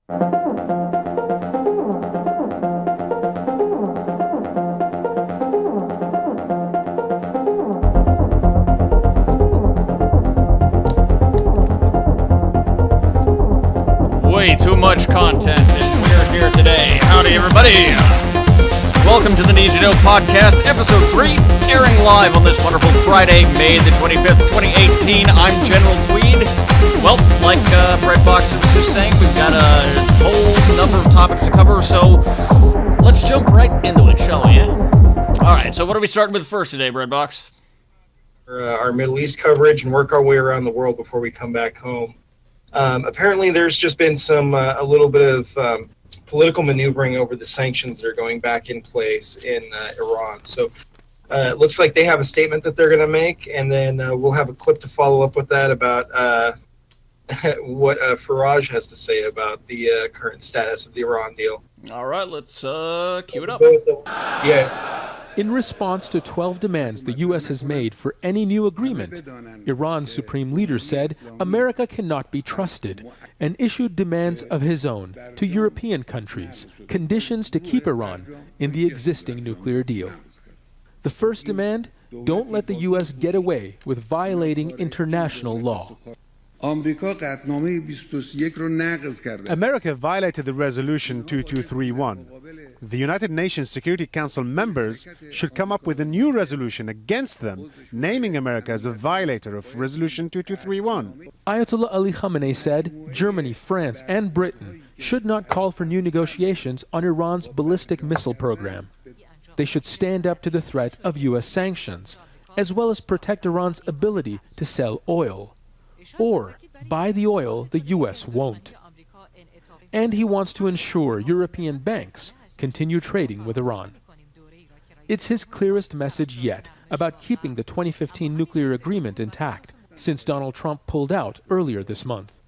Way too much content, and we're here today. Howdy, everybody. Welcome to the Need to Know podcast, episode 3, airing live on this wonderful Friday, May the 25th, 2018. I'm General Tweed. Well, like Breadbox was just saying, we've got a whole number of topics to cover, so let's jump right into it, shall we? Alright, so what are we starting with first today, Breadbox? Our Middle East coverage and work our way around the world before we come back home. Apparently, there's just been a little bit of political maneuvering over the sanctions that are going back in place in Iran. So it looks like they have a statement that they're going to make, and then we'll have a clip to follow up with that about what Farage has to say about the current status of the Iran deal. All right, let's cue it up. Yeah. In response to 12 demands the U.S. has made for any new agreement, Iran's supreme leader said America cannot be trusted and issued demands of his own to European countries, conditions to keep Iran in the existing nuclear deal. The first demand, don't let the U.S. get away with violating international law. America violated the Resolution 2231. The United Nations Security Council members should come up with a new resolution against them, naming America as a violator of Resolution 2231. Ayatollah Ali Khamenei said Germany, France, and Britain should not call for new negotiations on Iran's ballistic missile program. They should stand up to the threat of U.S. sanctions, as well as protect Iran's ability to sell oil. Or buy the oil the U.S. won't. And he wants to ensure European banks continue trading with Iran. It's his clearest message yet about keeping the 2015 nuclear agreement intact, since Donald Trump pulled out earlier this month.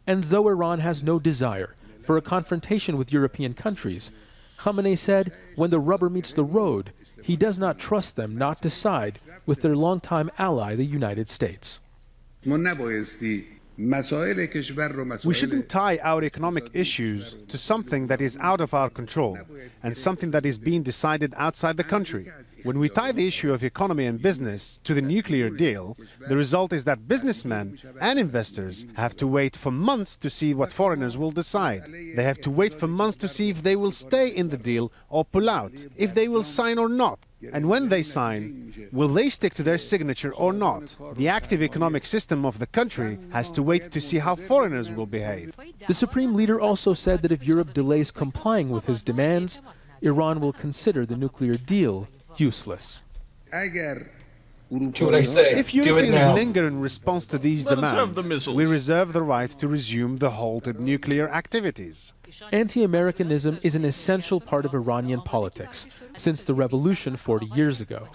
And though Iran has no desire for a confrontation with European countries, Khamenei said when the rubber meets the road, he does not trust them not to side with their longtime ally, the United States. We shouldn't tie our economic issues to something that is out of our control and something that is being decided outside the country. When we tie the issue of economy and business to the nuclear deal, the result is that businessmen and investors have to wait for months to see what foreigners will decide. They have to wait for months to see if they will stay in the deal or pull out, if they will sign or not. And when they sign, will they stick to their signature or not? The active economic system of the country has to wait to see how foreigners will behave. The Supreme Leader also said that if Europe delays complying with his demands, Iran will consider the nuclear deal useless. Do what I say. If Europeans linger in response to these demands, the we reserve the right to resume the halted nuclear activities. Anti-Americanism is an essential part of Iranian politics since the revolution 40 years ago.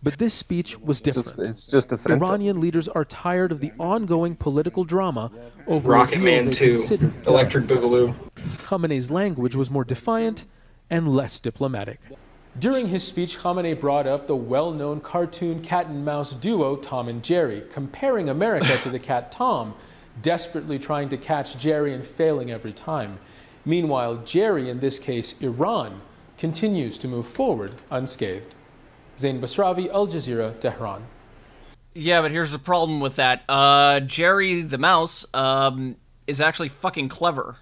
But this speech was different. It's just essential. Iranian leaders are tired of the ongoing political drama over Rocket a deal Man they 2, considered Electric Boogaloo. Khamenei's language was more defiant and less diplomatic. During his speech, Khamenei brought up the well-known cartoon cat and mouse duo Tom and Jerry, comparing America to the cat Tom, desperately trying to catch Jerry and failing every time. Meanwhile, Jerry, in this case Iran, continues to move forward unscathed. Zain Basravi, Al Jazeera, Tehran. Yeah, but here's the problem with that. Jerry the mouse is actually fucking clever.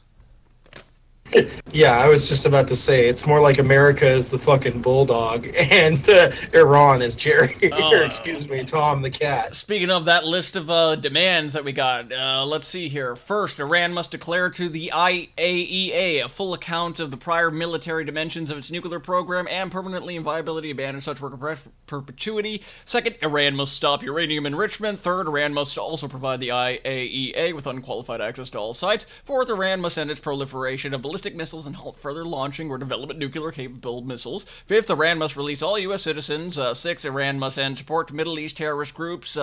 Yeah, I was just about to say, it's more like America is the fucking bulldog, and Iran is Jerry, or excuse me, Tom the cat. Speaking of that list of demands that we got, let's see here. First, Iran must declare to the IAEA a full account of the prior military dimensions of its nuclear program and permanently inviolability abandon such work of perpetuity. Second, Iran must stop uranium enrichment. Third, Iran must also provide the IAEA with unqualified access to all sites. Fourth, Iran must end its proliferation of ballistic missiles and halt further launching or development nuclear-capable missiles. Fifth, Iran must release all U.S. citizens. Sixth, Iran must end support to Middle East terrorist groups.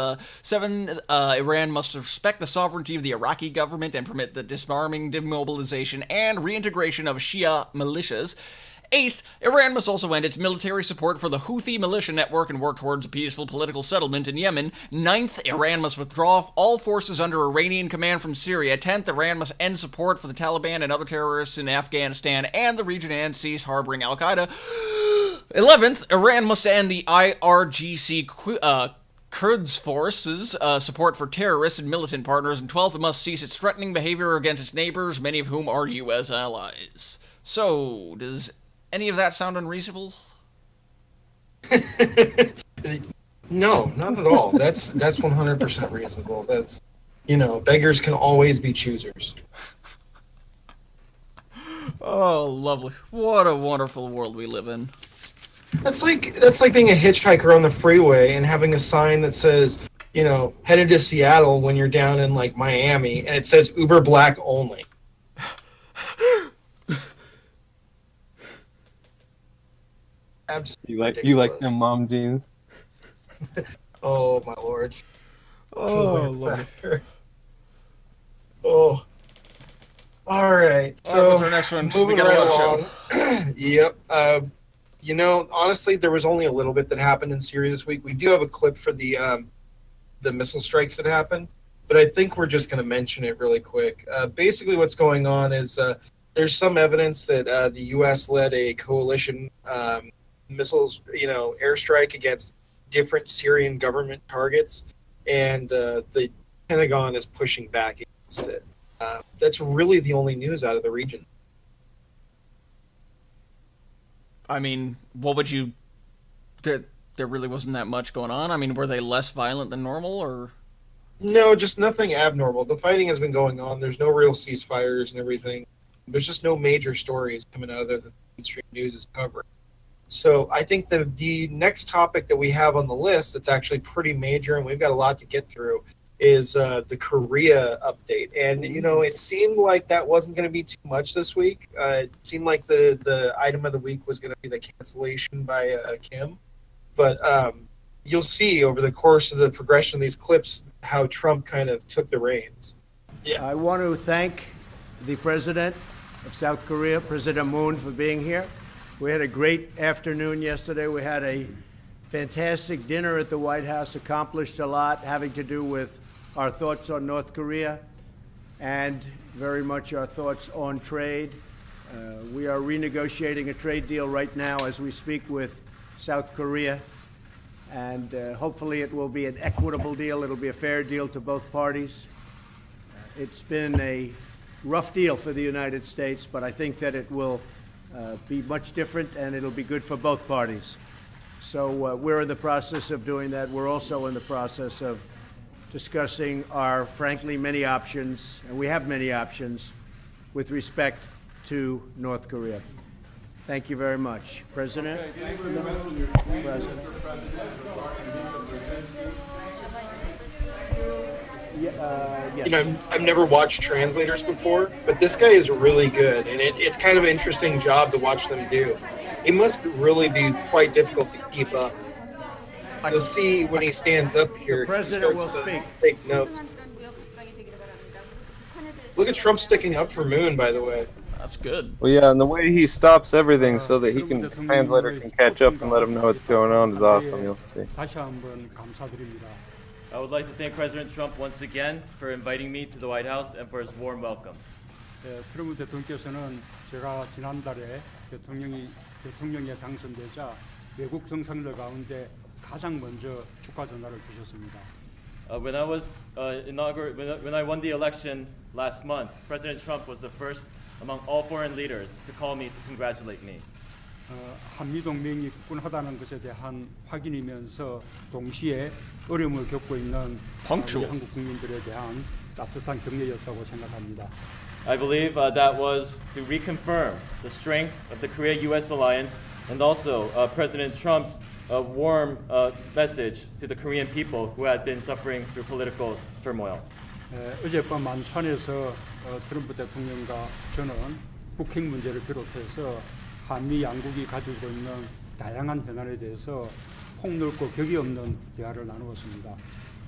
Seven, Iran must respect the sovereignty of the Iraqi government and permit the disarming, demobilization, and reintegration of Shia militias. Eighth, Iran must also end its military support for the Houthi militia network and work towards a peaceful political settlement in Yemen. Ninth, Iran must withdraw all forces under Iranian command from Syria. 10th, Iran must end support for the Taliban and other terrorists in Afghanistan and the region and cease harboring al-Qaeda. 11th, Iran must end the IRGC Kurds forces support for terrorists and militant partners. And 12th, it must cease its threatening behavior against its neighbors, many of whom are U.S. allies. So, does any of that sound unreasonable? No, not at all. That's 100% reasonable. That's, beggars can always be choosers. Oh, lovely. What a wonderful world we live in. That's like being a hitchhiker on the freeway and having a sign that says, headed to Seattle when you're down in like Miami, and it says Uber Black only. Absolutely. You like them mom jeans? Oh my lord. Oh, Lord. Oh. All right. So what's our next one? Moving We got a right lot of along. Yep. Honestly, there was only a little bit that happened in Syria this week. We do have a clip for the missile strikes that happened, but I think we're just going to mention it really quick. Basically, what's going on is there's some evidence that the U.S. led a coalition missiles, airstrike against different Syrian government targets, and the Pentagon is pushing back against it. That's really the only news out of the region. I mean, what would you... There really wasn't that much going on? I mean, were they less violent than normal, or...? No, just nothing abnormal. The fighting has been going on. There's no real ceasefires and everything. There's just no major stories coming out of there that the mainstream news is covering. So I think the next topic that we have on the list that's actually pretty major, and we've got a lot to get through, is the Korea update. And, it seemed like that wasn't going to be too much this week. It seemed like the item of the week was going to be the cancellation by Kim. But you'll see over the course of the progression of these clips how Trump kind of took the reins. Yeah. I want to thank the president of South Korea, President Moon, for being here. We had a great afternoon yesterday. We had a fantastic dinner at the White House, accomplished a lot having to do with our thoughts on North Korea and very much our thoughts on trade. We are renegotiating a trade deal right now as we speak with South Korea, and hopefully it will be an equitable deal. It'll be a fair deal to both parties. It's been a rough deal for the United States, but I think that it will be much different, and it'll be good for both parties. So we're in the process of doing that. We're also in the process of discussing our, frankly, many options, and we have many options with respect to North Korea. Thank you very much. President? President. Yes. I've never watched translators before, but this guy is really good, and it's kind of an interesting job to watch them do. It must really be quite difficult to keep up. You'll see when he stands up here, he starts to take notes. Look at Trump sticking up for Moon, by the way. That's good. Well, yeah, and the way he stops everything so that the translator can catch up and let him know what's going on is awesome. You'll see. I would like to thank President Trump once again for inviting me to the White House and for his warm welcome. 트럼프 대통령께서는 제가 지난달에 대통령에 당선되자 외국 정상들 가운데 가장 먼저 축하 전화를 주셨습니다. When I won the election last month, President Trump was the first among all foreign leaders to call me to congratulate me. 한미 동맹이 굳건하다는 것에 대한 확인이면서 동시에 어려움을 겪고 있는 우리 한국 국민들에 대한 따뜻한 격려였다고 생각합니다. I believe that was to reconfirm the strength of the Korea-U.S. alliance and also President Trump's warm message to the Korean people who had been suffering through political turmoil. 어젯밤 만찬에서 트럼프 대통령과 저는 북핵 문제를 비롯해서 한미 양국이 가지고 있는 다양한 현안에 대해서 폭넓고 격이 없는 대화를 나누었습니다.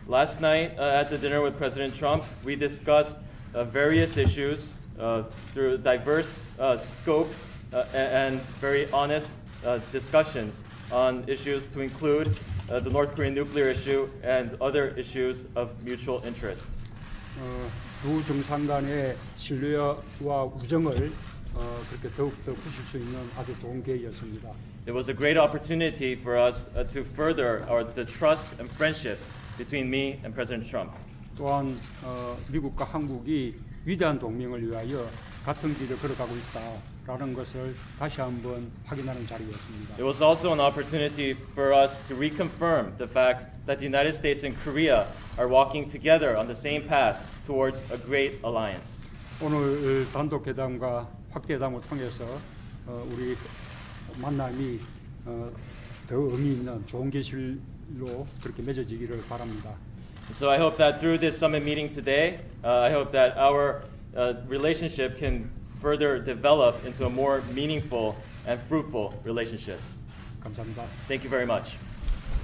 Last night at the dinner with President Trump, we discussed various issues through a diverse scope and very honest discussions on issues to include the North Korean nuclear issue and other issues of mutual interest. 두 정상 간의 신뢰와 우정을 그렇게 더욱더 부실 수 있는 아주 좋은 계기였습니다. It was a great opportunity for us to further the trust and friendship between me and President Trump. 또한 미국과 한국이 위대한 동맹을 위하여 같은 길을 걸어가고 있다라는 것을 다시 한번 확인하는 자리였습니다. It was also an opportunity for us to reconfirm the fact that the United States and Korea are walking together on the same path towards a great alliance. 오늘 단독 회담과 확대 회담을 통해서 우리 만남이 더 의미 있는 좋은 계실로 그렇게 맺어지기를 바랍니다. So I hope that through this summit meeting today, I hope that our relationship can further develop into a more meaningful and fruitful relationship. 감사합니다. Thank you very much.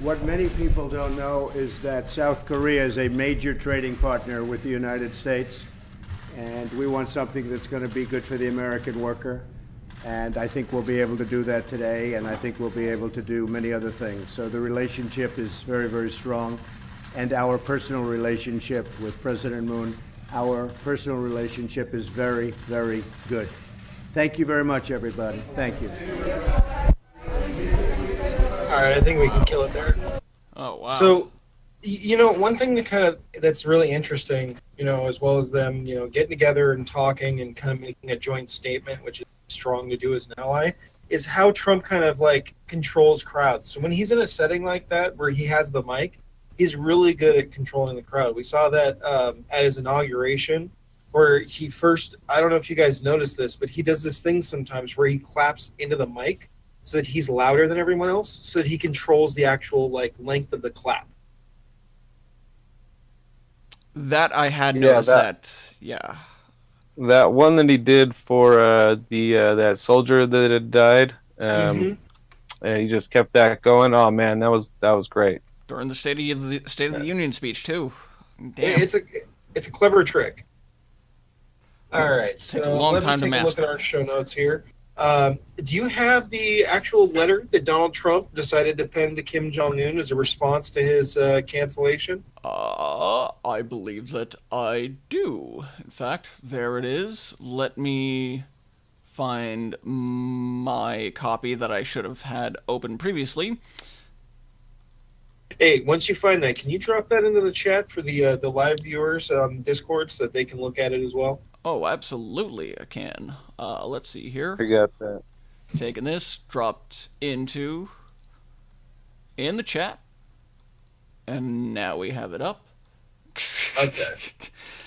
What many people don't know is that South Korea is a major trading partner with the United States, and we want something that's going to be good for the American worker. And I think we'll be able to do that today, and I think we'll be able to do many other things. So the relationship is very, very strong. And our personal relationship with President Moon, our personal relationship is very, very good. Thank you very much, everybody. Thank you. All right, I think we can kill it there. Oh, wow. So, one thing that's really interesting, as well as them, getting together and talking and kind of making a joint statement, which is strong to do as an ally, is how Trump kind of like controls crowds. So when he's in a setting like that where he has the mic, he's really good at controlling the crowd. We saw that at his inauguration, where he first, I don't know if you guys noticed this, but he does this thing sometimes where he claps into the mic so that he's louder than everyone else, so that he controls the actual length of the clap. That I had noticed that. Yeah. That one that he did for that soldier that had died, and he just kept that going. Oh man, that was great. During the State of the Union speech too. Damn. It's a clever trick. All right, so Takes a long time to take a look master. at our show notes here. Do you have the actual letter that Donald Trump decided to pen to Kim Jong-un as a response to his cancellation? I believe that I do. In fact, there it is. Let me find my copy that I should have had open previously. Hey, once you find that, can you drop that into the chat for the live viewers on Discord so that they can look at it as well? Oh, absolutely, I can. Let's see here. I got that. Taking this, dropped in the chat, and now we have it up. Okay.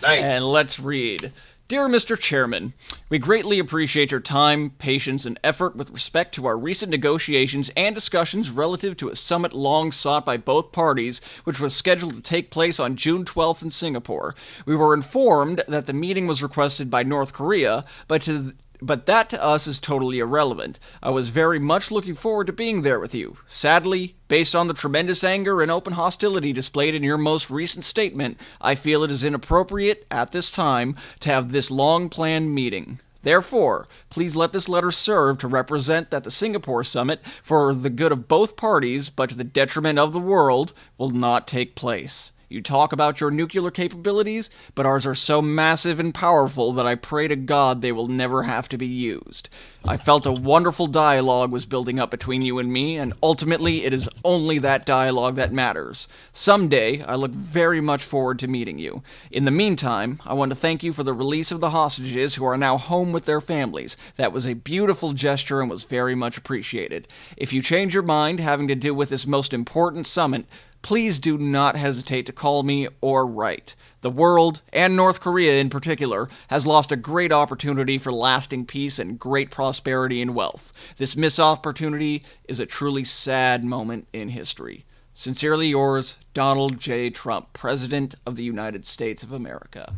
Nice. And let's read. Dear Mr. Chairman, we greatly appreciate your time, patience, and effort with respect to our recent negotiations and discussions relative to a summit long sought by both parties, which was scheduled to take place on June 12th in Singapore. We were informed that the meeting was requested by North Korea, but that to us is totally irrelevant. I was very much looking forward to being there with you. Sadly, based on the tremendous anger and open hostility displayed in your most recent statement, I feel it is inappropriate at this time to have this long-planned meeting. Therefore, please let this letter serve to represent that the Singapore summit, for the good of both parties but to the detriment of the world, will not take place. You talk about your nuclear capabilities, but ours are so massive and powerful that I pray to God they will never have to be used. I felt a wonderful dialogue was building up between you and me, and ultimately it is only that dialogue that matters. Someday, I look very much forward to meeting you. In the meantime, I want to thank you for the release of the hostages who are now home with their families. That was a beautiful gesture and was very much appreciated. If you change your mind having to do with this most important summit, please do not hesitate to call me or write. The world, and North Korea in particular, has lost a great opportunity for lasting peace and great prosperity and wealth. This missed opportunity is a truly sad moment in history. Sincerely yours, Donald J. Trump, President of the United States of America.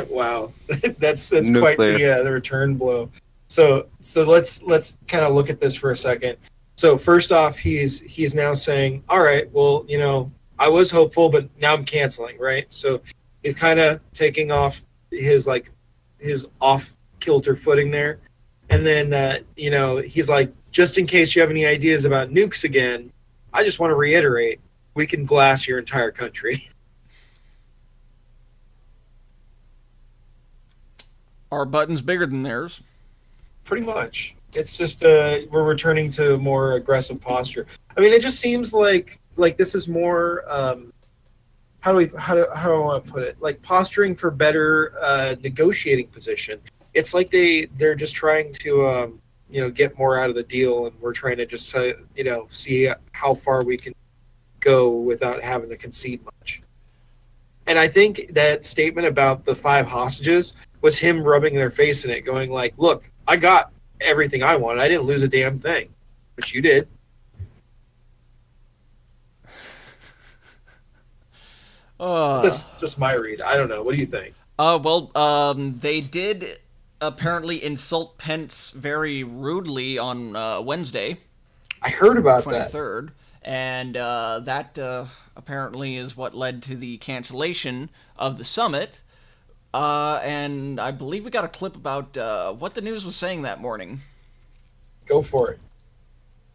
Wow, that's quite the return blow. So let's kind of look at this for a second. So first off, he's now saying, all right, well, I was hopeful, but now I'm canceling, right? So he's kind of taking off his off kilter footing there. And then, he's like, just in case you have any ideas about nukes again, I just want to reiterate, we can glass your entire country. Our button's bigger than theirs. Pretty much. It's just we're returning to more aggressive posture. I mean, it just seems like this is more how do I want to put it? Like posturing for better negotiating position. It's like they're just trying to get more out of the deal, and we're trying to just see how far we can go without having to concede much. And I think that statement about the 5 hostages was him rubbing their face in it, going like, look, I got everything I wanted. I didn't lose a damn thing, but you did. That's just my read. I don't know. What do you think? They did apparently insult Pence very rudely on Wednesday. I heard about 23rd, and that apparently is what led to the cancellation of the summit. And I believe we got a clip about what the news was saying that morning. Go for it.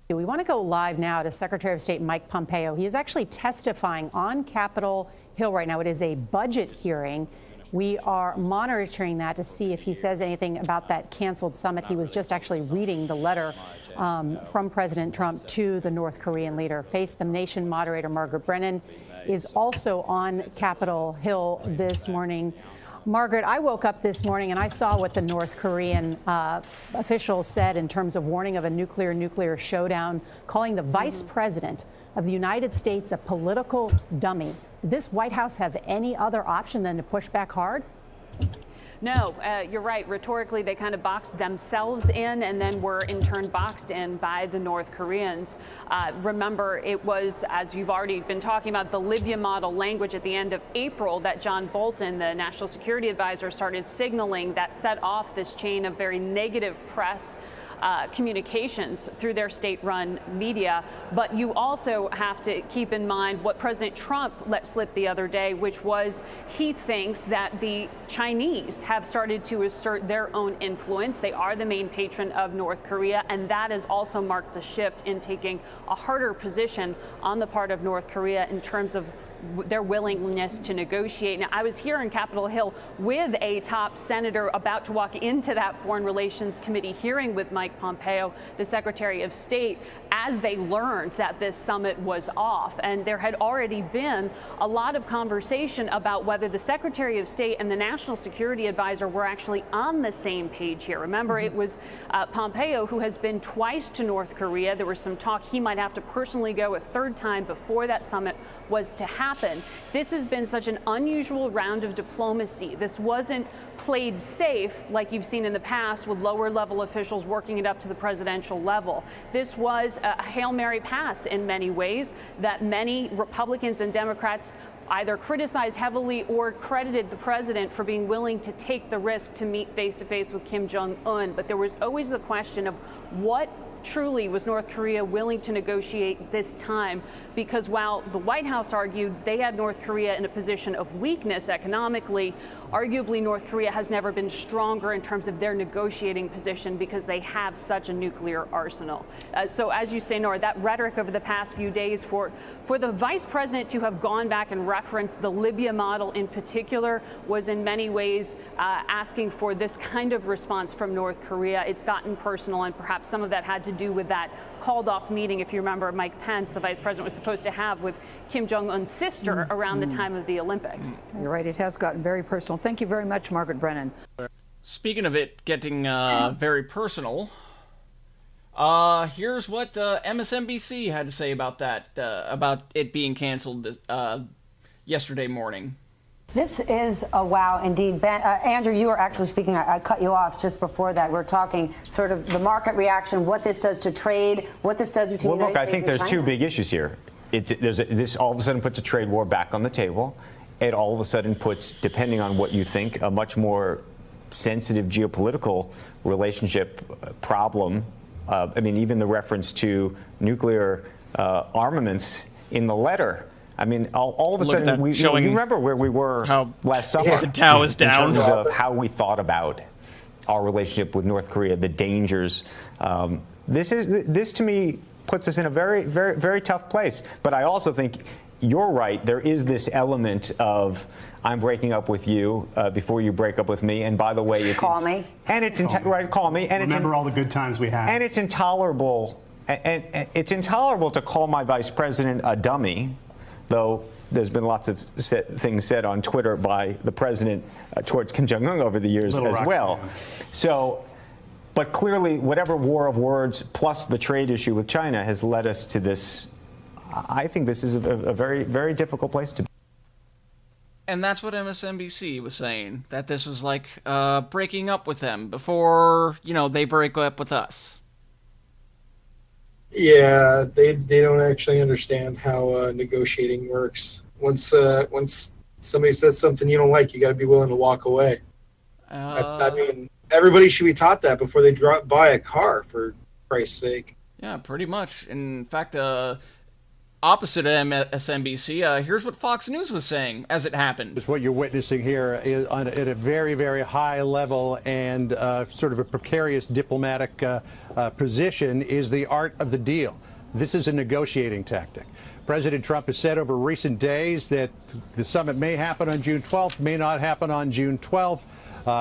We want to go live now to Secretary of State Mike Pompeo. He is actually testifying on Capitol Hill right now. It is a budget hearing. We are monitoring that to see if he says anything about that canceled summit. He was just actually reading the letter from President Trump to the North Korean leader. Face the Nation moderator Margaret Brennan is also on Capitol Hill this morning. Margaret, I woke up this morning and I saw what the North Korean officials said in terms of warning of a nuclear showdown, calling the vice president of the United States a political dummy. Did this White House have any other option than to push back hard? No, you're right. Rhetorically, they kind of boxed themselves in and then were in turn boxed in by the North Koreans. Remember, it was, as you've already been talking about, the Libya model language at the end of April that John Bolton, the national security advisor, started signaling that set off this chain of very negative press communications through their state-run media. But you also have to keep in mind what President Trump let slip the other day, which was he thinks that the Chinese have started to assert their own influence. They are the main patron of North Korea, and that has also marked the shift in taking a harder position on the part of North Korea in terms of their willingness to negotiate. Now, I was here in Capitol Hill with a top senator about to walk into that Foreign Relations Committee hearing with Mike Pompeo, the Secretary of State, as they learned that this summit was off. And there had already been a lot of conversation about whether the Secretary of State and the National Security Advisor were actually on the same page here. Remember, it was Pompeo who has been twice to North Korea. There was some talk he might have to personally go a third time before that summit was to happen. This has been such an unusual round of diplomacy. This wasn't played safe like you've seen in the past with lower level officials working it up to the presidential level. This was a Hail Mary pass in many ways that many Republicans and Democrats either criticized heavily or credited the president for being willing to take the risk to meet face to face with Kim Jong-un. But there was always the question of what truly was North Korea willing to negotiate this time, because while the White House argued they had North Korea in a position of weakness economically, arguably North Korea has never been stronger in terms of their negotiating position because they have such a nuclear arsenal. So as you say, Nora, that rhetoric over the past few days for the vice president to have gone back and referenced the Libya model in particular was in many ways asking for this kind of response from North Korea. It's gotten personal, and perhaps some of that had to do with that called off meeting, if you remember, Mike Pence, the vice president, was supposed to have with Kim Jong-un's sister around the time of the Olympics. You're right. It has gotten very personal. Thank you very much, Margaret Brennan. Speaking of it getting very personal, here's what MSNBC had to say about that, about it being canceled yesterday morning. This is a wow indeed. Andrew, you were actually speaking. I cut you off just before that. We're talking sort of the market reaction, what this does to trade, what this does between the United States and China. I think there's two big issues here. This all of a sudden puts a trade war back on the table. It all of a sudden puts, depending on what you think, a much more sensitive geopolitical relationship problem. I mean, even the reference to nuclear armaments in the letter. I mean, all of a sudden, you remember where we were last summer. The Dow is down. In terms of how we thought about our relationship with North Korea, the dangers. This to me puts us in a very, very, very tough place. But I also think you're right. There is this element of I'm breaking up with you before you break up with me. And by the way, it's call me. And it's right. Call me. And remember all the good times we had. And it's intolerable. And it's intolerable to call my vice president a dummy, though. There's been lots of things said on Twitter by the president towards Kim Jong-un over the years as well. So, but clearly, whatever war of words plus the trade issue with China has led us to this. I think this is a very, very difficult place to be. And that's what MSNBC was saying, that this was like breaking up with them before, they break up with us. Yeah, they don't actually understand how negotiating works. Once somebody says something you don't like, you got to be willing to walk away. I mean, everybody should be taught that before they buy a car, for Christ's sake. Yeah, pretty much. In fact, opposite of MSNBC, here's what Fox News was saying as it happened. What you're witnessing here is at a very, very high level and sort of a precarious diplomatic position is the art of the deal. This is a negotiating tactic. President Trump has said over recent days that the summit may happen on June 12th, may not happen on June 12th.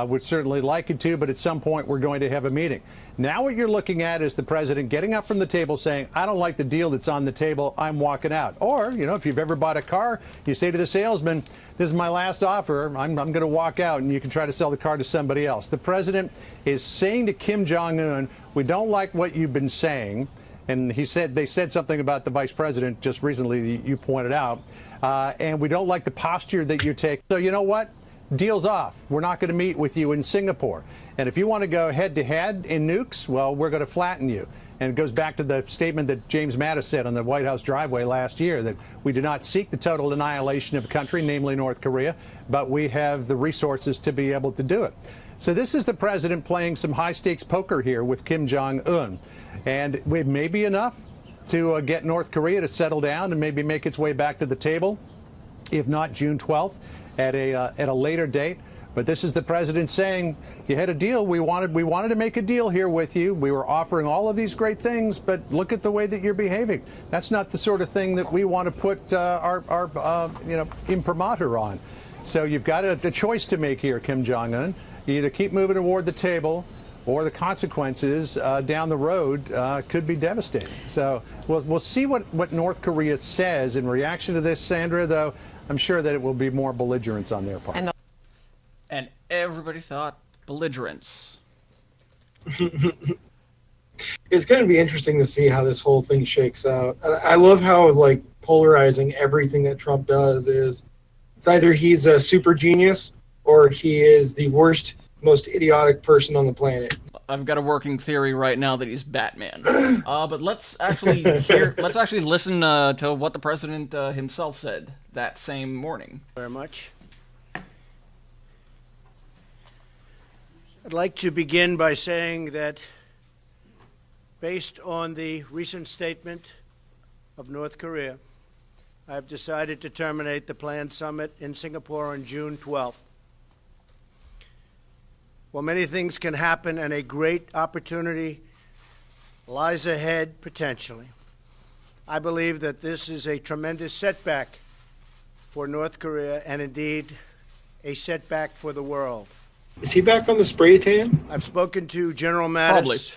Would certainly like it to, but at some point we're going to have a meeting. Now what you're looking at is the president getting up from the table saying, I don't like the deal that's on the table, I'm walking out. Or, if you've ever bought a car, you say to the salesman, this is my last offer, I'm going to walk out, and you can try to sell the car to somebody else. The president is saying to Kim Jong-un, we don't like what you've been saying. And they said something about the vice president just recently, you pointed out, and we don't like the posture that you take. So you know what? Deal's off. We're not going to meet with you in Singapore. And if you want to go head-to-head in nukes, well, we're going to flatten you. And it goes back to the statement that James Mattis said on the White House driveway last year, that we do not seek the total annihilation of a country, namely North Korea, but we have the resources to be able to do it. So this is the president playing some high-stakes poker here with Kim Jong-un. And it may be enough to get North Korea to settle down and maybe make its way back to the table, if not June 12th. At a later date. But this is the president saying, you had a deal. We wanted to make a deal here with you. We were offering all of these great things, but look at the way that you're behaving. That's not the sort of thing that we want to put our imprimatur on. So you've got a choice to make here, Kim Jong-un. You either keep moving toward the table, or the consequences down the road could be devastating. So we'll see what North Korea says in reaction to this, Sandra, though. I'm sure that it will be more belligerence on their part. And everybody thought belligerence. It's going to be interesting to see how this whole thing shakes out. I love how polarizing everything that Trump does is. It's either he's a super genius or he is the worst, most idiotic person on the planet. I've got a working theory right now that he's Batman. But let's actually listen to what the president himself said that same morning. Very much. I'd like to begin by saying that based on the recent statement of North Korea, I've decided to terminate the planned summit in Singapore on June 12th. While many things can happen and a great opportunity lies ahead potentially, I believe that this is a tremendous setback for North Korea and indeed a setback for the world. Is he back on the spray tan? I've spoken to General Mattis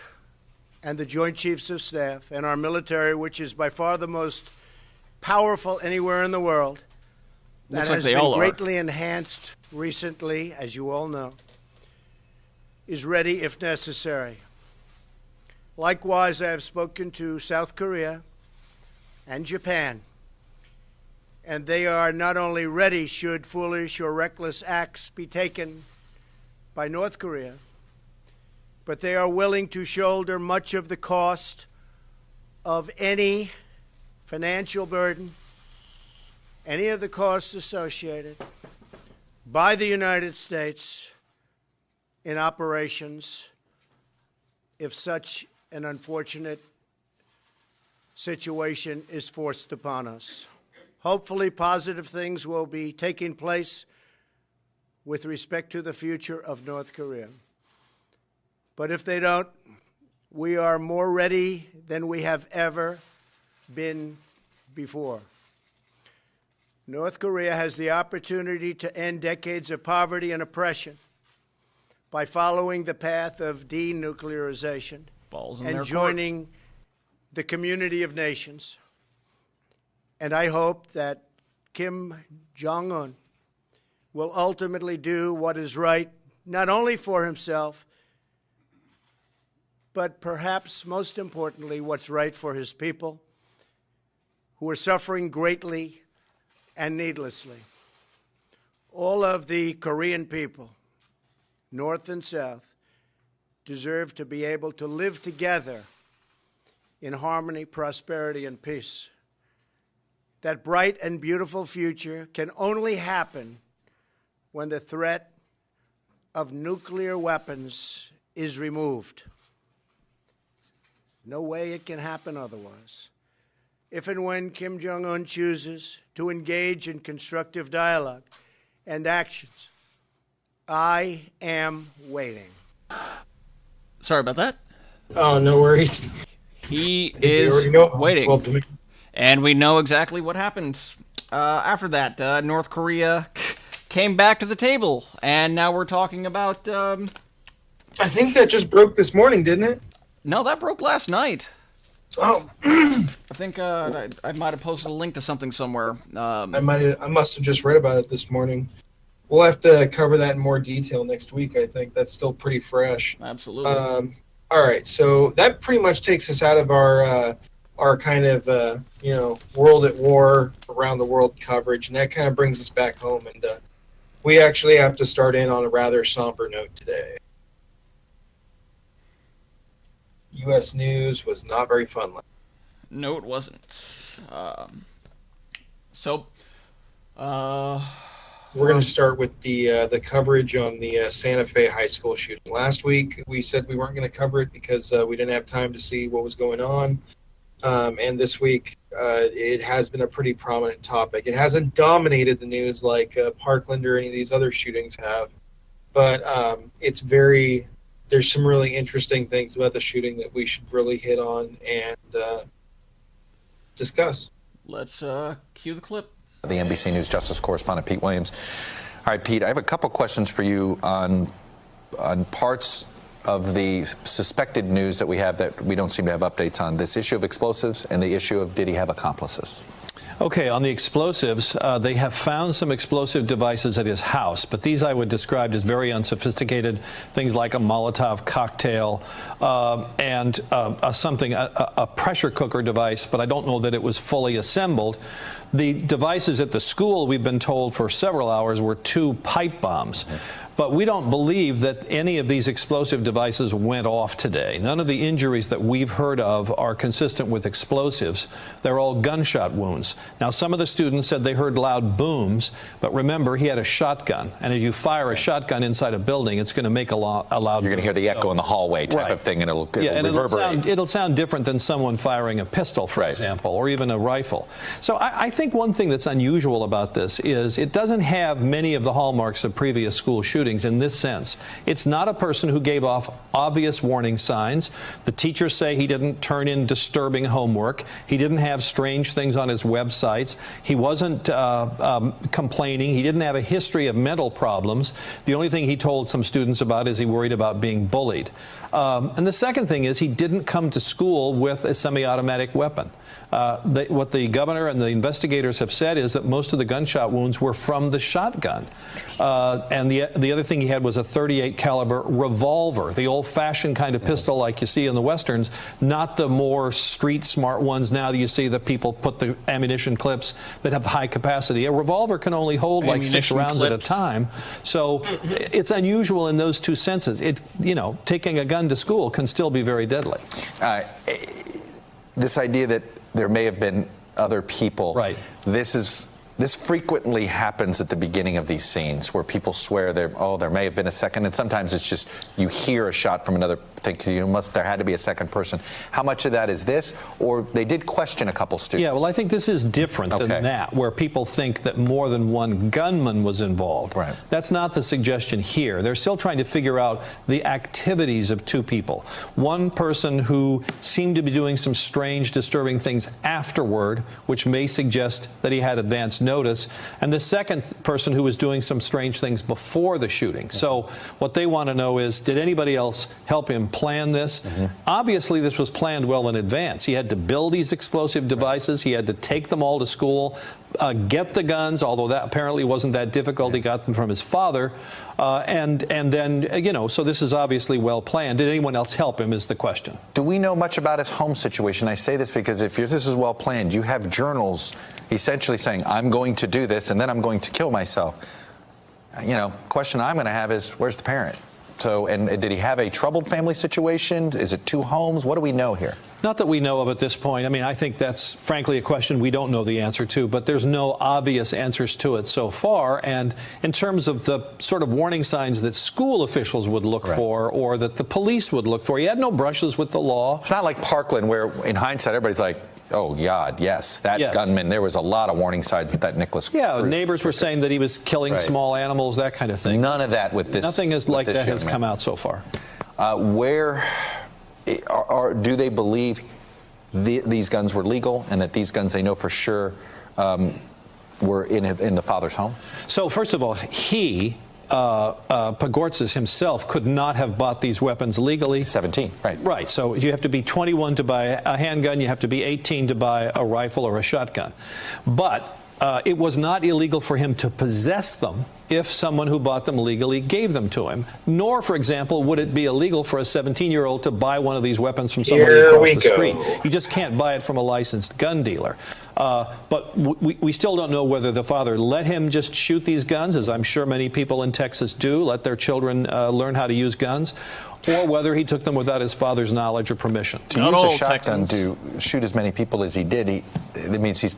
and the Joint Chiefs of Staff and our military, which is by far the most powerful anywhere in the world. That has been greatly enhanced recently, as you all know, is ready if necessary. Likewise, I have spoken to South Korea and Japan, and they are not only ready should foolish or reckless acts be taken by North Korea, but they are willing to shoulder much of the cost of any financial burden, any of the costs associated by the United States in operations if such an unfortunate situation is forced upon us. Hopefully, positive things will be taking place with respect to the future of North Korea. But if they don't, we are more ready than we have ever been before. North Korea has the opportunity to end decades of poverty and oppression by following the path of denuclearization and joining the community of nations. And I hope that Kim Jong-un will ultimately do what is right, not only for himself, but perhaps most importantly, what's right for his people, who are suffering greatly and needlessly. All of the Korean people, North and South, deserve to be able to live together in harmony, prosperity, and peace. That bright and beautiful future can only happen when the threat of nuclear weapons is removed. No way it can happen otherwise. If and when Kim Jong-un chooses to engage in constructive dialogue and actions, I am waiting. Sorry about that. Oh, no worries. He is waiting. And we know exactly what happened. After that, North Korea came back to the table, and now we're talking about... I think that just broke this morning, didn't it? No, that broke last night. Oh. I think I might have posted a link to something somewhere. I must have just read about it this morning. We'll have to cover that in more detail next week, I think. That's still pretty fresh. Absolutely. All right, so that pretty much takes us out of our kind of, world at war, around the world coverage, and that kind of brings us back home. And we actually have to start in on a rather somber note today. U.S. news was not very fun. No, it wasn't. We're going to start with the coverage on the Santa Fe High School shooting. Last week, we said we weren't going to cover it because we didn't have time to see what was going on. And this week, it has been a pretty prominent topic. It hasn't dominated the news like Parkland or any of these other shootings have, but there's some really interesting things about the shooting that we should really hit on and discuss. Let's cue the clip. The NBC News Justice correspondent Pete Williams. All right, Pete, I have a couple questions for you on parts of the suspected news that we have that we don't seem to have updates on. This issue of explosives and the issue of did he have accomplices? Okay, on the explosives, they have found some explosive devices at his house, but these I would describe as very unsophisticated, things like a Molotov cocktail and a pressure cooker device, but I don't know that it was fully assembled. The devices at the school, we've been told for several hours, were 2 pipe bombs. But we don't believe that any of these explosive devices went off today. None of the injuries that we've heard of are consistent with explosives. They're all gunshot wounds. Now, some of the students said they heard loud booms, but remember, he had a shotgun. And if you fire a shotgun inside a building, it's going to make a loud You're going to hear the echo in the hallway type of thing, and it'll reverberate. It'll sound different than someone firing a pistol, for example, or even a rifle. So I think one thing that's unusual about this is it doesn't have many of the hallmarks of previous school shootings in this sense. It's not a person who gave off obvious warning signs. The teachers say he didn't turn in disturbing homework. He didn't have strange things on his websites. He wasn't complaining. He didn't have a history of mental problems. The only thing he told some students about is he worried about being bullied. And the second thing is he didn't come to school with a semi-automatic weapon. What the governor and the investigators have said is that most of the gunshot wounds were from the shotgun. And the other thing he had was a .38 caliber revolver, the old-fashioned kind of pistol like you see in the Westerns, not the more street-smart ones now that you see that people put the ammunition clips that have high capacity. A revolver can only hold like 6 rounds at a time. So it's unusual in those two senses. Taking a gun to school can still be very deadly. This idea that there may have been other people. Right. This frequently happens at the beginning of these scenes where people swear there may have been a second, and sometimes it's just you hear a shot from another think there had to be a second person. How much of that is this, or they did question a couple students? Yeah, well, I think this is different than that, where people think that more than one gunman was involved. Right. That's not the suggestion here. They're still trying to figure out the activities of two people. One person who seemed to be doing some strange, disturbing things afterward, which may suggest that he had advance notice, and the second person who was doing some strange things before the shooting. So what they want to know is, did anybody else help him plan this? Obviously, this was planned well in advance. He had to build these explosive devices. He had to take them all to school, get the guns, although that apparently wasn't that difficult. He got them from his father. And then, you know, so this is obviously well planned. Did anyone else help him is the question. Do we know much about his home situation? I say this because if this is well planned, you have journals essentially saying, I'm going to do this and then I'm going to kill myself. You know, question I'm going to have is, where's the parent? So, and did he have a troubled family situation? Is it two homes? What do we know here? Not that we know of at this point. I mean, I think that's frankly a question we don't know the answer to, but there's no obvious answers to it so far. And in terms of the sort of warning signs that school officials would look for or that the police would look for, he had no brushes with the law. It's not like Parkland where in hindsight everybody's like, oh, God, yes, that gunman, there was a lot of warning signs with that Nicholas Cruz. Yeah, neighbors were saying that he was killing small animals, that kind of thing. None of that with this. Nothing is like that has come out so far. Where do they believe these guns were legal and that these guns they know for sure were in the father's home? So first of all, Pagortzis himself could not have bought these weapons legally. 17, right. Right, so you have to be 21 to buy a handgun, you have to be 18 to buy a rifle or a shotgun. But it was not illegal for him to possess them if someone who bought them legally gave them to him. Nor, for example, would it be illegal for a 17-year-old to buy one of these weapons from somebody across the street. You just can't buy it from a licensed gun dealer. But we still don't know whether the father let him just shoot these guns, as I'm sure many people in Texas do, let their children learn how to use guns, or whether he took them without his father's knowledge or permission. To use a shotgun to shoot as many people as he did, that means he's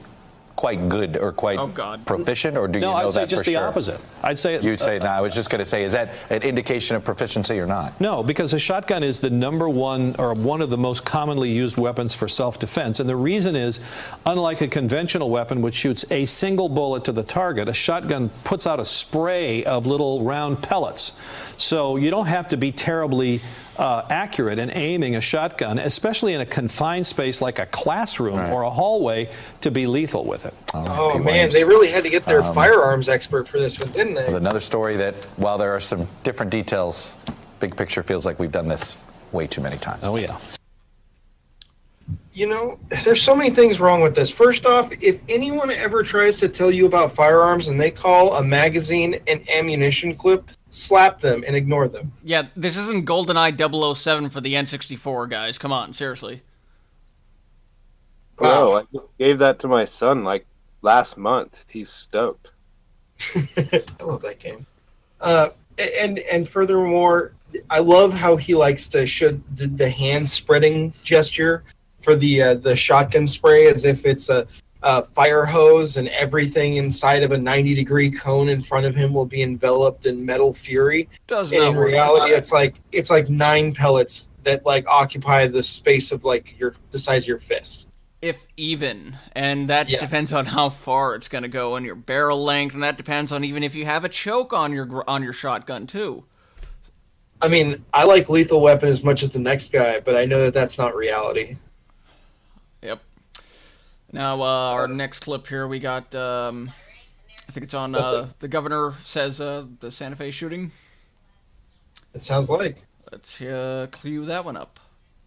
quite good or quite proficient, or do you know that for sure? No, I'd say just the opposite. I'd say you'd say, no, I was just going to say, is that an indication of proficiency or not? No, because a shotgun is the number one or one of the most commonly used weapons for self-defense. And the reason is, unlike a conventional weapon which shoots a single bullet to the target, a shotgun puts out a spray of little round pellets. So you don't have to be terribly accurate in aiming a shotgun, especially in a confined space like a classroom or a hallway, to be lethal with it. Oh, man, they really had to get their firearms expert for this one, didn't they? Another story that, while there are some different details, big picture feels like we've done this way too many times. Oh, yeah. You know, there's so many things wrong with this. First off, if anyone ever tries to tell you about firearms and they call a magazine an ammunition clip, slap them and ignore them. Yeah, this isn't GoldenEye 007 for the N64, guys. Come on, seriously. Oh, I just gave that to my son like last month. He's stoked. I love that game. And furthermore, I love how he likes to show the hand spreading gesture for the shotgun spray, as if it's a fire hose and everything inside of a 90-degree cone in front of him will be enveloped in metal fury. And in reality, it's like 9 pellets that like occupy the space of like the size of your fist. If even, and that depends on how far it's going to go and your barrel length, and that depends on even if you have a choke on your shotgun too. I mean, I like Lethal Weapon as much as the next guy, but I know that that's not reality. Yep. Now, our next clip here, we got, I think it's on, the governor says the Santa Fe shooting. It sounds like. Let's cue that one up.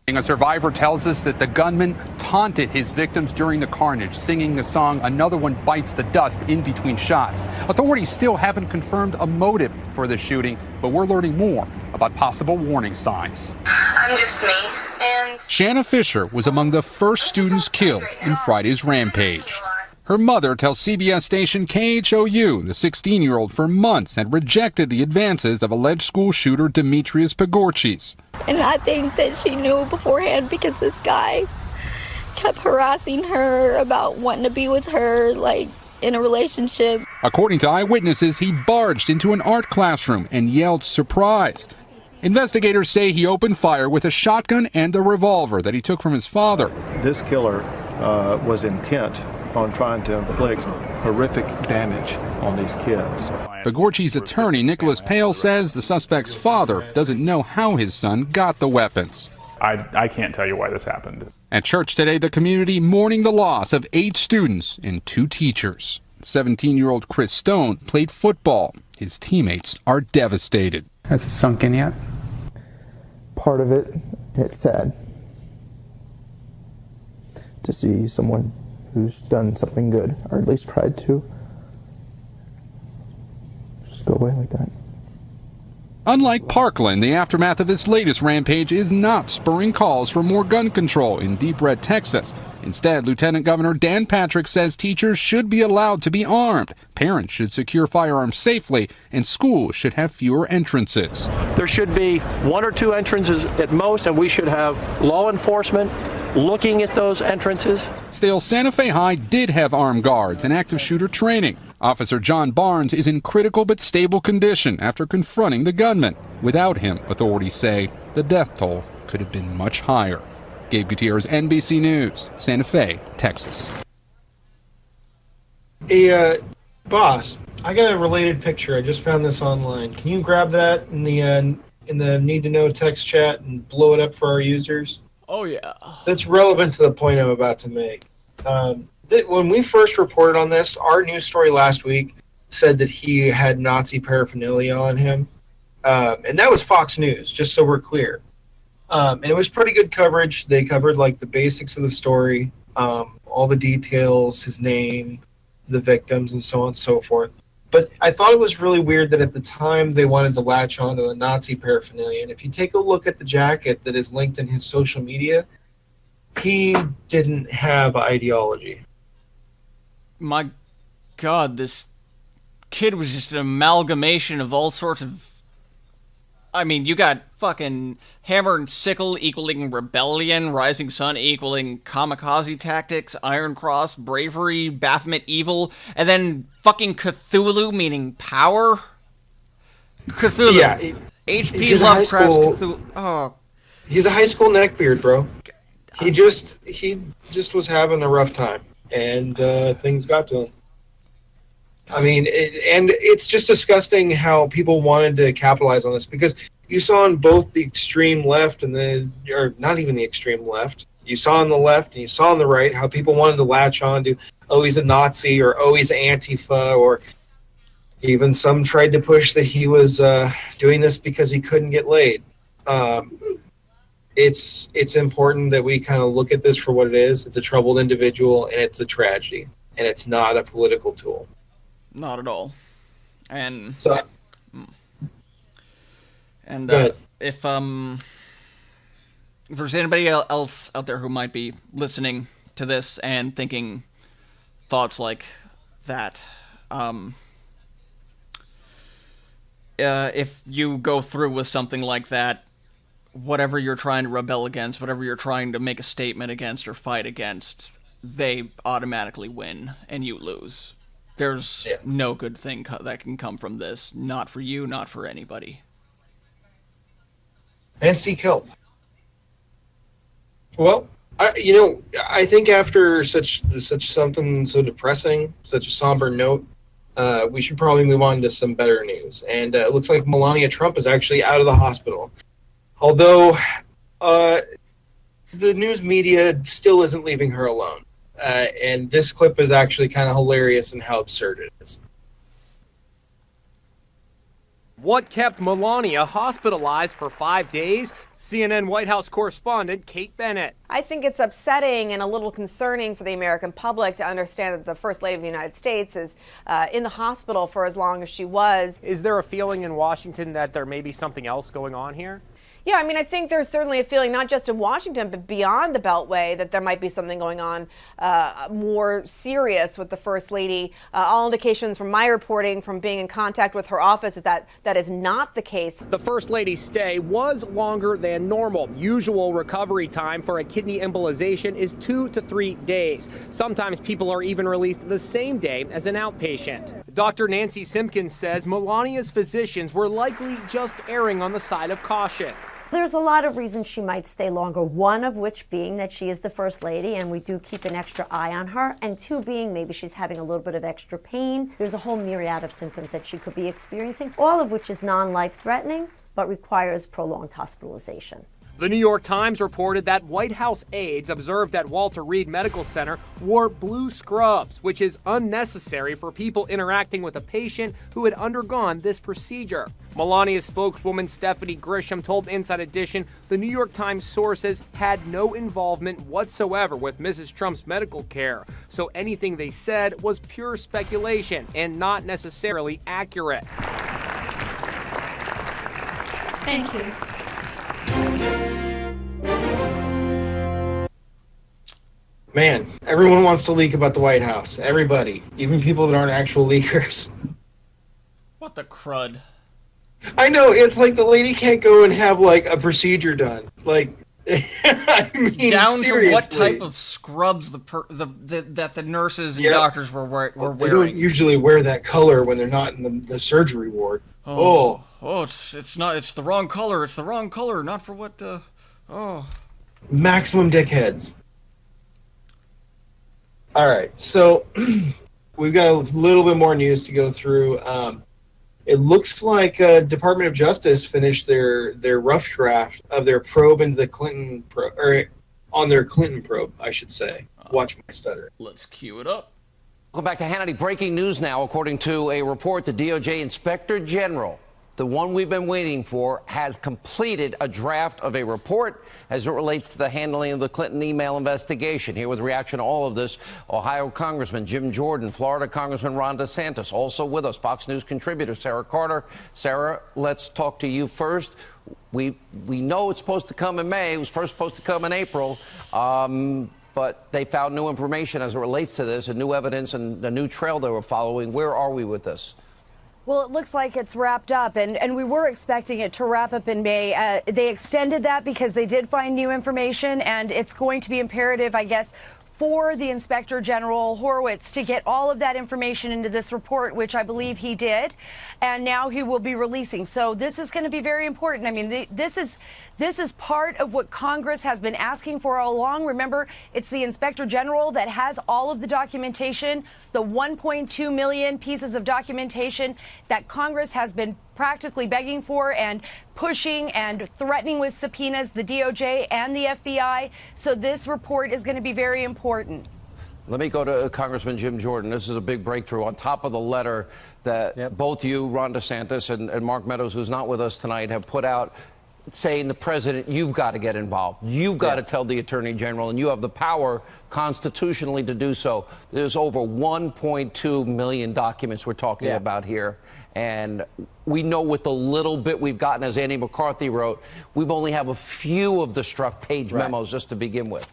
A survivor tells us that the gunman taunted his victims during the carnage, singing the song "Another One Bites the Dust" in between shots. Authorities still haven't confirmed a motive for the shooting, but we're learning more about possible warning signs. I'm just me, and Shanna Fisher was among the first students killed in Friday's rampage. Her mother tells CBS station KHOU the 16-year-old for months had rejected the advances of alleged school shooter Demetrius Pagortzis. And I think that she knew beforehand because this guy kept harassing her about wanting to be with her, like, in a relationship. According to eyewitnesses, he barged into an art classroom and yelled surprise. Investigators say he opened fire with a shotgun and a revolver that he took from his father. This killer was intent on trying to inflict horrific damage on these kids. Vigorchi's attorney, Nicholas Pale, says the suspect's father doesn't know how his son got the weapons. I can't tell you why this happened. At church today, the community mourning the loss of 8 students and 2 teachers. 17-year-old Chris Stone played football. His teammates are devastated. Has it sunk in yet? Part of it, it's sad to see someone who's done something good, or at least tried to, just go away like that. Unlike Parkland, the aftermath of this latest rampage is not spurring calls for more gun control in Deep Red, Texas. Instead, Lieutenant Governor Dan Patrick says teachers should be allowed to be armed, parents should secure firearms safely, and schools should have fewer entrances. There should be 1 or 2 entrances at most, and we should have law enforcement looking at those entrances. Still, Santa Fe High did have armed guards and active shooter training. Officer John Barnes is in critical but stable condition after confronting the gunman. Without him, authorities say the death toll could have been much higher. Gabe Gutierrez, NBC News, Santa Fe, Texas. Hey, boss, I got a related picture. I just found this online. Can you grab that in the need to know text chat and blow it up for our users? Oh yeah. So it's relevant to the point I'm about to make. When we first reported on this, our news story last week said that he had Nazi paraphernalia on him. And that was Fox News, just so we're clear. And it was pretty good coverage. They covered like the basics of the story, all the details, his name, the victims, and so on and so forth. But I thought it was really weird that at the time they wanted to latch on to the Nazi paraphernalia. And if you take a look at the jacket that is linked in his social media, he didn't have ideology. My God, this kid was just an amalgamation of all sorts of... I mean, you got fucking Hammer and Sickle equaling rebellion, Rising Sun equaling kamikaze tactics, Iron Cross, bravery, Baphomet evil, and then fucking Cthulhu meaning power? Cthulhu. Yeah. H.P. Lovecraft's Cthulhu. Oh. He's a high school neckbeard, bro. He just was having a rough time, and things got to him. I mean, and it's just disgusting how people wanted to capitalize on this, because you saw on both the extreme left and or not even the extreme left. You saw on the left and you saw on the right how people wanted to latch on to, oh, he's a Nazi, or oh, he's Antifa, or even some tried to push that he was doing this because he couldn't get laid. It's important that we kind of look at this for what it is. It's a troubled individual, and it's a tragedy, and it's not a political tool. Not at all. And so, if there's anybody else out there who might be listening to this and thinking thoughts like that, if you go through with something like that, whatever you're trying to rebel against, whatever you're trying to make a statement against or fight against, they automatically win and you lose. There's no good thing that can come from this. Not for you, not for anybody. And seek help. Well, I think after such something so depressing, such a somber note, we should probably move on to some better news. And it looks like Melania Trump is actually out of the hospital. Although the news media still isn't leaving her alone. And this clip is actually kind of hilarious in how absurd it is. What kept Melania hospitalized for 5 days? CNN White House correspondent Kate Bennett. I think it's upsetting and a little concerning for the American public to understand that the First Lady of the United States is in the hospital for as long as she was. Is there a feeling in Washington that there may be something else going on here? Yeah, I mean, I think there's certainly a feeling, not just in Washington, but beyond the Beltway, that there might be something going on more serious with the First Lady. All indications from my reporting, from being in contact with her office, is that that is not the case. The First Lady's stay was longer than normal. Usual recovery time for a kidney embolization is 2 to 3 days. Sometimes people are even released the same day as an outpatient. Dr. Nancy Simpkins says Melania's physicians were likely just erring on the side of caution. There's a lot of reasons she might stay longer, one of which being that she is the First Lady and we do keep an extra eye on her, and two being maybe she's having a little bit of extra pain. There's a whole myriad of symptoms that she could be experiencing, all of which is non-life-threatening but requires prolonged hospitalization. The New York Times reported that White House aides observed at Walter Reed Medical Center wore blue scrubs, which is unnecessary for people interacting with a patient who had undergone this procedure. Melania's spokeswoman Stephanie Grisham told Inside Edition the New York Times sources had no involvement whatsoever with Mrs. Trump's medical care, so anything they said was pure speculation and not necessarily accurate. Thank you. Man, everyone wants to leak about the White House. Everybody, even people that aren't actual leakers. What the crud? I know, it's like the lady can't go and have like a procedure done. Like, I mean, down seriously. to what type of scrubs that the nurses and Yep. doctors were wearing. They don't usually wear that color when they're not in the surgery ward. Oh, it's not. It's the wrong color. It's the wrong color. Not for what. Maximum dickheads. All right, so we've got a little bit more news to go through. It looks like Department of Justice finished their rough draft of their probe into the Clinton on their Clinton probe, I should say. Watch my stutter. Let's cue it up. Welcome back to Hannity. Breaking news now. According to a report, the DOJ Inspector General, the one we've been waiting for, has completed a draft of a report as it relates to the handling of the Clinton email investigation. Here with reaction to all of this, Ohio Congressman Jim Jordan, Florida Congressman Ron DeSantis, also with us, Fox News contributor Sarah Carter. Sarah, let's talk to you first. We know it's supposed to come in May. It was first supposed to come in April. But they found new information as it relates to this, and new evidence and the new trail they were following. Where are we with this? Well, it looks like it's wrapped up, and we were expecting it to wrap up in May. They extended that because they did find new information, and it's going to be imperative, I guess, for the Inspector General Horowitz to get all of that information into this report, which I believe he did, and now he will be releasing. So this is going to be very important. I mean, this is part of what Congress has been asking for all along. Remember, it's the Inspector General that has all of the documentation, the 1.2 million pieces of documentation that Congress has been practically begging for and pushing and threatening with subpoenas, the DOJ and the FBI. So this report is going to be very important. Let me go to Congressman Jim Jordan. This is a big breakthrough on top of the letter that both you, Ron DeSantis, and Mark Meadows, who's not with us tonight, have put out saying the president, you've got to get involved. You've got to tell the attorney general, and you have the power constitutionally to do so. There's over 1.2 million documents we're talking about here. And we know with the little bit we've gotten, as Andy McCarthy wrote, we've only have a few of the struck page memos just to begin with.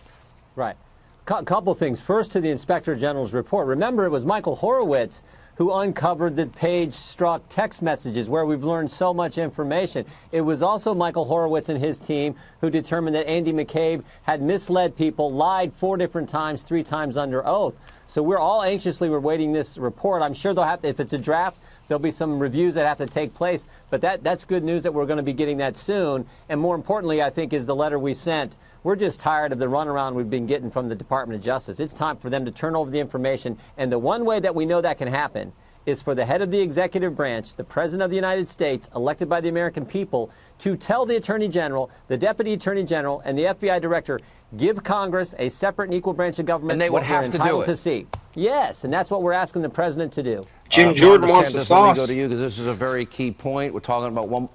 Right. Couple things. First, to the Inspector General's report. Remember, it was Michael Horowitz who uncovered the page-struck text messages where we've learned so much information. It was also Michael Horowitz and his team who determined that Andy McCabe had misled people, lied 4 different times, 3 times under oath. So we're all anxiously awaiting this report. I'm sure they'll have to, if it's a draft, there'll be some reviews that have to take place. But that's good news that we're going to be getting that soon. And more importantly, I think, is the letter we sent. We're just tired of the runaround we've been getting from the Department of Justice. It's time for them to turn over the information. And the one way that we know that can happen is for the head of the executive branch, the President of the United States, elected by the American people, to tell the Attorney General, the Deputy Attorney General, and the FBI Director, give Congress a separate and equal branch of government. And they would have to do it. To see. Yes, and that's what we're asking the President to do. Jim Jordan wants the sauce. Let me go to you because this is a very key point. We're talking about one,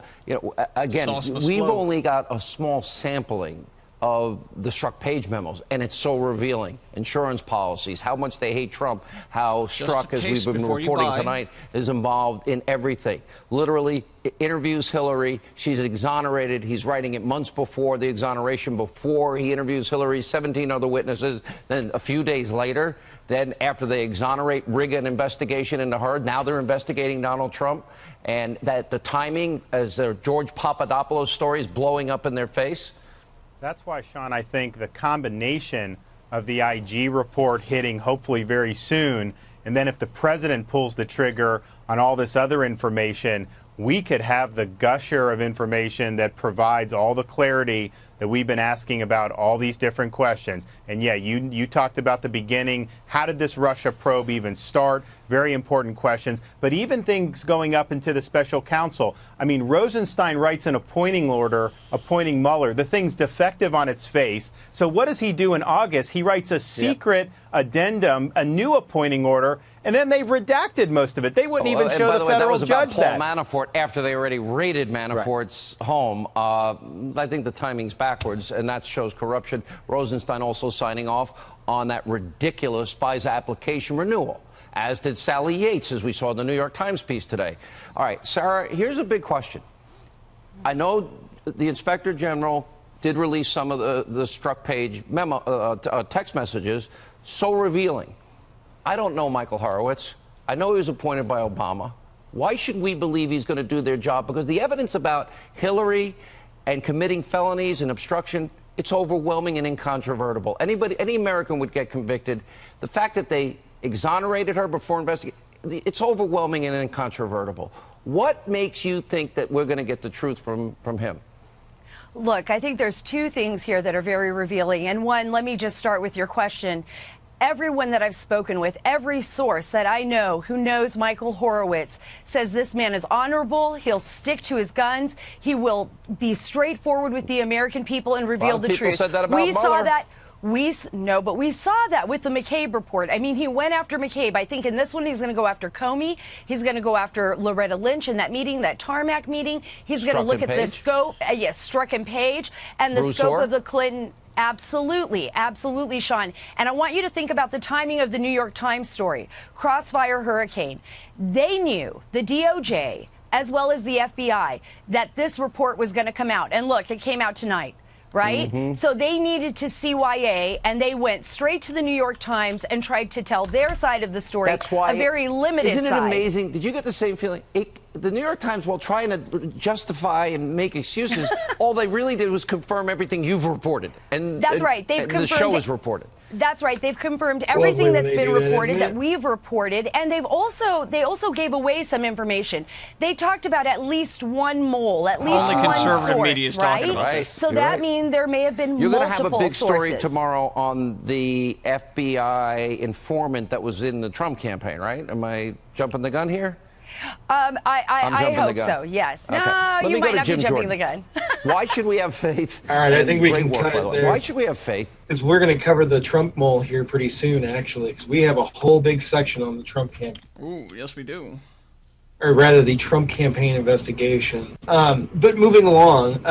again, Sauce must we've flow. only got a small sampling of the struck page memos, and it's so revealing. Insurance policies, how much they hate Trump, how Strzok, as we've been reporting tonight, is involved in everything. Literally interviews Hillary. She's exonerated. He's writing it months before the exoneration, before he interviews Hillary, 17 other witnesses. Then a few days later, then after they exonerate, rig an investigation into her. Now they're investigating Donald Trump. And that the timing, as the George Papadopoulos story is blowing up in their face. That's why, Sean, I think the combination of the IG report hitting hopefully very soon. And then if the president pulls the trigger on all this other information, we could have the gusher of information that provides all the clarity that we've been asking about all these different questions. And yeah, you talked about the beginning. How did this Russia probe even start? Very important questions. But even things going up into the special counsel. I mean, Rosenstein writes an appointing order appointing Mueller. The thing's defective on its face. So what does he do in August? He writes a secret addendum, a new appointing order, and then they've redacted most of it. They wouldn't even show the federal judge that. Paul Manafort after they already raided Manafort's home. I think the timing's backwards, and that shows corruption. Rosenstein also signing off on that ridiculous FISA application renewal, as did Sally Yates, as we saw in the New York Times piece today. All right, Sarah, here's a big question. I know the Inspector General did release some of the struck page text messages, so revealing. I don't know Michael Horowitz. I know he was appointed by Obama. Why should we believe he's going to do their job? Because the evidence about Hillary and committing felonies and obstruction, it's overwhelming and incontrovertible. Any American would get convicted. The fact that they exonerated her before investigating, it's overwhelming and incontrovertible. What makes you think that we're going to get the truth from him? Look, I think there's two things here that are very revealing. And one, let me just start with your question. Everyone that I've spoken with, every source that I know who knows Michael Horowitz says this man is honorable. He'll stick to his guns. He will be straightforward with the American people and reveal the truth. Said that about we Mueller. saw that. But we saw that with the McCabe report. I mean, he went after McCabe. I think in this one, he's going to go after Comey. He's going to go after Loretta Lynch in that meeting, that tarmac meeting. He's going to look at the scope. Yes, Strzok and Page, and the scope of the Clinton. Absolutely. Absolutely, Sean. And I want you to think about the timing of the New York Times story, Crossfire Hurricane. They knew, the DOJ, as well as the FBI, that this report was going to come out. And look, it came out tonight. Right? Mm-hmm. So they needed to CYA, and they went straight to the New York Times and tried to tell their side of the story. That's why a very limited Isn't it side. amazing? Did you get the same feeling? The New York Times, while trying to justify and make excuses, all they really did was confirm everything you've reported. And that's right. They've confirmed the show is reported. That's right. They've confirmed everything that's been reported, that we've reported, and they also gave away some information. They talked about at least one mole, at least one source, right? So that means there may have been multiple sources. You're going to have a big story tomorrow on the FBI informant that was in the Trump campaign, right? Am I jumping the gun here? I hope so, yes. Okay. No, you might not be jumping the gun. Why should we have faith? All right, I think we can cut it there. Why should we have faith? Because we're going to cover the Trump mole here pretty soon, actually, because we have a whole big section on the Trump campaign. Ooh, yes, we do. Or rather, the Trump campaign investigation. But moving along,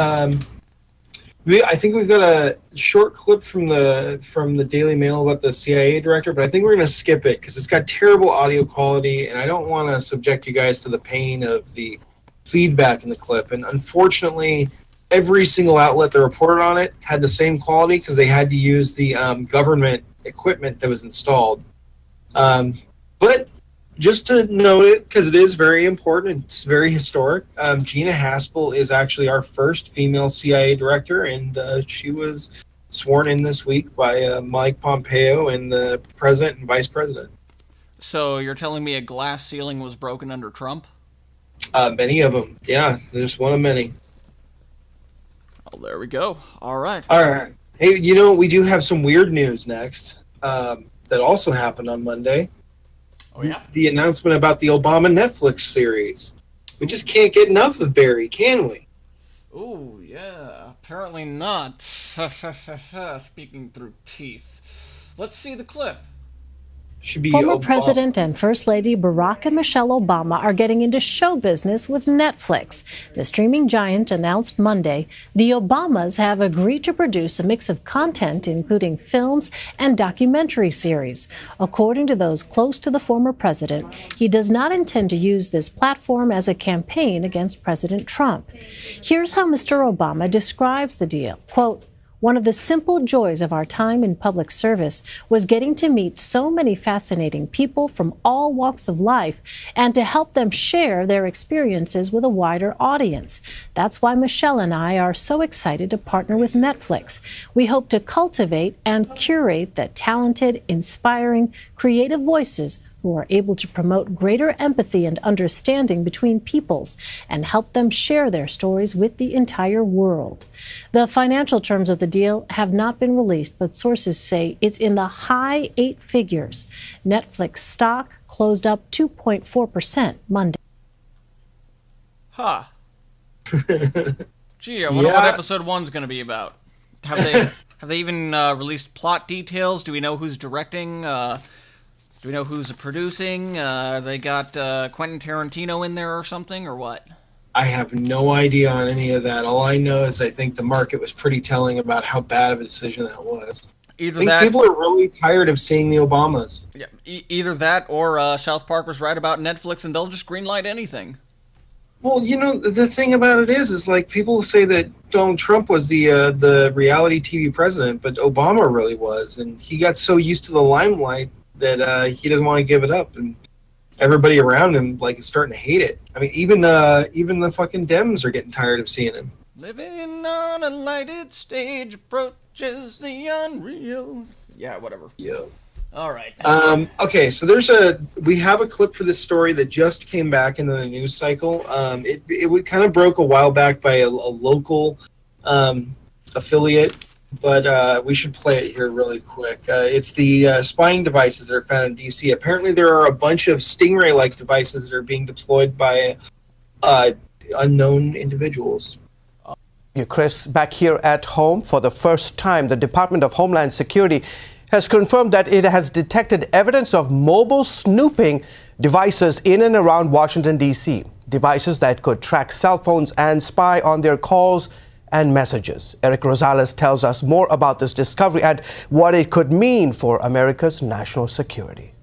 I think we've got a short clip from the Daily Mail about the CIA director, but I think we're going to skip it because it's got terrible audio quality, and I don't want to subject you guys to the pain of the feedback in the clip. And unfortunately, every single outlet that reported on it had the same quality because they had to use the government equipment that was installed. But just to note it, because it is very important, it's very historic, Gina Haspel is actually our first female CIA director, and she was sworn in this week by Mike Pompeo and the president and vice president. So you're telling me a glass ceiling was broken under Trump? Many of them, yeah. Just one of many. Oh, there we go. All right. All right. Hey, we do have some weird news next that also happened on Monday. Oh, yeah? The announcement about the Obama Netflix series. We just can't get enough of Barry, can we? Ooh, yeah. Apparently not. Speaking through teeth. Let's see the clip. Former President and First Lady Barack and Michelle Obama are getting into show business with Netflix. The streaming giant announced Monday the Obamas have agreed to produce a mix of content, including films and documentary series. According to those close to the former president, he does not intend to use this platform as a campaign against President Trump. Here's how Mr. Obama describes the deal. Quote, One of the simple joys of our time in public service was getting to meet so many fascinating people from all walks of life and to help them share their experiences with a wider audience. That's why Michelle and I are so excited to partner with Netflix. We hope to cultivate and curate the talented, inspiring, creative voices who are able to promote greater empathy and understanding between peoples and help them share their stories with the entire world. The financial terms of the deal have not been released, but sources say it's in the high 8 figures. Netflix stock closed up 2.4% Monday. Huh. Gee, I wonder what episode 1's going to be about. Have they even released plot details? Do we know who's directing? Do we know who's producing? They got Quentin Tarantino in there or something, or what? I have no idea on any of that. All I know is I think the market was pretty telling about how bad of a decision that was. I think people are really tired of seeing the Obamas. Yeah, either that or South Park was right about Netflix and they'll just greenlight anything. Well, you know, the thing about it is like people say that Donald Trump was the reality TV president, but Obama really was, and he got so used to the limelight that he doesn't want to give it up, and everybody around him is starting to hate it. I mean, even the fucking Dems are getting tired of seeing him. Living on a lighted stage approaches the unreal. Yeah, whatever. Yeah. All right. Okay, so we have a clip for this story that just came back into the news cycle. It kind of broke a while back by a local affiliate. But we should play it here really quick. It's the spying devices that are found in D.C. Apparently there are a bunch of Stingray-like devices that are being deployed by unknown individuals. Chris, back here at home, for the first time, the Department of Homeland Security has confirmed that it has detected evidence of mobile snooping devices in and around Washington, D.C. Devices that could track cell phones and spy on their calls and messages. Eric Rosales tells us more about this discovery and what it could mean for America's national security.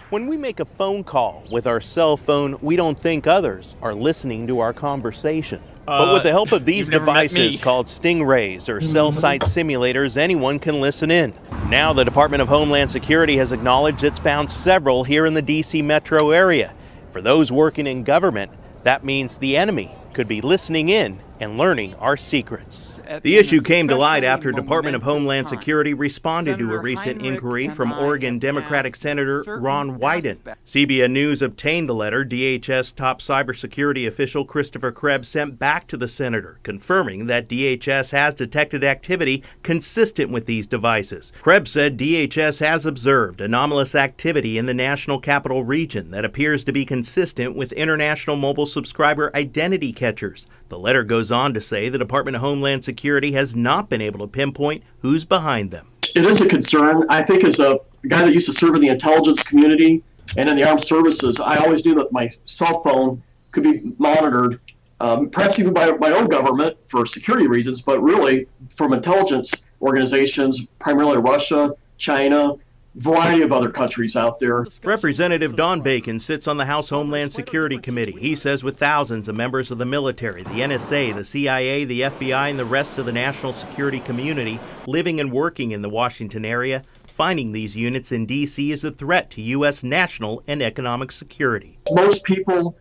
When we make a phone call with our cell phone, we don't think others are listening to our conversation. But with the help of these devices called Stingrays or cell site simulators, anyone can listen in. Now the Department of Homeland Security has acknowledged it's found several here in the D.C. metro area. For those working in government, that means the enemy could be listening in and learning our secrets. The issue came to light after Department of Homeland Security responded to a recent inquiry from Oregon Democratic Senator Ron Wyden. CBN News obtained the letter DHS top cybersecurity official Christopher Krebs sent back to the senator, confirming that DHS has detected activity consistent with these devices. Krebs said DHS has observed anomalous activity in the National Capital Region that appears to be consistent with international mobile subscriber identity catchers. The letter goes on to say the Department of Homeland Security has not been able to pinpoint who's behind them. It is a concern. I think as a guy that used to serve in the intelligence community and in the armed services, I always knew that my cell phone could be monitored, perhaps even by my own government for security reasons, but really from intelligence organizations, primarily Russia, China, variety of other countries out there. Representative Don Bacon sits on the House Homeland Security Committee. He says with thousands of members of the military, the NSA, the CIA, the FBI, and the rest of the national security community living and working in the Washington area, finding these units in D.C. is a threat to U.S. national and economic security. Most people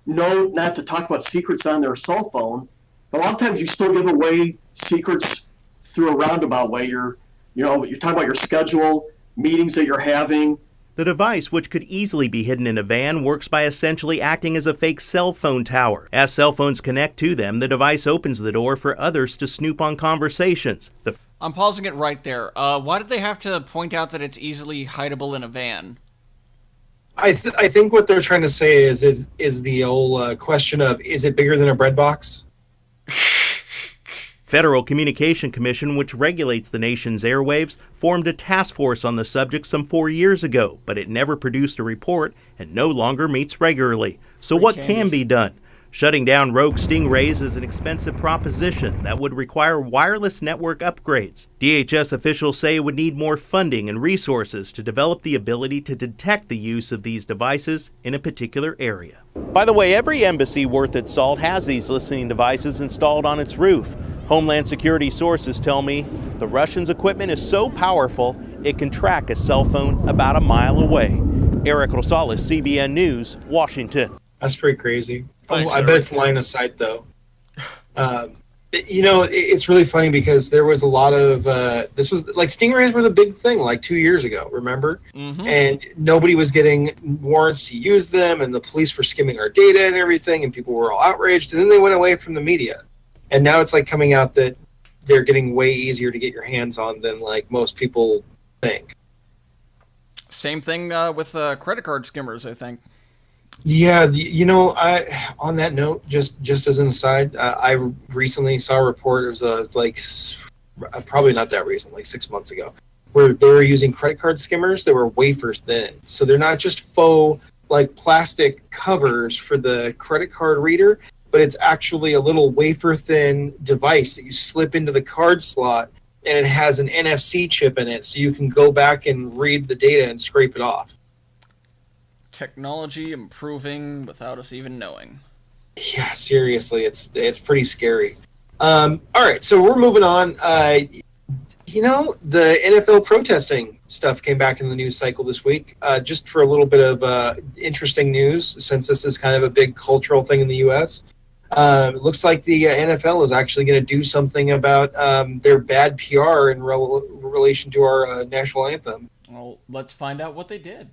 know not to talk about secrets on their cell phone, but a lot of times you still give away secrets through a roundabout way. You're talking about your schedule, meetings that you're having. The device, which could easily be hidden in a van, works by essentially acting as a fake cell phone tower. As cell phones connect to them, the device opens the door for others to snoop on conversations. I'm pausing it right there. Why did they have to point out that it's easily hideable in a van? I think what they're trying to say is the old question of, is it bigger than a bread box? Federal Communication Commission, which regulates the nation's airwaves, formed a task force on the subject some 4 years ago, but it never produced a report and no longer meets regularly. So what can be done? Shutting down rogue Stingrays is an expensive proposition that would require wireless network upgrades. DHS officials say it would need more funding and resources to develop the ability to detect the use of these devices in a particular area. By the way, every embassy worth its salt has these listening devices installed on its roof. Homeland Security sources tell me the Russians' equipment is so powerful it can track a cell phone about a mile away. Eric Rosales, CBN News, Washington. That's pretty crazy. Thanks, I bet Eric. it's line of sight, though. It's really funny because there was a lot of this was like stingrays were the big thing like 2 years ago, remember? And nobody was getting warrants to use them, and the police were skimming our data and everything, and people were all outraged, and then they went away from the media. And now it's like coming out that they're getting way easier to get your hands on than like most people think. Same thing with credit card skimmers, I think. Yeah, I on that note, just as an aside, I recently saw a report. It was probably not that recent, like 6 months ago, where they were using credit card skimmers that were wafer thin. So they're not just faux like plastic covers for the credit card reader, but it's actually a little wafer thin device that you slip into the card slot, and it has an NFC chip in it, so you can go back and read the data and scrape it off. Technology improving without us even knowing. Yeah, seriously, it's pretty scary. All right, so we're moving on. The NFL protesting stuff came back in the news cycle this week. Just for a little bit of interesting news, since this is kind of a big cultural thing in the U.S. It looks like the NFL is actually going to do something about their bad PR in relation to our national anthem. Well, let's find out what they did.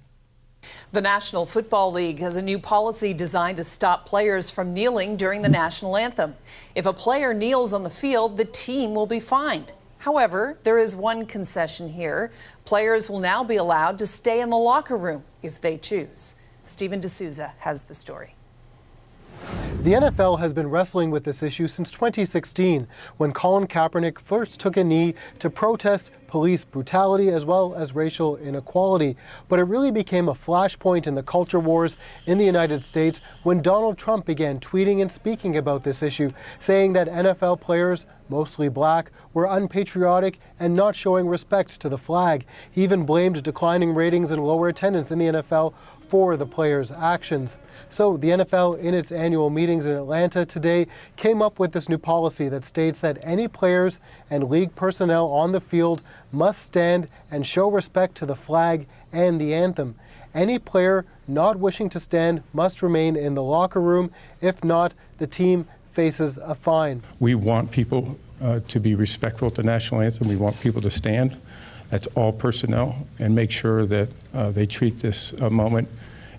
The National Football League has a new policy designed to stop players from kneeling during the national anthem. If a player kneels on the field, the team will be fined. However, there is one concession here. Players will now be allowed to stay in the locker room if they choose. Stephen D'Souza has the story. The NFL has been wrestling with this issue since 2016, when Colin Kaepernick first took a knee to protest police brutality as well as racial inequality. But it really became a flashpoint in the culture wars in the United States when Donald Trump began tweeting and speaking about this issue, saying that NFL players, mostly black, were unpatriotic and not showing respect to the flag. He even blamed declining ratings and lower attendance in the NFL for the players' actions. So the NFL, in its annual meetings in Atlanta today, came up with this new policy that states that any players and league personnel on the field must stand and show respect to the flag and the anthem. Any player not wishing to stand must remain in the locker room. If not, the team faces a fine. We want people to be respectful to the national anthem. We want people to stand. That's all personnel, and make sure that they treat this moment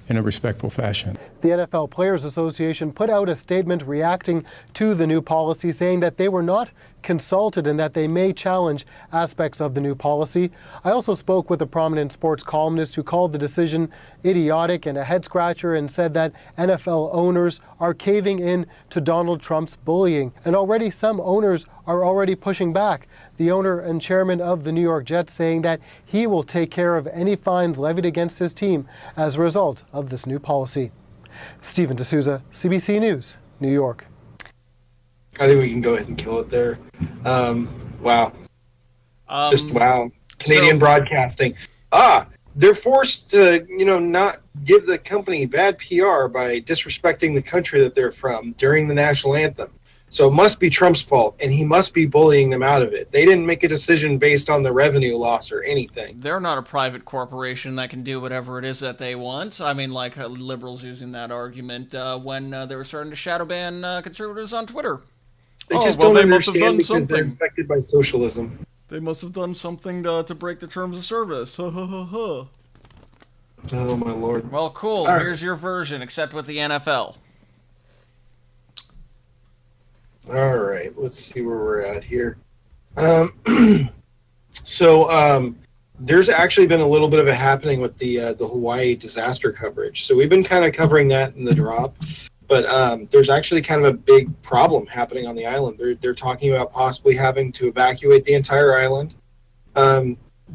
in a respectful fashion. The NFL Players Association put out a statement reacting to the new policy, saying that they were not consulted and that they may challenge aspects of the new policy. I also spoke with a prominent sports columnist who called the decision idiotic and a head-scratcher and said that NFL owners are caving in to Donald Trump's bullying. And already some owners are already pushing back. The owner and chairman of the New York Jets saying that he will take care of any fines levied against his team as a result of this new policy. Stephen D'Souza, CBC News, New York. I think we can go ahead and kill it there. Wow. Just wow. Canadian broadcasting. They're forced to, not give the company bad PR by disrespecting the country that they're from during the national anthem. So it must be Trump's fault, and he must be bullying them out of it. They didn't make a decision based on the revenue loss or anything. They're not a private corporation that can do whatever it is that they want. I mean, like liberals using that argument when they were starting to shadow ban conservatives on Twitter. They just don't understand because they're infected by socialism. They must have done something to break the terms of service. Oh, my Lord. Well, cool. Right. Here's your version, except with the NFL. All right, let's see where we're at here. There's actually been a little bit of a happening with the Hawaii disaster coverage. So we've been kind of covering that in the drop, but there's actually kind of a big problem happening on the island. They're talking about possibly having to evacuate the entire island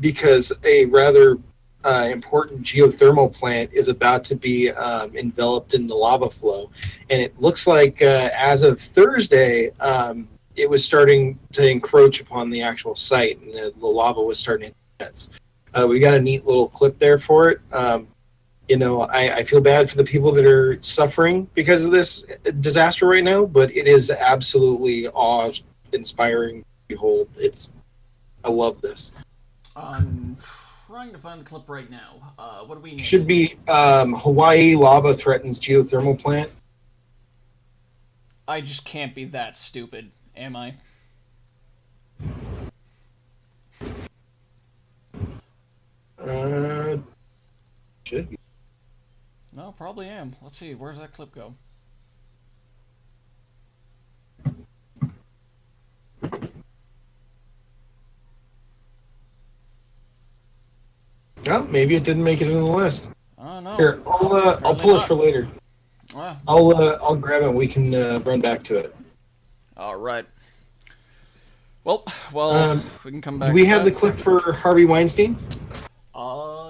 because a rather important geothermal plant is about to be enveloped in the lava flow. And it looks like as of Thursday, it was starting to encroach upon the actual site, and the lava was starting to hit fence. We got a neat little clip there for it. I feel bad for the people that are suffering because of this disaster right now, but it is absolutely inspiring to behold. I love this. I'm trying to find the clip right now. What do we need? Should be Hawaii lava threatens geothermal plant. I just can't be that stupid, am I? Should be. No, probably am. Let's see, where's that clip go? Oh, maybe it didn't make it in the list. Oh no. Here, I'll pull it for later. Ah. I'll grab it and we can run back to it. All right. Well, we can come back. Do we to have that. the clip for Harvey Weinstein?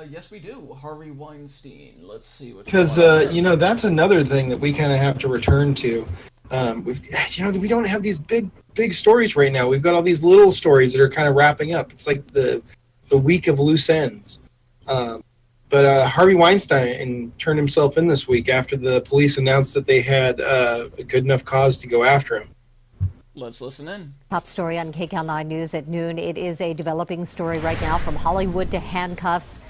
Yes, we do. Harvey Weinstein. Let's see what. Because that's another thing that we kind of have to return to. We don't have these big stories right now. We've got all these little stories that are kind of wrapping up. It's like the week of loose ends. But Harvey Weinstein turned himself in this week after the police announced that they had a good enough cause to go after him. Let's listen in. Top story on KCAL 9 News at noon. It is a developing story right now, from Hollywood to handcuffs.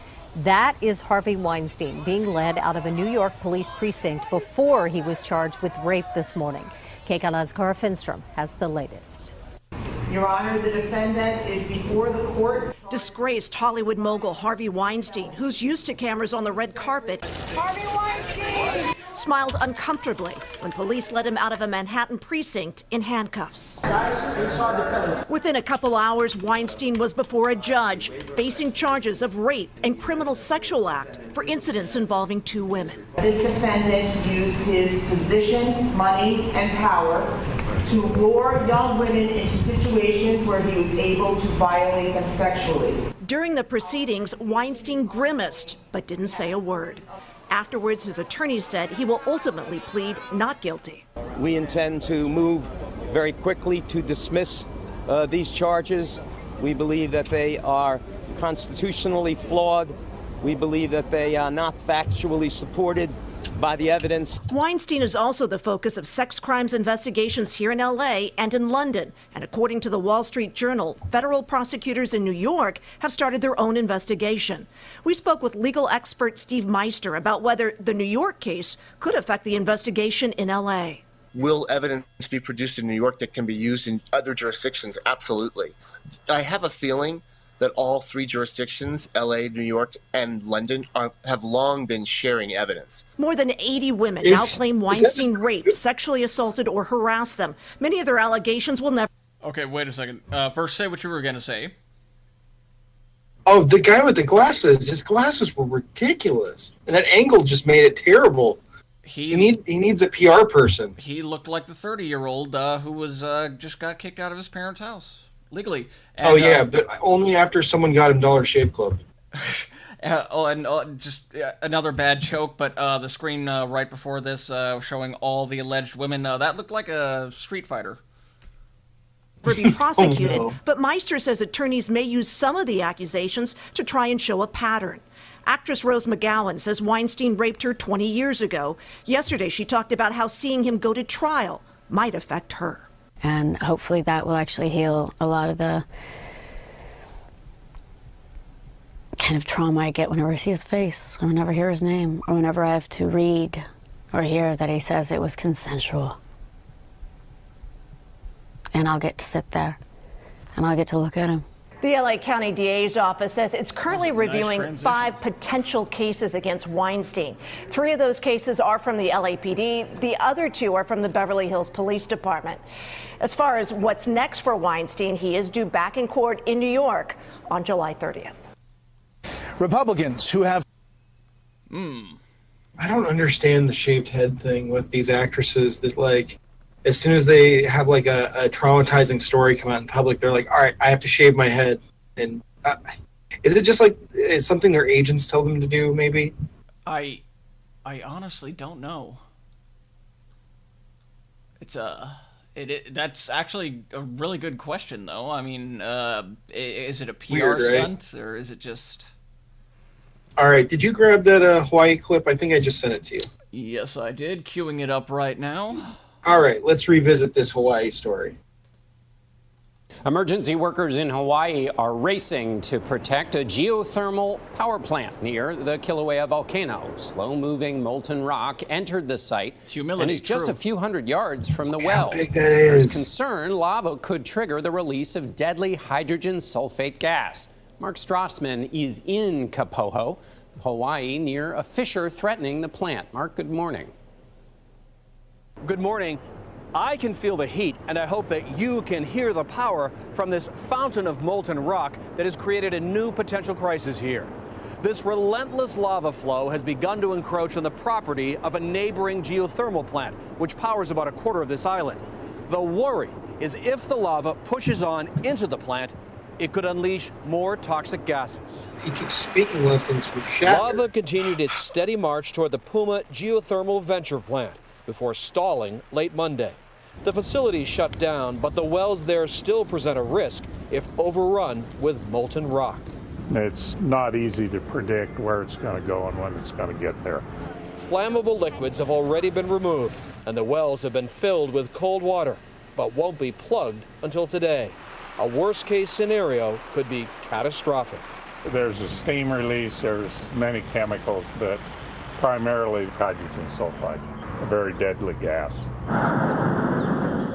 That is Harvey Weinstein being led out of a New York police precinct before he was charged with rape this morning. KCAL 9's Cara Finstrom has the latest. Your Honor, the defendant is before the court. Disgraced Hollywood mogul Harvey Weinstein, who's used to cameras on the red carpet, Harvey Weinstein! smiled uncomfortably when police let him out of a Manhattan precinct in handcuffs. Within a couple hours, Weinstein was before a judge, facing charges of rape and criminal sexual act for incidents involving 2 women. This defendant used his position, money, and power to lure young women into situations where he was able to violate them sexually. During the proceedings, Weinstein grimaced but didn't say a word. Afterwards, his attorney said he will ultimately plead not guilty. We intend to move very quickly to dismiss these charges. We believe that they are constitutionally flawed. We believe that they are not factually supported by the evidence. Weinstein is also the focus of sex crimes investigations here in LA and in London. And according to the Wall Street Journal, federal prosecutors in New York have started their own investigation. We spoke with legal expert Steve Meister about whether the New York case could affect the investigation in LA. Will evidence be produced in New York that can be used in other jurisdictions? Absolutely. I have a feeling that all 3 jurisdictions, LA, New York, and London, have long been sharing evidence. More than 80 women now claim Weinstein raped, sexually assaulted, or harassed them. Many of their allegations will never... Okay, wait a second. First, say what you were going to say. Oh, the guy with the glasses. His glasses were ridiculous. And that angle just made it terrible. He needs a PR person. He looked like the 30-year-old who was just got kicked out of his parents' house. Legally. And, but only after someone got him Dollar Shave Club. Just another bad joke, but the screen right before this showing all the alleged women, that looked like a Street Fighter. Be prosecuted, but Meister says attorneys may use some of the accusations to try and show a pattern. Actress Rose McGowan says Weinstein raped her 20 years ago. Yesterday, she talked about how seeing him go to trial might affect her. And hopefully that will actually heal a lot of the kind of trauma I get whenever I see his face, or whenever I hear his name, or whenever I have to read or hear that he says it was consensual. And I'll get to sit there, and I'll get to look at him. The LA County DA's office says it's currently reviewing 5 potential cases against Weinstein. 3 of those cases are from the LAPD. The other 2 are from the Beverly Hills Police Department. As far as what's next for Weinstein, he is due back in court in New York on July 30th. Republicans who have... I don't understand the shaved head thing with these actresses that, like, as soon as they have like a traumatizing story come out in public, they're like, all right, I have to shave my head. And is it just like it's something their agents tell them to do, maybe? I honestly don't know. It's that's actually a really good question, though. I mean, is it a PR stunt, or is it just... All right, did you grab that Hawaii clip? I think I just sent it to you. Yes, I did. Queuing it up right now. All right, let's revisit this Hawaii story. Emergency workers in Hawaii are racing to protect a geothermal power plant near the Kilauea volcano. Slow-moving molten rock entered the site and is just a few hundred yards from the wells. There's concern lava could trigger the release of deadly hydrogen sulfate gas. Mark Strassman is in Kapoho, Hawaii, near a fissure threatening the plant. Mark, good morning. Good morning. I can feel the heat, and I hope that you can hear the power from this fountain of molten rock that has created a new potential crisis here. This relentless lava flow has begun to encroach on the property of a neighboring geothermal plant, which powers about a quarter of this island. The worry is if the lava pushes on into the plant, it could unleash more toxic gases. He took speaking lessons from Shatner. Lava continued its steady march toward the Puma geothermal venture plant before stalling late Monday. The facility shut down, but the wells there still present a risk if overrun with molten rock. It's not easy to predict where it's going to go and when it's going to get there. Flammable liquids have already been removed, and the wells have been filled with cold water, but won't be plugged until today. A worst-case scenario could be catastrophic. There's a steam release, there's many chemicals, but primarily hydrogen sulfide, a very deadly gas.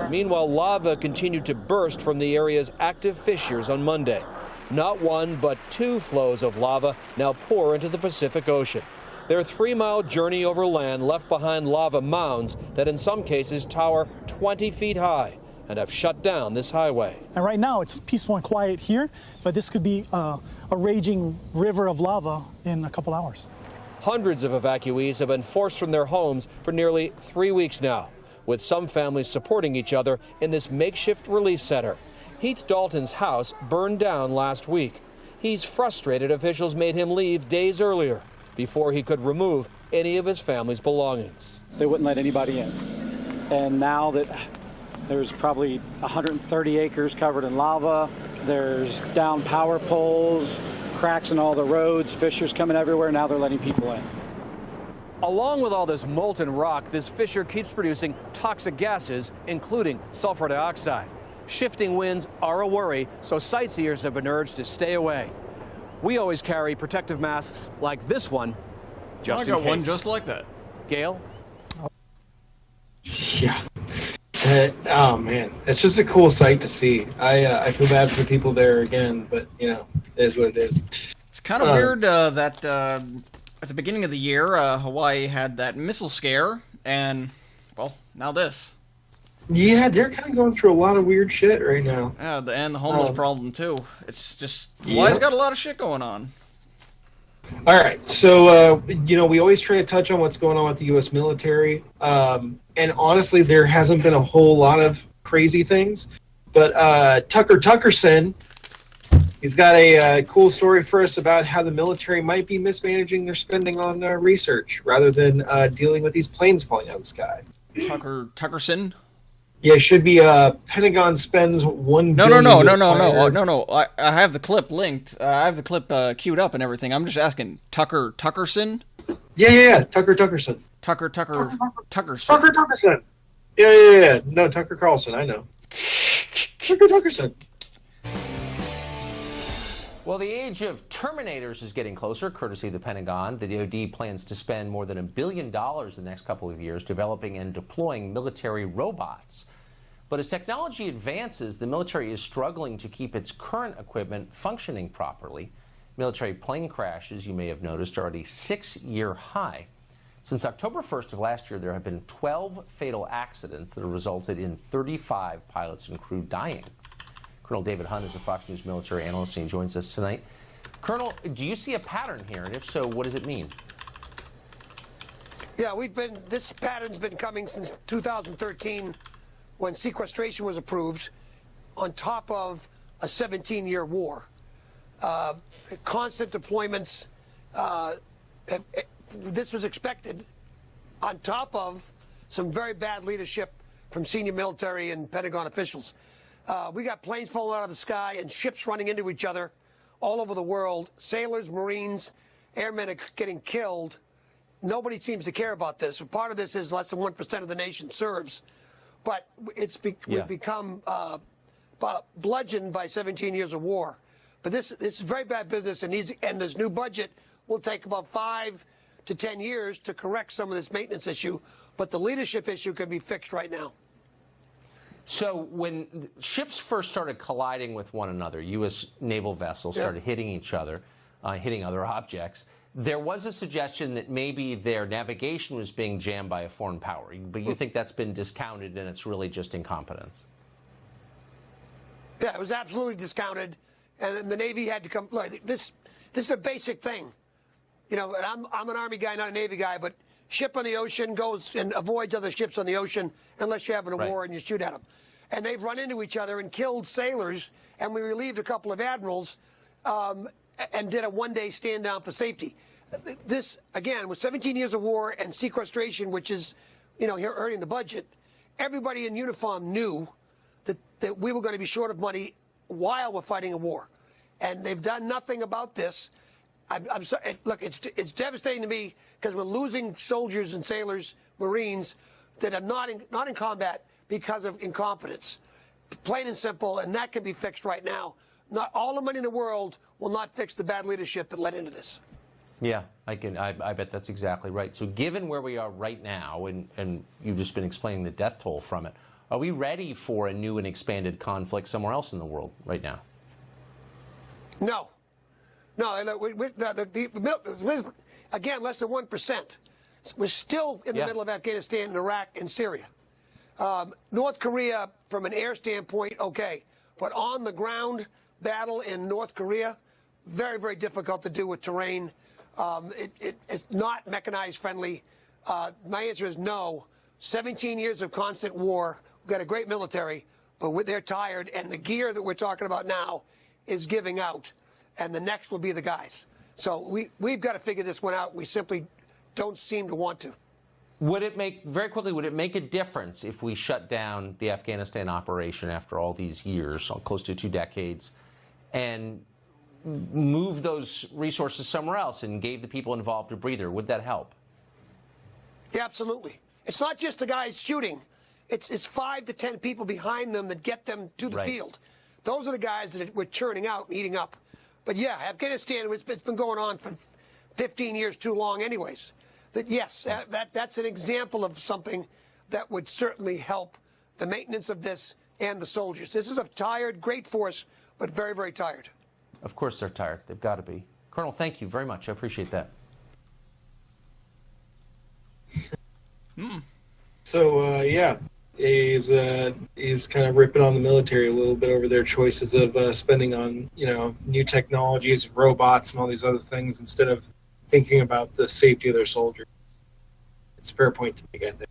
Meanwhile, lava continued to burst from the area's active fissures on Monday. Not one, but two flows of lava now pour into the Pacific Ocean. Their 3-mile journey over land left behind lava mounds that in some cases tower 20 feet high and have shut down this highway. And right now it's peaceful and quiet here, but this could be a raging river of lava in a couple hours. Hundreds of evacuees have been forced from their homes for nearly 3 weeks now, with some families supporting each other in this makeshift relief center. Heath Dalton's house burned down last week. He's frustrated officials made him leave days earlier before he could remove any of his family's belongings. They wouldn't let anybody in. And now that there's probably 130 acres covered in lava, there's down power poles, cracks in all the roads, fissures coming everywhere, now they're letting people in. Along with all this molten rock, this fissure keeps producing toxic gases, including sulfur dioxide. Shifting winds are a worry, so sightseers have been urged to stay away. We always carry protective masks like this one, just in case. I got one just like that. Gail? Yeah. Oh man, it's just a cool sight to see. I feel bad for the people there again, but you know, it is what it is. It's kind of weird that at the beginning of the year, Hawaii had that missile scare, and well, now this. Yeah, they're kind of going through a lot of weird shit right now. Yeah, and the homeless problem too. It's just Hawaii's got a lot of shit going on. All right, so you know, we always try to touch on what's going on with the U.S. military, and honestly, there hasn't been a whole lot of crazy things. But Tucker Tuckerson, he's got a cool story for us about how the military might be mismanaging their spending on research rather than dealing with these planes falling out of the sky. Tuckerson. Yeah, it should be Pentagon spends $1 billion. No. I have the clip linked. I have the clip queued up and everything. I'm just asking Tuckerson. Yeah. Tucker Tuckerson. Tuckerson. Tucker Tuckerson. Yeah. No, Tucker Carlson. I know. Tucker Tuckerson. Well, the age of Terminators is getting closer, courtesy of the Pentagon. The DoD plans to spend more than $1 billion in the next couple of years developing and deploying military robots. But as technology advances, the military is struggling to keep its current equipment functioning properly. Military plane crashes, you may have noticed, are at a 6-year high. Since October 1st of last year, there have been 12 fatal accidents that have resulted in 35 pilots and crew dying. Colonel David Hunt is a Fox News military analyst, and he joins us tonight. Colonel, do you see a pattern here? And if so, what does it mean? Yeah, this pattern's been coming since 2013 when sequestration was approved on top of a 17-year war. Constant deployments, this was expected on top of some very bad leadership from senior military and Pentagon officials. We got planes falling out of the sky and ships running into each other all over the world. Sailors, Marines, airmen are getting killed. Nobody seems to care about this. Part of this is less than 1% of the nation serves. But we've become bludgeoned by 17 years of war. But this is very bad business, and this new budget will take about 5 to 10 years to correct some of this maintenance issue. But the leadership issue can be fixed right now. So when ships first started colliding with one another, U.S. naval vessels started hitting each other, hitting other objects, there was a suggestion that maybe their navigation was being jammed by a foreign power. But you think that's been discounted and it's really just incompetence? Yeah, it was absolutely discounted. And then the Navy had to come. Look, this is a basic thing. You know, and I'm an Army guy, not a Navy guy, but ship on the ocean goes and avoids other ships on the ocean unless you're having a war and you shoot at them. And they've run into each other and killed sailors, and we relieved a couple of admirals and did a one-day stand-down for safety. This, again, with 17 years of war and sequestration, which is, you know, hurting the budget, everybody in uniform knew that we were going to be short of money while we're fighting a war. And they've done nothing about this. I'm sorry. Look, it's devastating to me because we're losing soldiers and sailors, Marines, that are not in combat because of incompetence. Plain and simple, and that can be fixed right now. Not all the money in the world will not fix the bad leadership that led into this. Yeah, I bet that's exactly right. So given where we are right now, and you've just been explaining the death toll from it, are we ready for a new and expanded conflict somewhere else in the world right now? No. No, again, less than 1%. We're still in the middle of Afghanistan and Iraq and Syria. North Korea, from an air standpoint, okay. But on the ground battle in North Korea, very, very difficult to do with terrain. It's not mechanized friendly. My answer is no. 17 years of constant war. We've got a great military, but they're tired. And the gear that we're talking about now is giving out. And the next will be the guys. So we've got to figure this one out. We simply don't seem to want to. Would it make a difference if we shut down the Afghanistan operation after all these years, close to 2 decades, and move those resources somewhere else and gave the people involved a breather? Would that help? Yeah, absolutely. It's not just the guys shooting. It's 5 to 10 people behind them that get them to the field. Those are the guys that we're churning out and eating up. But yeah, Afghanistan, it's been going on for 15 years too long anyways. That yes, that's an example of something that would certainly help the maintenance of this and the soldiers. This is a tired, great force, but very, very tired. Of course they're tired. They've got to be. Colonel, thank you very much. I appreciate that. So, yeah, he's kind of ripping on the military a little bit over their choices of spending on, you know, new technologies, robots, and all these other things instead of thinking about the safety of their soldiers. It's a fair point to make, I think.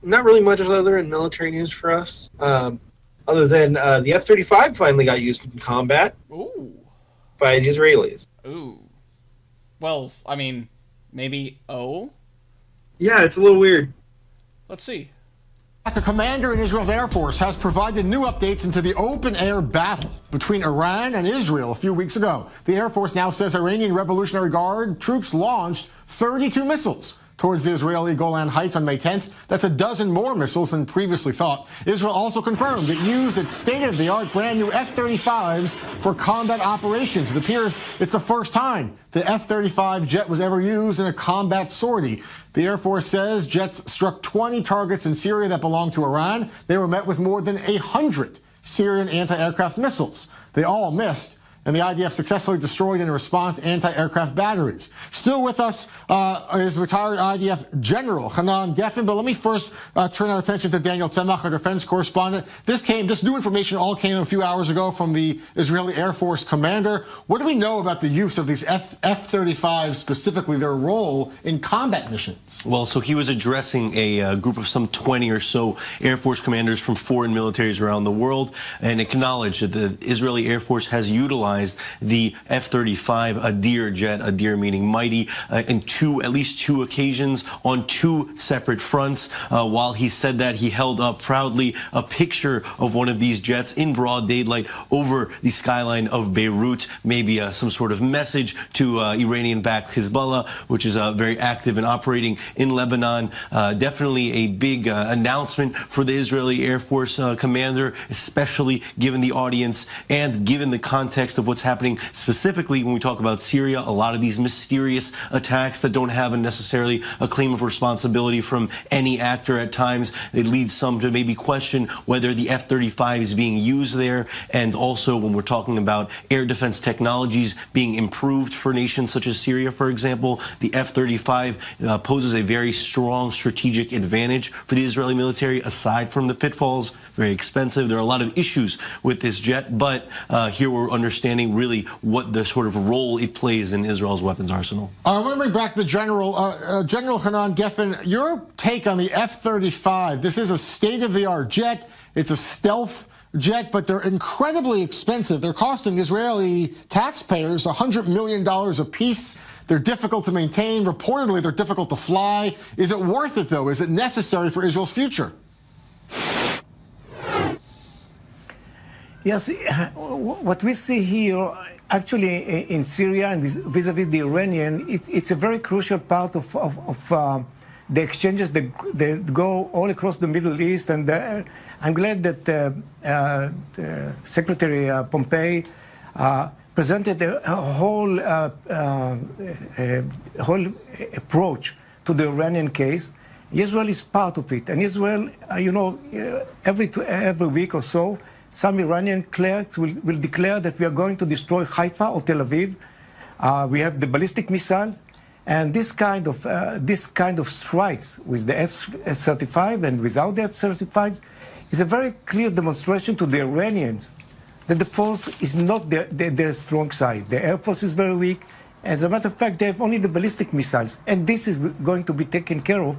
Not really much other in military news for us, other than the F-35 finally got used in combat by the Israelis. Ooh. Well, I mean, maybe Yeah, it's a little weird. Let's see. The commander in Israel's Air Force has provided new updates into the open-air battle between Iran and Israel a few weeks ago. The Air Force now says Iranian Revolutionary Guard troops launched 32 missiles towards the Israeli Golan Heights on May 10th. That's a dozen more missiles than previously thought. Israel also confirmed it used its state-of-the-art brand new F-35s for combat operations. It appears it's the first time the F-35 jet was ever used in a combat sortie. The Air Force says jets struck 20 targets in Syria that belong to Iran. They were met with more than 100 Syrian anti-aircraft missiles. They all missed, and the IDF successfully destroyed in response anti-aircraft batteries. Still with us is retired IDF General Hanan Geffen, but let me first turn our attention to Daniel Tzemach, our defense correspondent. This new information all came a few hours ago from the Israeli Air Force commander. What do we know about the use of these F-35s, specifically their role in combat missions? Well, so he was addressing a group of some 20 or so Air Force commanders from foreign militaries around the world and acknowledged that the Israeli Air Force has utilized utilized the F-35, a deer jet, a deer meaning mighty, in at least two occasions on two separate fronts. While he said that, he held up proudly a picture of one of these jets in broad daylight over the skyline of Beirut, maybe some sort of message to Iranian-backed Hezbollah, which is very active and operating in Lebanon. Definitely a big announcement for the Israeli Air Force commander, especially given the audience and given the context of what's happening specifically when we talk about Syria. A lot of these mysterious attacks that don't have necessarily a claim of responsibility from any actor at times. It leads some to maybe question whether the F-35 is being used there. And also when we're talking about air defense technologies being improved for nations such as Syria, for example, the F-35 poses a very strong strategic advantage for the Israeli military, aside from the pitfalls. Very expensive. There are a lot of issues with this jet, but here we're understanding really what the sort of role it plays in Israel's weapons arsenal. I want to bring back the General. General Hanan Geffen, your take on the F-35. This is a state-of-the-art jet. It's a stealth jet, but they're incredibly expensive. They're costing Israeli taxpayers $100 million apiece. They're difficult to maintain. Reportedly, they're difficult to fly. Is it worth it, though? Is it necessary for Israel's future? Yes, what we see here, actually, in Syria and vis-a-vis the Iranian, it's a very crucial part of the exchanges that go all across the Middle East. And I'm glad that Secretary Pompeo presented a whole approach to the Iranian case. Israel is part of it. And Israel, every week or so, some Iranian clerics will declare that we are going to destroy Haifa or Tel Aviv. We have the ballistic missile, and this kind of strikes with the F-35 and without the F-35 is a very clear demonstration to the Iranians that the force is not their strong side. The Air Force is very weak. As a matter of fact, they have only the ballistic missiles, and this is going to be taken care of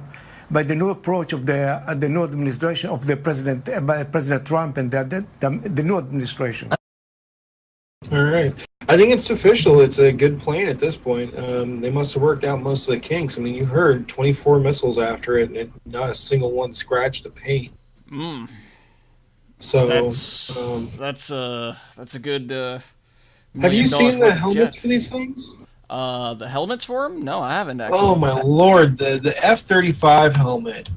by the new approach of the new administration of the by President Trump and the new administration. All right. I think it's official. It's a good plane at this point. They must have worked out most of the kinks. I mean, you heard 24 missiles after it, and not a single one scratched the paint. So that's a good. Have you seen the helmets for these things? The helmets for them? No, I haven't actually. Oh my lord, the F-35 helmet.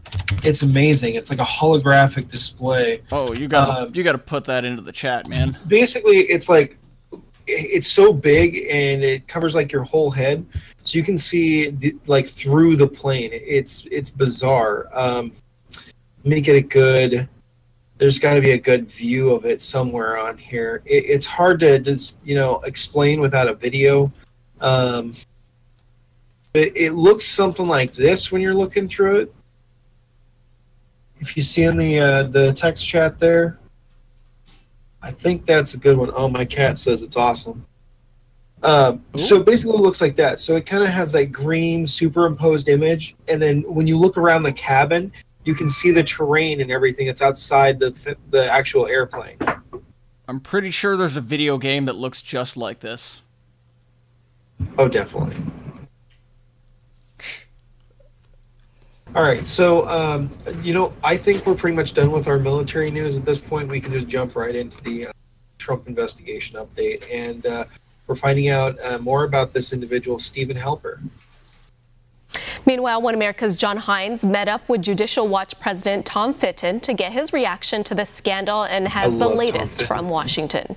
It's amazing. It's like a holographic display. Oh, you gotta put that into the chat, man. Basically, it's so big and it covers like your whole head, so you can see like through the plane. It's bizarre. Let me get it good. There's got to be a good view of it somewhere on here. It's hard to just explain without a video. It looks something like this when you're looking through it. If you see in the text chat there, I think that's a good one. Oh, my cat says it's awesome. So basically it looks like that. So it kind of has that green superimposed image, and then when you look around the cabin, you can see the terrain and everything that's outside the actual airplane. I'm pretty sure there's a video game that looks just like this. Oh, definitely. All right, so, I think we're pretty much done with our military news at this point. We can just jump right into the Trump investigation update. And we're finding out more about this individual, Stephen Halper. Meanwhile, One America's John Hines met up with Judicial Watch President Tom Fitton to get his reaction to the scandal and has the latest from Washington.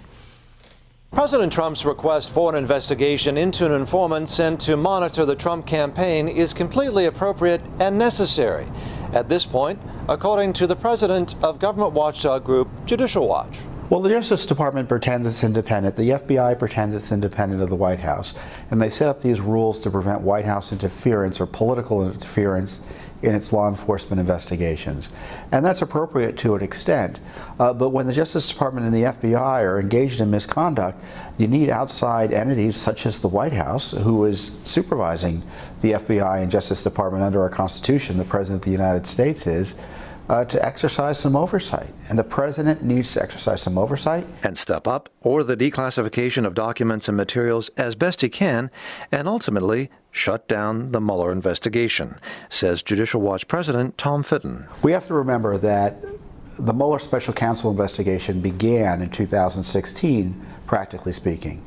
President Trump's request for an investigation into an informant sent to monitor the Trump campaign is completely appropriate and necessary at this point, according to the president of government watchdog group Judicial Watch. Well, the Justice Department pretends it's independent. The FBI pretends it's independent of the White House. And they set up these rules to prevent White House interference or political interference in its law enforcement investigations. And that's appropriate to an extent. But when the Justice Department and the FBI are engaged in misconduct, you need outside entities such as the White House, who is supervising the FBI and Justice Department under our Constitution, the President of the United States is, to exercise some oversight. And the president needs to exercise some oversight. And step up, or the declassification of documents and materials as best he can, and ultimately shut down the Mueller investigation, says Judicial Watch President Tom Fitton. We have to remember that the Mueller Special Counsel investigation began in 2016, practically speaking,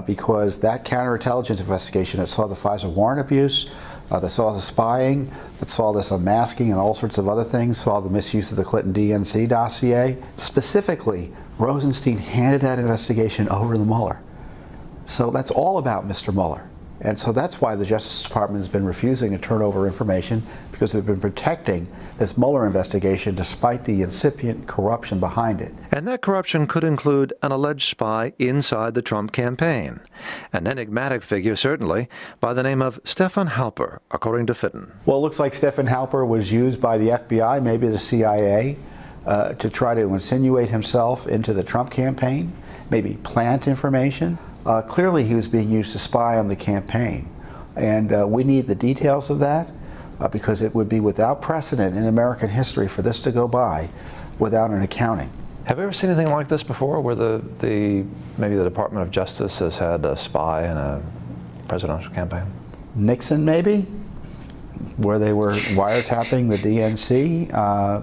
because that counterintelligence investigation that saw the FISA warrant abuse, that saw the spying, that saw this unmasking and all sorts of other things, saw the misuse of the Clinton DNC dossier. Specifically, Rosenstein handed that investigation over to Mueller. So that's all about Mr. Mueller. And so that's why the Justice Department has been refusing to turn over information, because they've been protecting this Mueller investigation despite the incipient corruption behind it. And that corruption could include an alleged spy inside the Trump campaign. An enigmatic figure, certainly, by the name of Stefan Halper, according to Fitton. Well, it looks like Stefan Halper was used by the FBI, maybe the CIA, to try to insinuate himself into the Trump campaign, maybe plant information. Clearly, he was being used to spy on the campaign. And we need the details of that, because it would be without precedent in American history for this to go by without an accounting. Have you ever seen anything like this before, where maybe the Department of Justice has had a spy in a presidential campaign? Nixon, maybe, where they were wiretapping the DNC,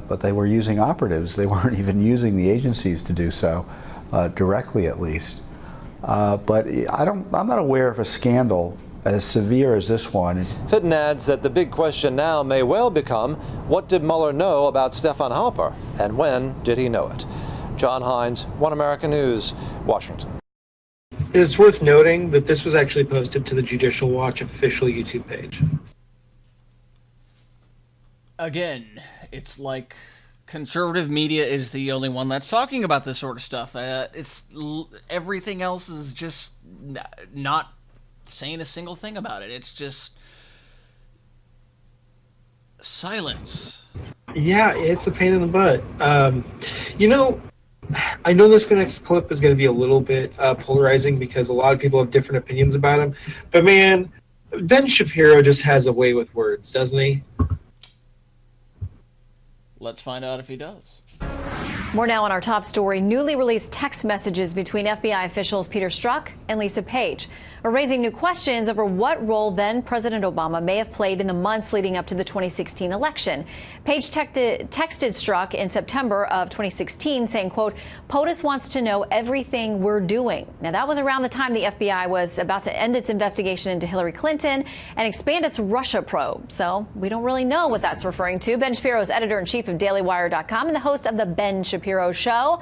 but they were using operatives. They weren't even using the agencies to do so, directly at least. But I'm not aware of a scandal as severe as this one. Fitton adds that the big question now may well become, what did Mueller know about Stefan Halper, and when did he know it? John Hines, One American News, Washington. It's worth noting that this was actually posted to the Judicial Watch official YouTube page. Again, it's like conservative media is the only one that's talking about this sort of stuff. Everything else is just not saying a single thing about it. It's just silence. Yeah, it's a pain in the butt. I know this next clip is going to be a little bit polarizing, because a lot of people have different opinions about him. But man, Ben Shapiro just has a way with words, doesn't he? Let's find out if he does. More now on our top story. Newly released text messages between FBI officials Peter Strzok and Lisa Page are raising new questions over what role then President Obama may have played in the months leading up to the 2016 election. Page texted Strzok in September of 2016 saying, quote, POTUS wants to know everything we're doing. Now, that was around the time the FBI was about to end its investigation into Hillary Clinton and expand its Russia probe. So we don't really know what that's referring to. Ben Shapiro is editor-in-chief of DailyWire.com and the host of The Ben Shapiro Show.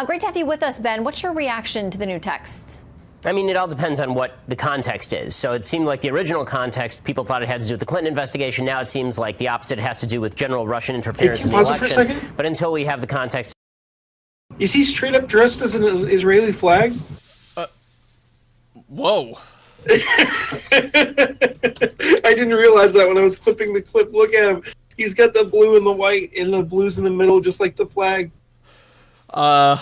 Great to have you with us, Ben. What's your reaction to the new texts? I mean, it all depends on what the context is. So it seemed like the original context, people thought it had to do with the Clinton investigation. Now it seems like the opposite. It has to do with general Russian interference in the election. For a second? But until we have the context. Is he straight up dressed as an Israeli flag? Whoa. I didn't realize that when I was clipping the clip. Look at him. He's got the blue and the white, and the blue's in the middle, just like the flag. Oh,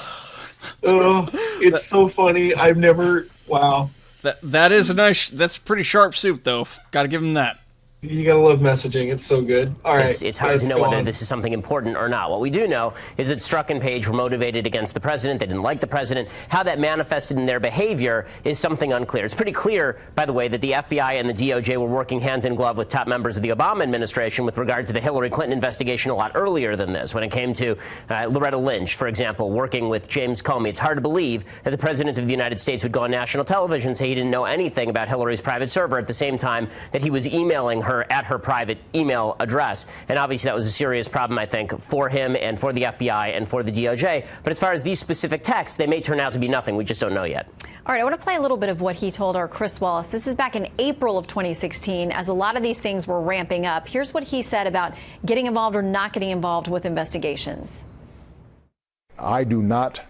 it's so funny. I've never. Wow. That is a nice. That's a pretty sharp suit, though. Got to give him that. You gotta love messaging. It's so good. All right. It's hard to know whether this is something important or not. What we do know is that Strzok and Page were motivated against the president. They didn't like the president. How that manifested in their behavior is something unclear. It's pretty clear, by the way, that the FBI and the DOJ were working hand in glove with top members of the Obama administration with regard to the Hillary Clinton investigation a lot earlier than this. When it came to Loretta Lynch, for example, working with James Comey, it's hard to believe that the president of the United States would go on national television and say he didn't know anything about Hillary's private server at the same time that he was emailing her at her private email address. And obviously that was a serious problem, I think, for him and for the FBI and for the DOJ. But as far as these specific texts, they may turn out to be nothing. We just don't know yet. All right, I want to play a little bit of what he told our Chris Wallace. This is back in April of 2016, as a lot of these things were ramping up. Here's what he said about getting involved or not getting involved with investigations. I do not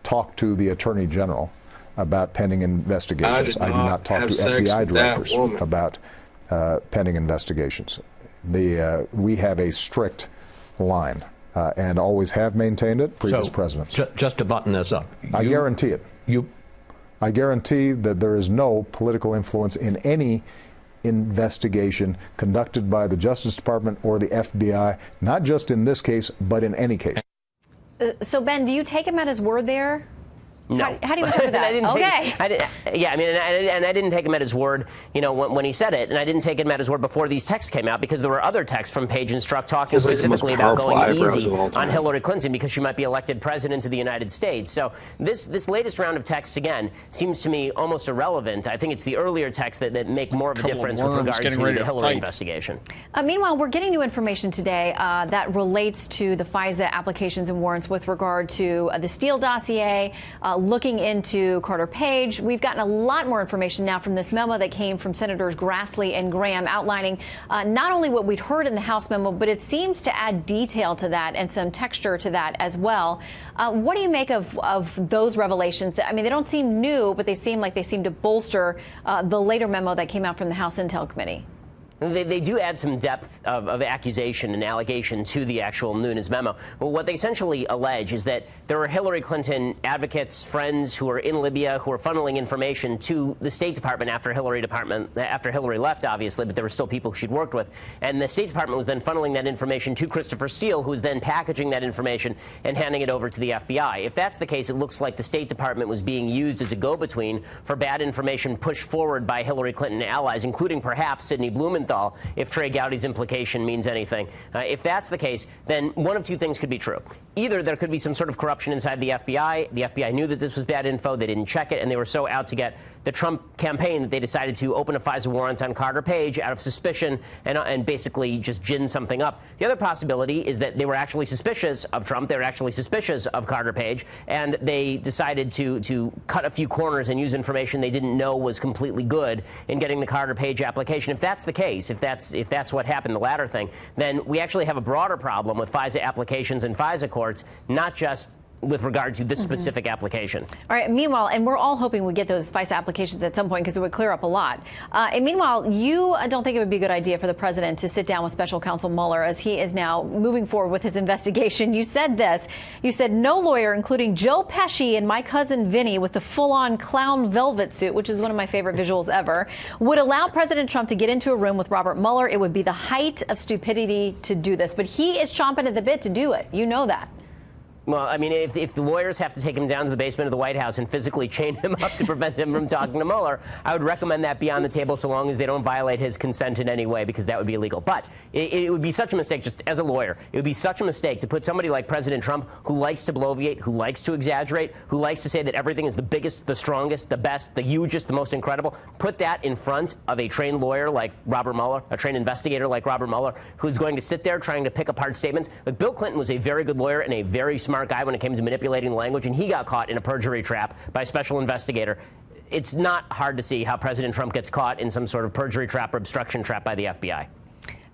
talk to the Attorney General about pending investigations. I do not talk to FBI directors about pending investigations. We have a strict line and always have maintained it, previous presidents. Just to button this up. I guarantee it. I guarantee that there is no political influence in any investigation conducted by the Justice Department or the FBI, not just in this case, but in any case. So, Ben, do you take him at his word there? No. How do you interpret that? I didn't take him at his word, when he said it, and I didn't take him at his word before these texts came out, because there were other texts from Page and Strzok talking specifically about going easy on Hillary Clinton because she might be elected president of the United States. So this latest round of texts, again, seems to me almost irrelevant. I think it's the earlier texts that make more of a difference with regard to the Hillary investigation. Meanwhile, we're getting new information today that relates to the FISA applications and warrants with regard to the Steele dossier, looking into Carter Page. We've gotten a lot more information now from this memo that came from Senators Grassley and Graham outlining not only what we'd heard in the House memo, but it seems to add detail to that and some texture to that as well. What do you make of those revelations? I mean, they don't seem new, but they seem to bolster the later memo that came out from the House Intel Committee. They do add some depth of accusation and allegation to the actual Nunes memo. Well, what they essentially allege is that there were Hillary Clinton advocates, friends who were in Libya who were funneling information to the State Department after Hillary left, obviously, but there were still people she'd worked with. And the State Department was then funneling that information to Christopher Steele, who was then packaging that information and handing it over to the FBI. If that's the case, it looks like the State Department was being used as a go-between for bad information pushed forward by Hillary Clinton allies, including perhaps Sidney Blumenthal, if Trey Gowdy's implication means anything. If that's the case, then one of two things could be true. Either there could be some sort of corruption inside the FBI. The FBI knew that this was bad info. They didn't check it, and they were so out to get the Trump campaign that they decided to open a FISA warrant on Carter Page out of suspicion and basically just gin something up. The other possibility is that they were actually suspicious of Trump. They were actually suspicious of Carter Page, and they decided to cut a few corners and use information they didn't know was completely good in getting the Carter Page application. If that's the case, if that's what happened, the latter thing, then we actually have a broader problem with FISA applications and FISA courts, not just with regard to this specific application. All right. Meanwhile, and we're all hoping we get those FISA applications at some point because it would clear up a lot. And meanwhile, you don't think it would be a good idea for the president to sit down with Special Counsel Mueller as he is now moving forward with his investigation. You said this. You said no lawyer, including Joe Pesci and my cousin Vinny with the full-on clown velvet suit, which is one of my favorite visuals ever, would allow President Trump to get into a room with Robert Mueller. It would be the height of stupidity to do this. But he is chomping at the bit to do it. You know that. Well, I mean, if the lawyers have to take him down to the basement of the White House and physically chain him up to prevent him from talking to Mueller, I would recommend that be on the table so long as they don't violate his consent in any way, because that would be illegal. But it would be such a mistake, just as a lawyer, it would be such a mistake to put somebody like President Trump, who likes to bloviate, who likes to exaggerate, who likes to say that everything is the biggest, the strongest, the best, the hugest, the most incredible, put that in front of a trained lawyer like Robert Mueller, a trained investigator like Robert Mueller, who's going to sit there trying to pick apart statements. Like, Bill Clinton was a very good lawyer and a very smart guy when it came to manipulating the language, and he got caught in a perjury trap by a special investigator. It's not hard to see how President Trump gets caught in some sort of perjury trap or obstruction trap by the FBI.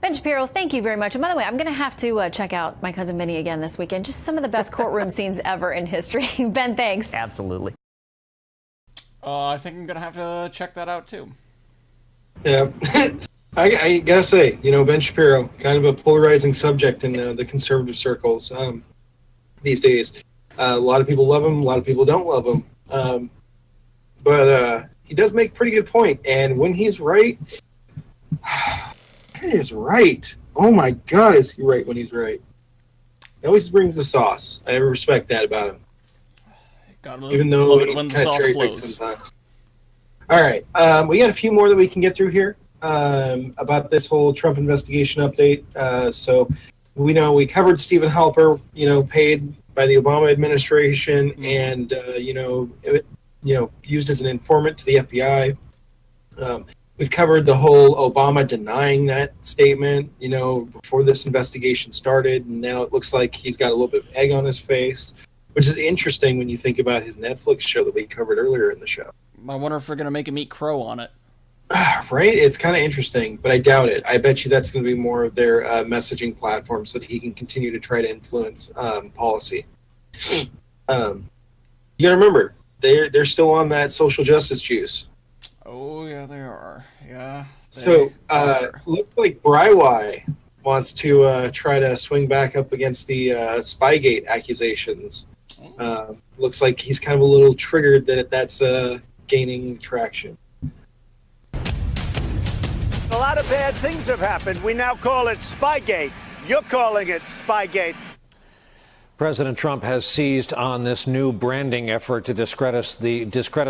Ben Shapiro, thank you very much. And by the way, I'm going to have to check out My Cousin Vinny again this weekend. Just some of the best courtroom scenes ever in history. Ben, thanks. Absolutely. I think I'm going to have to check that out, too. Yeah. I gotta say, Ben Shapiro, kind of a polarizing subject in the conservative circles these days. A lot of people love him, a lot of people don't love him. But he does make a pretty good point. And when he's right, he is right. Oh my God, is he right when he's right? He always brings the sauce. I respect that about him. Even though he kind of cherry picks sometimes. All right. We got a few more that we can get through here. About this whole Trump investigation update. So we know we covered Stephen Halper, paid by the Obama administration and, used as an informant to the FBI. We've covered the whole Obama denying that statement, before this investigation started. And now it looks like he's got a little bit of egg on his face, which is interesting when you think about his Netflix show that we covered earlier in the show. I wonder if they're going to make him eat crow on it. Right? It's kind of interesting, but I doubt it. I bet you that's going to be more of their messaging platform so that he can continue to try to influence policy. You got to remember, they're still on that social justice juice. Oh, yeah, they are. Yeah. So, looks like Breiwei wants to try to swing back up against the Spygate accusations. Looks like he's kind of a little triggered that that's gaining traction. A lot of bad things have happened. We now call it Spygate. You're calling it Spygate. President Trump has seized on this new branding effort to discredit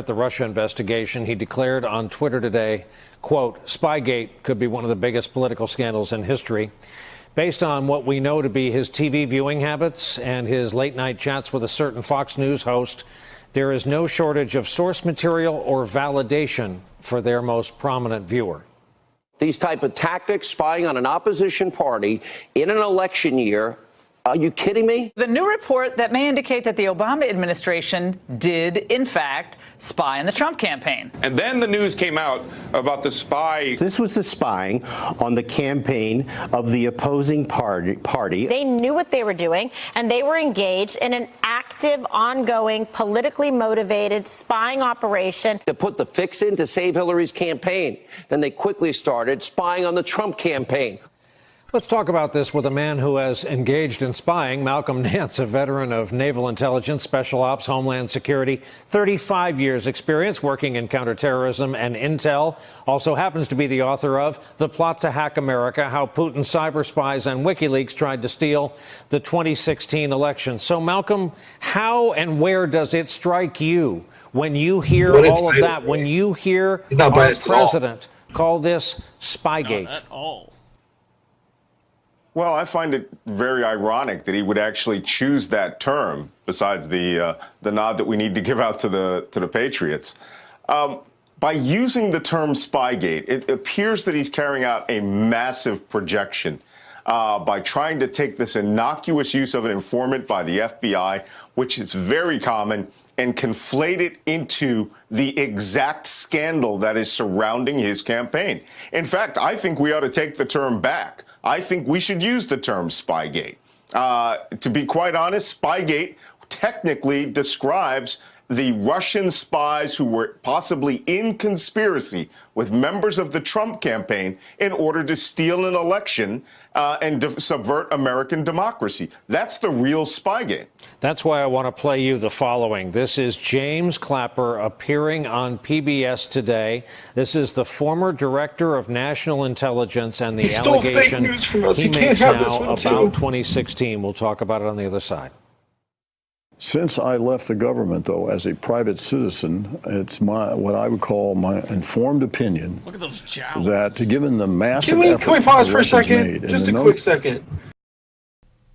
the Russia investigation. He declared on Twitter today, quote, Spygate could be one of the biggest political scandals in history. Based on what we know to be his TV viewing habits and his late night chats with a certain Fox News host, there is no shortage of source material or validation for their most prominent viewer. These type of tactics, spying on an opposition party in an election year. Are you kidding me? The new report that may indicate that the Obama administration did, in fact, spy on the Trump campaign. And then the news came out about the spy. This was the spying on the campaign of the opposing party. They knew what they were doing, and they were engaged in an active, ongoing, politically motivated spying operation. To put the fix in to save Hillary's campaign. Then they quickly started spying on the Trump campaign. Let's talk about this with a man who has engaged in spying. Malcolm Nance, a veteran of naval intelligence, special ops, homeland security, 35 years experience working in counterterrorism and intel. Also happens to be the author of The Plot to Hack America, How Putin's cyber spies and WikiLeaks tried to steal the 2016 election. So, Malcolm, how and where does it strike you when you hear all of that, when you hear our president call this Spygate? Not at all. Well, I find it very ironic that he would actually choose that term, besides the nod that we need to give out to the Patriots. By using the term Spygate, it appears that he's carrying out a massive projection by trying to take this innocuous use of an informant by the FBI, which is very common, and conflate it into the exact scandal that is surrounding his campaign. In fact, I think we ought to take the term back. I think we should use the term Spygate. To be quite honest, Spygate technically describes the Russian spies who were possibly in conspiracy with members of the Trump campaign in order to steal an election and subvert American democracy. That's the real Spygate. That's why I want to play you the following. This is James Clapper appearing on PBS today. This is the former director of national intelligence and the allegation fake news from us. he He can't makes have this now one, too. about 2016. We'll talk about it on the other side. Since I left the government, though, as a private citizen, it's what I would call my informed opinion. Look at those jowls. That given the massive Can we pause for a efforts second? made Just a and the quick second.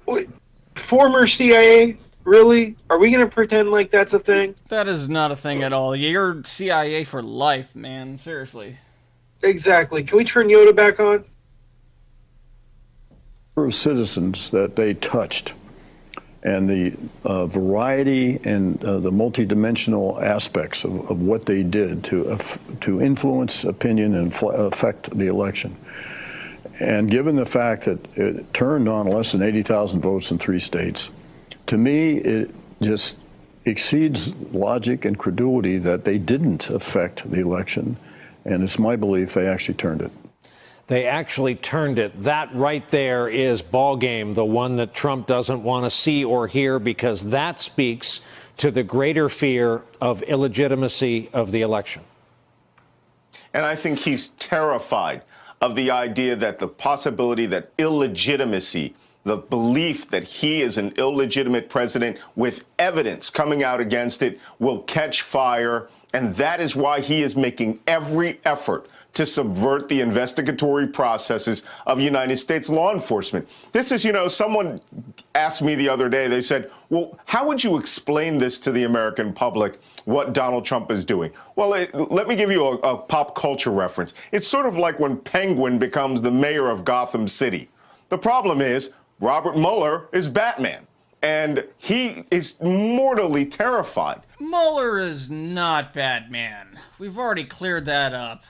Wait, former CIA? Really? Are we going to pretend like that's a thing? That is not a thing at all. You're CIA for life, man. Seriously. Exactly. Can we turn Yoda back on? of citizens that they touched, and the variety and the multidimensional aspects of what they did to influence opinion and affect the election. And given the fact that it turned on less than 80,000 votes in 3 states, to me, it just exceeds logic and credulity that they didn't affect the election. And it's my belief they actually turned it. They actually turned it. That right there is ball game, the one that Trump doesn't want to see or hear, because that speaks to the greater fear of illegitimacy of the election. And I think he's terrified of the idea that the possibility that illegitimacy, the belief that he is an illegitimate president with evidence coming out against it, will catch fire. And that is why he is making every effort to subvert the investigatory processes of United States law enforcement. This is, someone asked me the other day, they said, well, how would you explain this to the American public, what Donald Trump is doing? Well, let me give you a pop culture reference. It's sort of like when Penguin becomes the mayor of Gotham City. The problem is Robert Mueller is Batman, and he is mortally terrified. Mueller is not Batman. We've already cleared that up.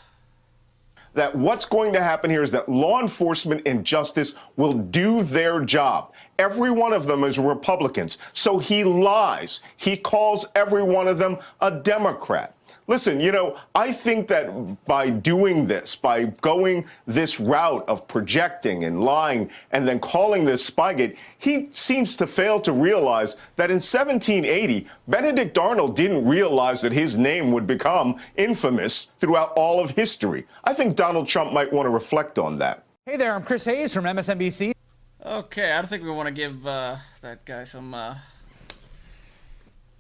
That what's going to happen here is that law enforcement and justice will do their job. every one of them as Republicans. So he lies. He calls every one of them a Democrat. Listen, you know, I think that by doing this, by going this route of projecting and lying and then calling this Spygate, he seems to fail to realize that in 1780, Benedict Arnold didn't realize that his name would become infamous throughout all of history. I think Donald Trump might want to reflect on that. Hey there, I'm Chris Hayes from MSNBC. Okay, I don't think we want to give that guy some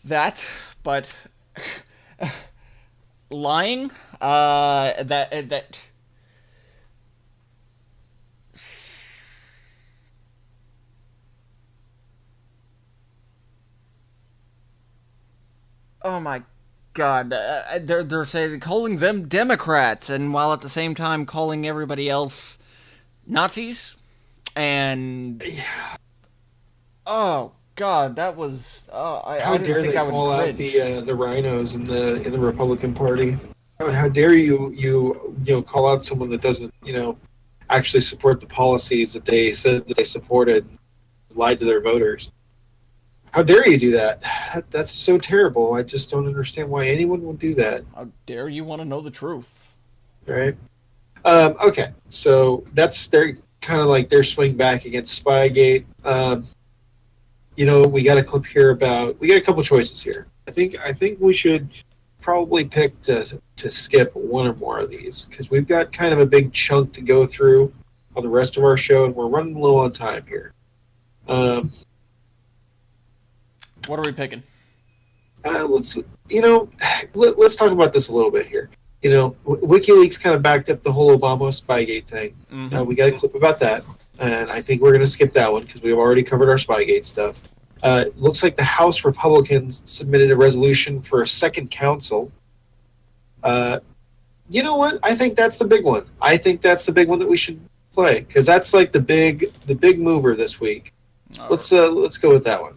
that, but lying, that oh my God, they're saying calling them Democrats, and while at the same time calling everybody else Nazis, and oh God, that was how dare they call out the rhinos in the Republican Party? How dare you call out someone that doesn't actually support the policies that they said that they supported, lied to their voters? How dare you do that? That's so terrible. I just don't understand why anyone would do that. How dare you want to know the truth? Right. Okay, so that's their kind of like their swing back against Spygate. We got a clip here we got a couple choices here. I think we should probably pick to skip one or more of these because we've got kind of a big chunk to go through on the rest of our show, and we're running low on time here. What are we picking? Let's talk about this a little bit here. WikiLeaks kind of backed up the whole Obama Spygate thing. Mm-hmm. We got a clip about that, and I think we're going to skip that one because we've already covered our Spygate stuff. Looks like the House Republicans submitted a resolution for a second council. You know what? I think that's the big one. I think that's the big one that we should play because that's like the big mover this week. Let's go with that one.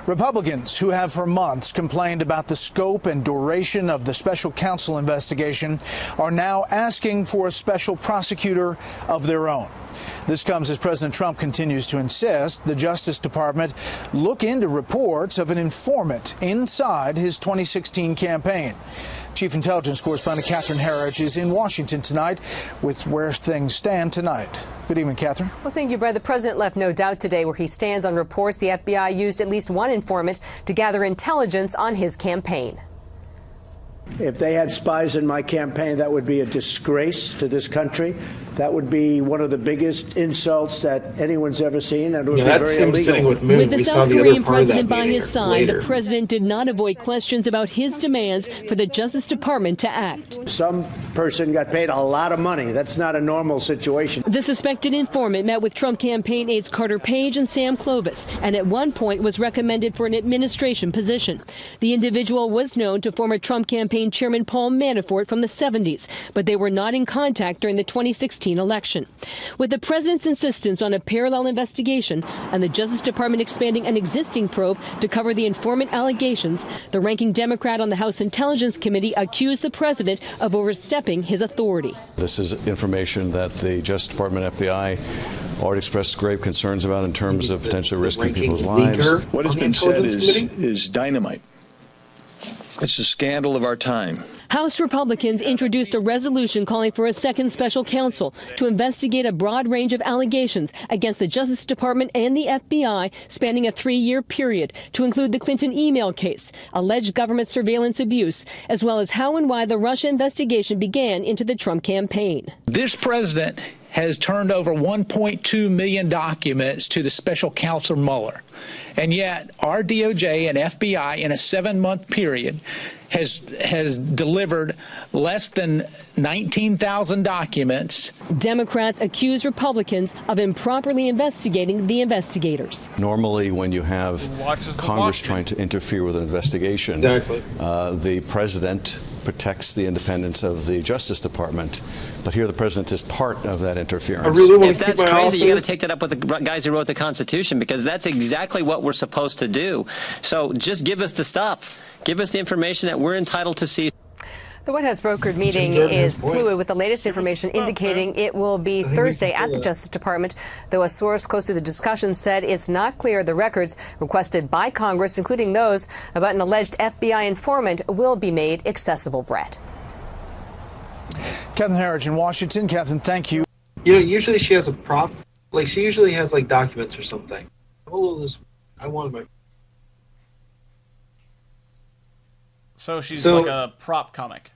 Republicans who have for months complained about the scope and duration of the special counsel investigation are now asking for a special prosecutor of their own. This comes as President Trump continues to insist the Justice Department look into reports of an informant inside his 2016 campaign. Chief Intelligence Correspondent Catherine Herridge is in Washington tonight with where things stand tonight. Good evening, Catherine. Well, thank you, Brad. The president left no doubt today where he stands on reports the FBI used at least one informant to gather intelligence on his campaign. If they had spies in my campaign, that would be a disgrace to this country. That would be one of the biggest insults that anyone's ever seen. And it would be that's very him illegal. Sitting with Moon. With the we South saw the Korean other part president of that by his side, later. the president did not avoid questions about his demands for the Justice Department to act. Some person got paid a lot of money. That's not a normal situation. The suspected informant met with Trump campaign aides Carter Page and Sam Clovis, and at one point was recommended for an administration position. The individual was known to former Trump campaign chairman Paul Manafort from the 70s, but they were not in contact during the 2016 election. With the president's insistence on a parallel investigation and the Justice Department expanding an existing probe to cover the informant allegations, the ranking Democrat on the House Intelligence Committee accused the president of overstepping his authority. This is information that the Justice Department, FBI, already expressed grave concerns about in terms of potentially risking people's lives. What has been said is dynamite. It's a scandal of our time. House Republicans introduced a resolution calling for a second special counsel to investigate a broad range of allegations against the Justice Department and the FBI spanning a 3-year period to include the Clinton email case, alleged government surveillance abuse, as well as how and why the Russia investigation began into the Trump campaign. This president has turned over 1.2 million documents to the special counsel Mueller. And yet our DOJ and FBI in a 7-month period has delivered less than 19,000 documents. Democrats accuse Republicans of improperly investigating the investigators. Normally, when you have Congress trying to interfere with an investigation, the president protects the independence of the Justice Department. But here the president is part of that interference. If that's crazy, you got to take that up with the guys who wrote the Constitution, because that's exactly what we're supposed to do. So just give us the stuff. Give us the information that we're entitled to see. The White House brokered meeting is fluid, with the latest information indicating it will be Thursday at the Justice Department, though a source close to the discussion said it's not clear the records requested by Congress, including those about an alleged FBI informant, will be made accessible. Brett. Catherine Herridge in Washington. Catherine, thank you. You know, usually she has a prop. Like, she usually has, like, documents or something. I wanted my... So she's like a prop comic.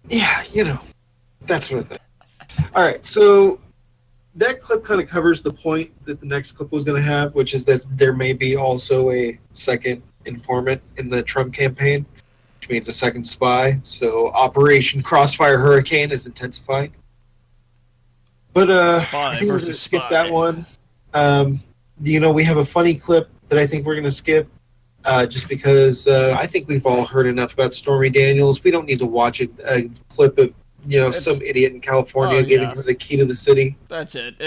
Yeah, you know, that sort of thing. All right, so that clip kind of covers the point that the next clip was going to have, which is that there may be also a second informant in the Trump campaign, which means a second spy. So Operation Crossfire Hurricane is intensifying. But I think we're going to skip that one. You know, we have a funny clip that I think we're going to skip. Just because I think we've all heard enough about Stormy Daniels. We don't need to watch a clip of, you know, some idiot in California giving her the key to the city. That's it.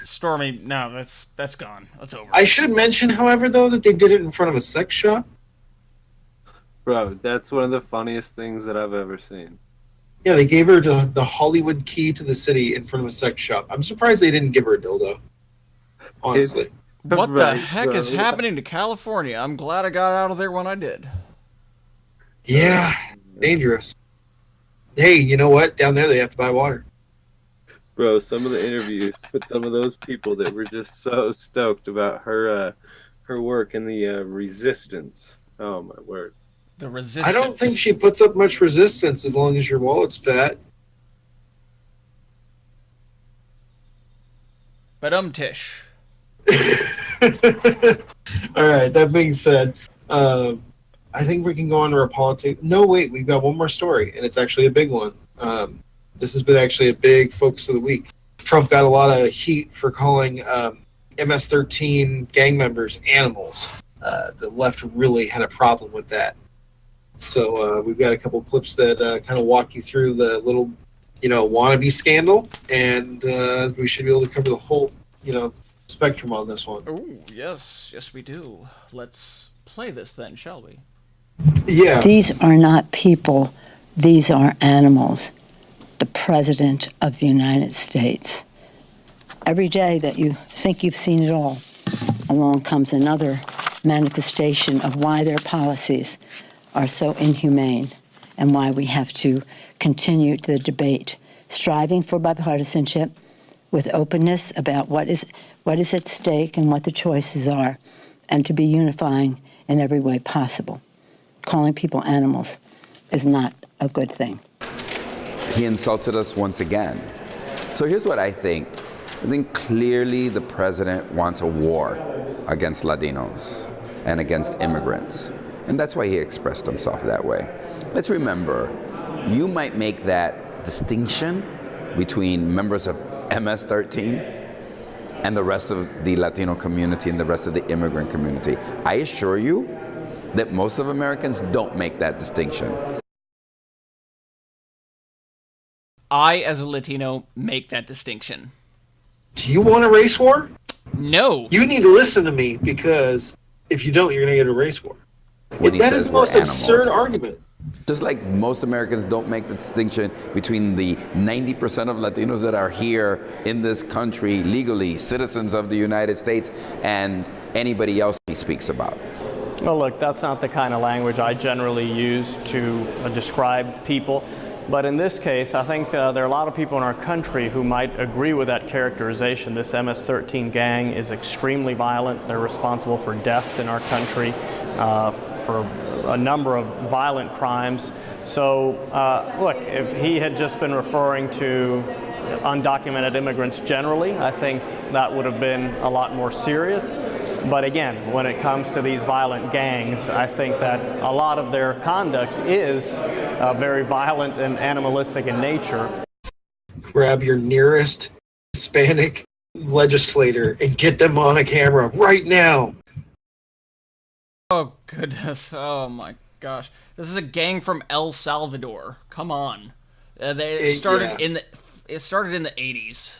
Stormy, no, that's gone. That's over. I should mention, however, though, that they did it in front of a sex shop. Bro, that's one of the funniest things that I've ever seen. Yeah, they gave her the Hollywood key to the city in front of a sex shop. I'm surprised they didn't give her a dildo, honestly. What the heck is happening to California? I'm glad I got out of there when I did. Yeah, dangerous. Hey, you know what? Down there they have to buy water. Bro, some of the interviews with some of those people that were just so stoked about her work in the resistance. Oh my word. The resistance. I don't think she puts up much resistance as long as your wallet's fat. But Tish. All right, that being said, I think we can go on to our politics. No, wait, we've got one more story, and it's actually a big one. This has been actually a big focus of the week. Trump got a lot of heat for calling MS-13 gang members animals. The left really had a problem with that. So we've got a couple clips that kind of walk you through the little, you know, wannabe scandal, and we should be able to cover the whole, you know, spectrum on this one. Oh, yes, we do. Let's play this then, shall we? Yeah. These are not people. These are animals. The President of the United States. Every day that you think you've seen it all, along comes another manifestation of why their policies are so inhumane and why we have to continue the debate, striving for bipartisanship with openness about what is at stake and what the choices are, and to be unifying in every way possible. Calling people animals is not a good thing. He insulted us once again. So here's what I think. I think clearly the president wants a war against Latinos and against immigrants. And that's why he expressed himself that way. Let's remember, you might make that distinction between members of MS-13 and the rest of the Latino community and the rest of the immigrant community. I assure you that most of Americans don't make that distinction. I, as a Latino, make that distinction. Do you want a race war? No. You need to listen to me, because if you don't, you're going to get a race war. That is the most absurd argument. Just like most Americans don't make the distinction between the 90% of Latinos that are here in this country legally, citizens of the United States, and anybody else he speaks about. Well, look, that's not the kind of language I generally use to describe people. But in this case, I think there are a lot of people in our country who might agree with that characterization. This MS-13 gang is extremely violent. They're responsible for deaths in our country, for a number of violent crimes. So, look, if he had just been referring to undocumented immigrants generally, I think that would have been a lot more serious. But again, when it comes to these violent gangs, I think that a lot of their conduct is very violent and animalistic in nature. Grab your nearest Hispanic legislator and get them on a camera right now. Oh, goodness. Oh, my gosh. This is a gang from El Salvador. Come on. It started in the 80s.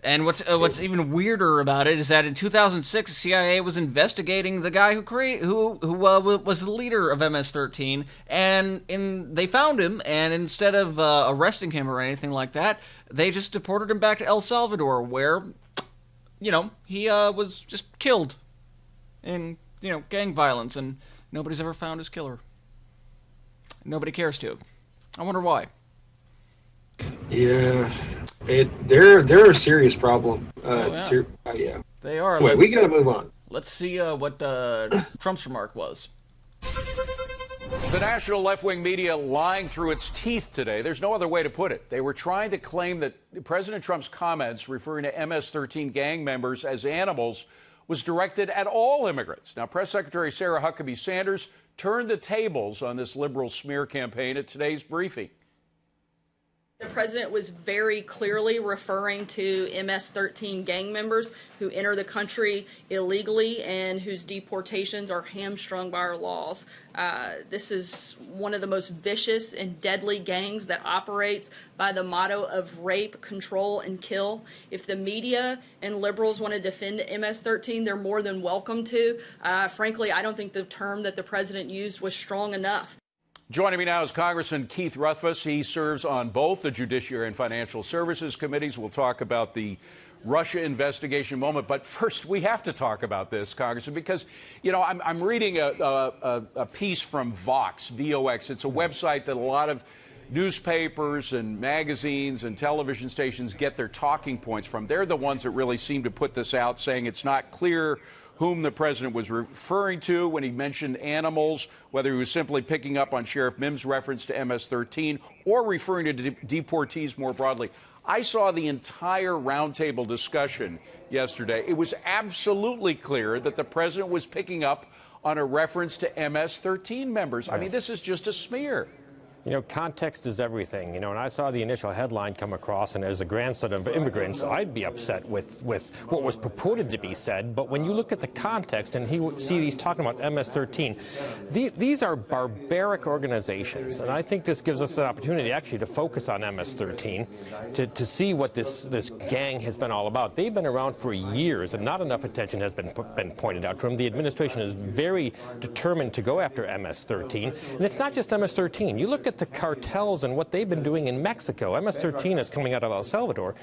And what's even weirder about it is that in 2006, the CIA was investigating the guy who was the leader of MS-13, and they found him, and instead of arresting him or anything like that, they just deported him back to El Salvador, where, he was just killed in, gang violence, and nobody's ever found his killer. Nobody cares to. I wonder why. Yeah. They're a serious problem. Yeah. They are. Anyway, we got to move on. Let's see what Trump's remark was. The national left-wing media lying through its teeth today. There's no other way to put it. They were trying to claim that President Trump's comments referring to MS-13 gang members as animals was directed at all immigrants. Now, Press Secretary Sarah Huckabee Sanders turned the tables on this liberal smear campaign at today's briefing. The president was very clearly referring to MS-13 gang members who enter the country illegally and whose deportations are hamstrung by our laws. This is one of the most vicious and deadly gangs that operates by the motto of rape, control, and kill. If the media and liberals want to defend MS-13, they're more than welcome to. Frankly, I don't think the term that the president used was strong enough. Joining me now is Congressman Keith Rothfuss. He serves on both the Judiciary and Financial Services Committees. We'll talk about the Russia investigation moment. But first, we have to talk about this, Congressman, because, I'm reading a piece from Vox, VOX. It's a website that a lot of newspapers and magazines and television stations get their talking points from. They're the ones that really seem to put this out, saying it's not clear whom the president was referring to when he mentioned animals, whether he was simply picking up on Sheriff Mims' reference to MS-13 or referring to deportees more broadly. I saw the entire roundtable discussion yesterday. It was absolutely clear that the president was picking up on a reference to MS-13 members. I mean, this is just a smear. Context is everything. And I saw the initial headline come across, and as a grandson of immigrants, I'd be upset with what was purported to be said. But when you look at the context and he's talking about MS-13, these are barbaric organizations. And I think this gives us an opportunity actually to focus on MS-13, to see what this gang has been all about. They've been around for years, and not enough attention has been pointed out to them. The administration is very determined to go after MS-13. And it's not just MS-13. You look at the cartels and what they've been doing in Mexico. MS-13 is coming out of El Salvador,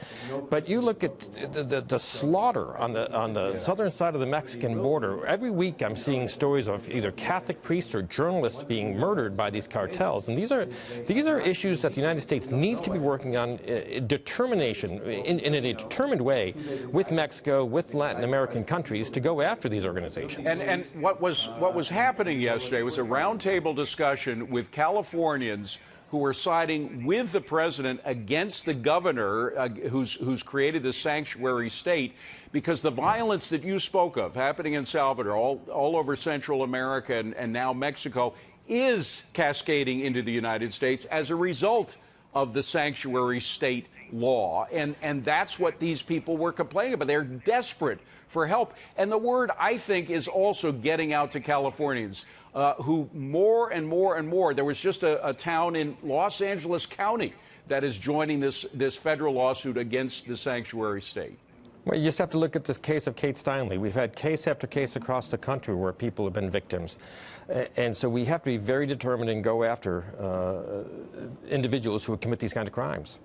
but you look at the slaughter on the southern side of the Mexican border. Every week I'm seeing stories of either Catholic priests or journalists being murdered by these cartels, and these are issues that the United States needs to be working on determination in a determined way with Mexico, with Latin American countries to go after these organizations. And what was happening yesterday was a roundtable discussion with Californians who were siding with the president against the governor who's created this sanctuary state, because the violence that you spoke of happening in Salvador, all over Central America and now Mexico, is cascading into the United States as a result of the sanctuary state law. And that's what these people were complaining about. They're desperate for help. And the word, I think, is also getting out to Californians who more and more. There was just a town in Los Angeles County that is joining this federal lawsuit against the sanctuary state. Well, you just have to look at this case of Kate Steinle. We've had case after case across the country where people have been victims. And so we have to be very determined and go after individuals who commit these kind of crimes.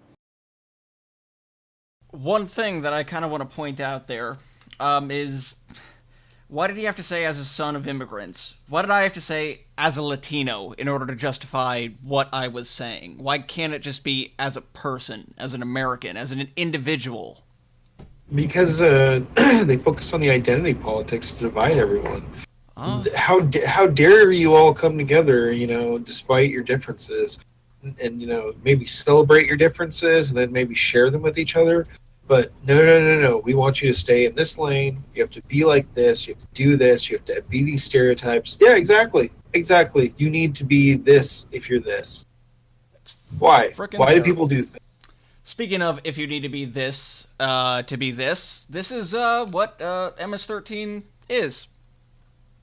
One thing that I kind of want to point out there is, why did he have to say as a son of immigrants? Why did I have to say as a Latino in order to justify what I was saying? Why can't it just be as a person, as an American, as an individual? Because they focus on the identity politics to divide everyone. Oh. How dare you all come together, despite your differences, and maybe celebrate your differences and then maybe share them with each other. But no. We want you to stay in this lane. You have to be like this. You have to do this. You have to be these stereotypes. Yeah, exactly. You need to be this if you're this. Why? Why do people do things? Speaking of, if you need to be this, this is what MS-13 is.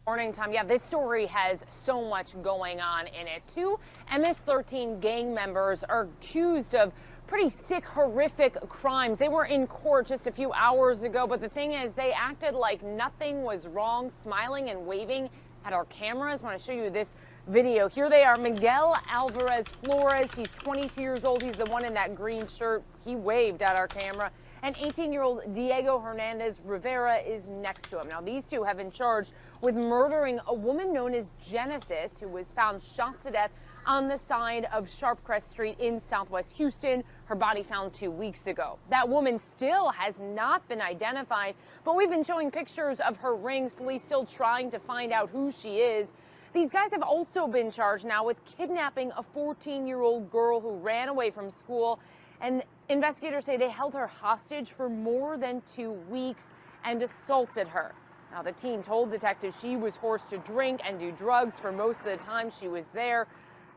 Morning, Tom. Yeah, this story has so much going on in it. 2 MS-13 gang members are accused of pretty sick, horrific crimes. They were in court just a few hours ago, but the thing is, they acted like nothing was wrong, smiling and waving at our cameras. I want to show you this video. Here they are, Miguel Alvarez Flores. He's 22 years old. He's the one in that green shirt. He waved at our camera. And 18-year-old Diego Hernandez Rivera is next to him. Now, these two have been charged with murdering a woman known as Genesis, who was found shot to death on the side of Sharpcrest Street in Southwest Houston. Her body found 2 weeks ago. That woman still has not been identified, but we've been showing pictures of her rings. Police still trying to find out who she is. These guys have also been charged now with kidnapping a 14-year-old girl who ran away from school, and investigators say they held her hostage for more than 2 weeks and assaulted her. Now, the teen told detectives she was forced to drink and do drugs for most of the time she was there.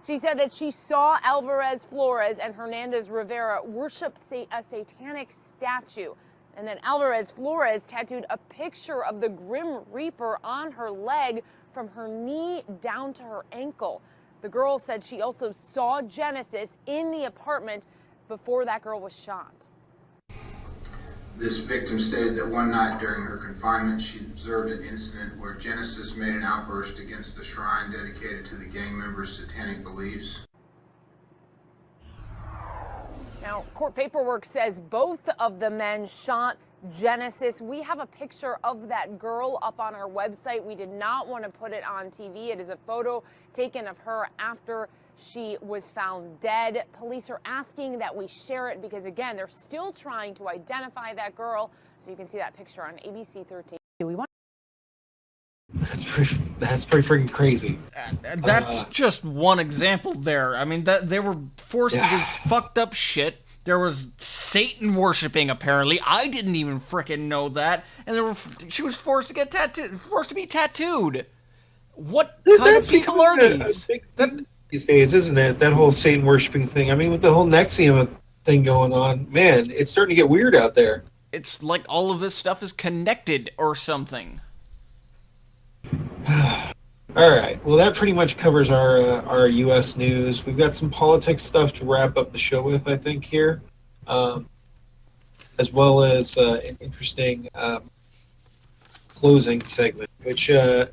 She said that she saw Alvarez Flores and Hernandez Rivera worship a satanic statue. And then Alvarez Flores tattooed a picture of the Grim Reaper on her leg from her knee down to her ankle. The girl said she also saw Genesis in the apartment before that girl was shot. This victim stated that one night during her confinement, she observed an incident where Genesis made an outburst against the shrine dedicated to the gang members' satanic beliefs. Now, court paperwork says both of the men shot Genesis. We have a picture of that girl up on our website. We did not want to put it on TV. It is a photo taken of her after she was found dead. Police are asking that we share it because, again, they're still trying to identify that girl. So you can see that picture on ABC 13. That's pretty freaking crazy. That's just one example there. I mean, that they were forced to do fucked up shit. There was Satan worshiping, apparently. I didn't even frickin' know that. And she was forced to get forced to be tattooed. What kind of people are these? These days, isn't it? That whole Satan worshiping thing. I mean, with the whole Nexium thing going on, man, it's starting to get weird out there. It's like all of this stuff is connected or something. All right. Well, that pretty much covers our U.S. news. We've got some politics stuff to wrap up the show with, I think, here, as well as an interesting closing segment, which we have.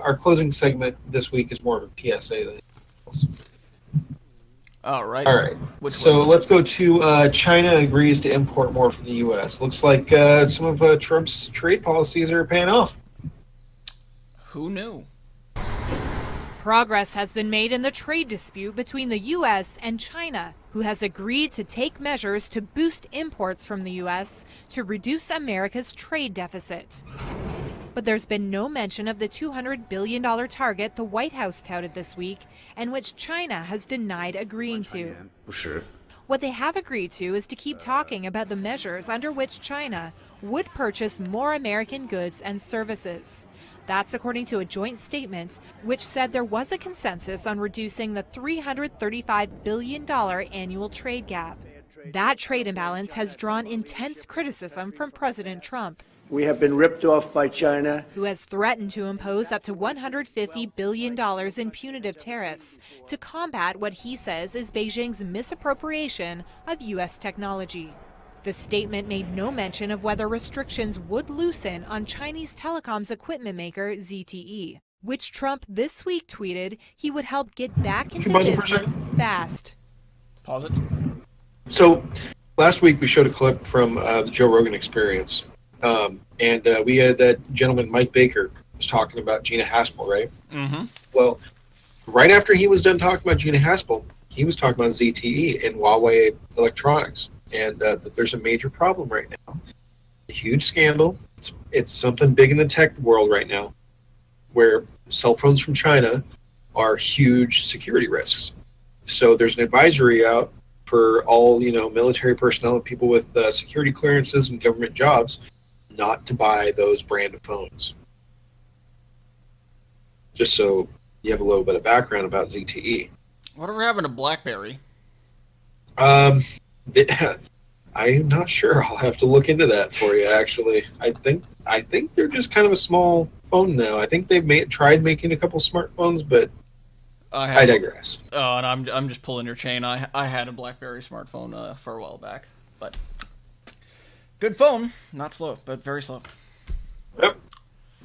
Our closing segment this week is more of a PSA than anything else. All right. All right. So let's go to China agrees to import more from the U.S. Looks like some of Trump's trade policies are paying off. Who knew? Progress has been made in the trade dispute between the U.S. and China, who has agreed to take measures to boost imports from the U.S. to reduce America's trade deficit. But there's been no mention of the $200 billion target the White House touted this week, and which China has denied agreeing to. What they have agreed to is to keep talking about the measures under which China would purchase more American goods and services. That's according to a joint statement which said there was a consensus on reducing the $335 billion annual trade gap. That trade imbalance has drawn intense criticism from President Trump. We have been ripped off by China, who has threatened to impose up to $150 billion in punitive tariffs to combat what he says is Beijing's misappropriation of U.S. technology. The statement made no mention of whether restrictions would loosen on Chinese telecoms equipment maker ZTE, which Trump this week tweeted he would help get back into business fast. Pause it. So last week we showed a clip from the Joe Rogan Experience, and we had that gentleman, Mike Baker, was talking about Gina Haspel, right? Mm-hmm. Well, right after he was done talking about Gina Haspel, he was talking about ZTE and Huawei Electronics. And there's a major problem right now. A huge scandal. It's something big in the tech world right now, where cell phones from China are huge security risks. So there's an advisory out for all military personnel and people with security clearances and government jobs not to buy those brand of phones. Just so you have a little bit of background about ZTE. Whatever happened to BlackBerry? I'm not sure. I'll have to look into that for you. Actually, I think they're just kind of a small phone now. I think they've tried making a couple smartphones, but I digress. Oh, and I'm just pulling your chain. I had a BlackBerry smartphone for a while back, but good phone, not slow, but very slow. Yep.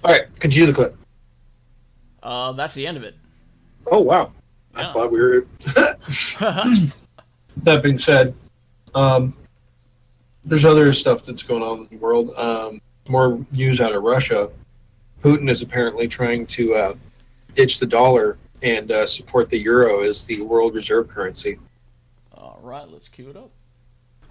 All right, continue the clip. That's the end of it. Oh wow, I thought we were. That being said, there's other stuff that's going on in the world. More news out of Russia. Putin is apparently trying to ditch the dollar and support the euro as the world reserve currency. All right, let's cue it up.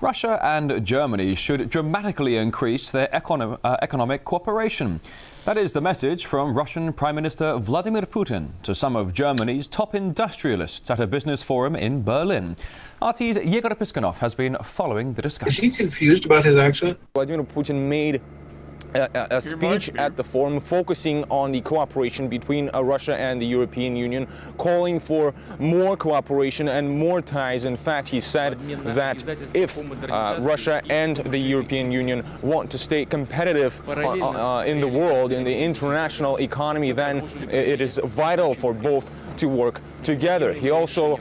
Russia and Germany should dramatically increase their economic cooperation. That is the message from Russian Prime Minister Vladimir Putin to some of Germany's top industrialists at a business forum in Berlin. RT's Yegor Piskunov has been following the discussion. Is he confused about his accent? Vladimir Putin made a speech at the forum focusing on the cooperation between Russia and the European Union, calling for more cooperation and more ties. In fact, he said that if Russia and the European Union want to stay competitive in the world, in the international economy, then it is vital for both to work together. He also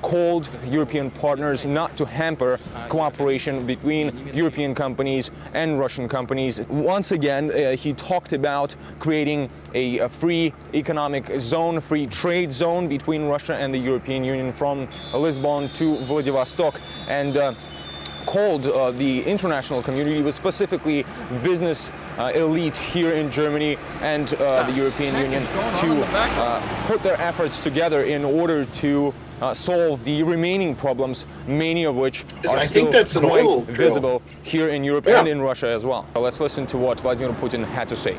called European partners not to hamper cooperation between European companies and Russian companies. Once again, he talked about creating a free economic zone, free trade zone between Russia and the European Union from Lisbon to Vladivostok, and called the international community, but specifically business elite here in Germany and the European Union, to put their efforts together in order to solve the remaining problems, many of which are still quite visible here in Europe and in Russia as well. Let's listen to what Vladimir Putin had to say.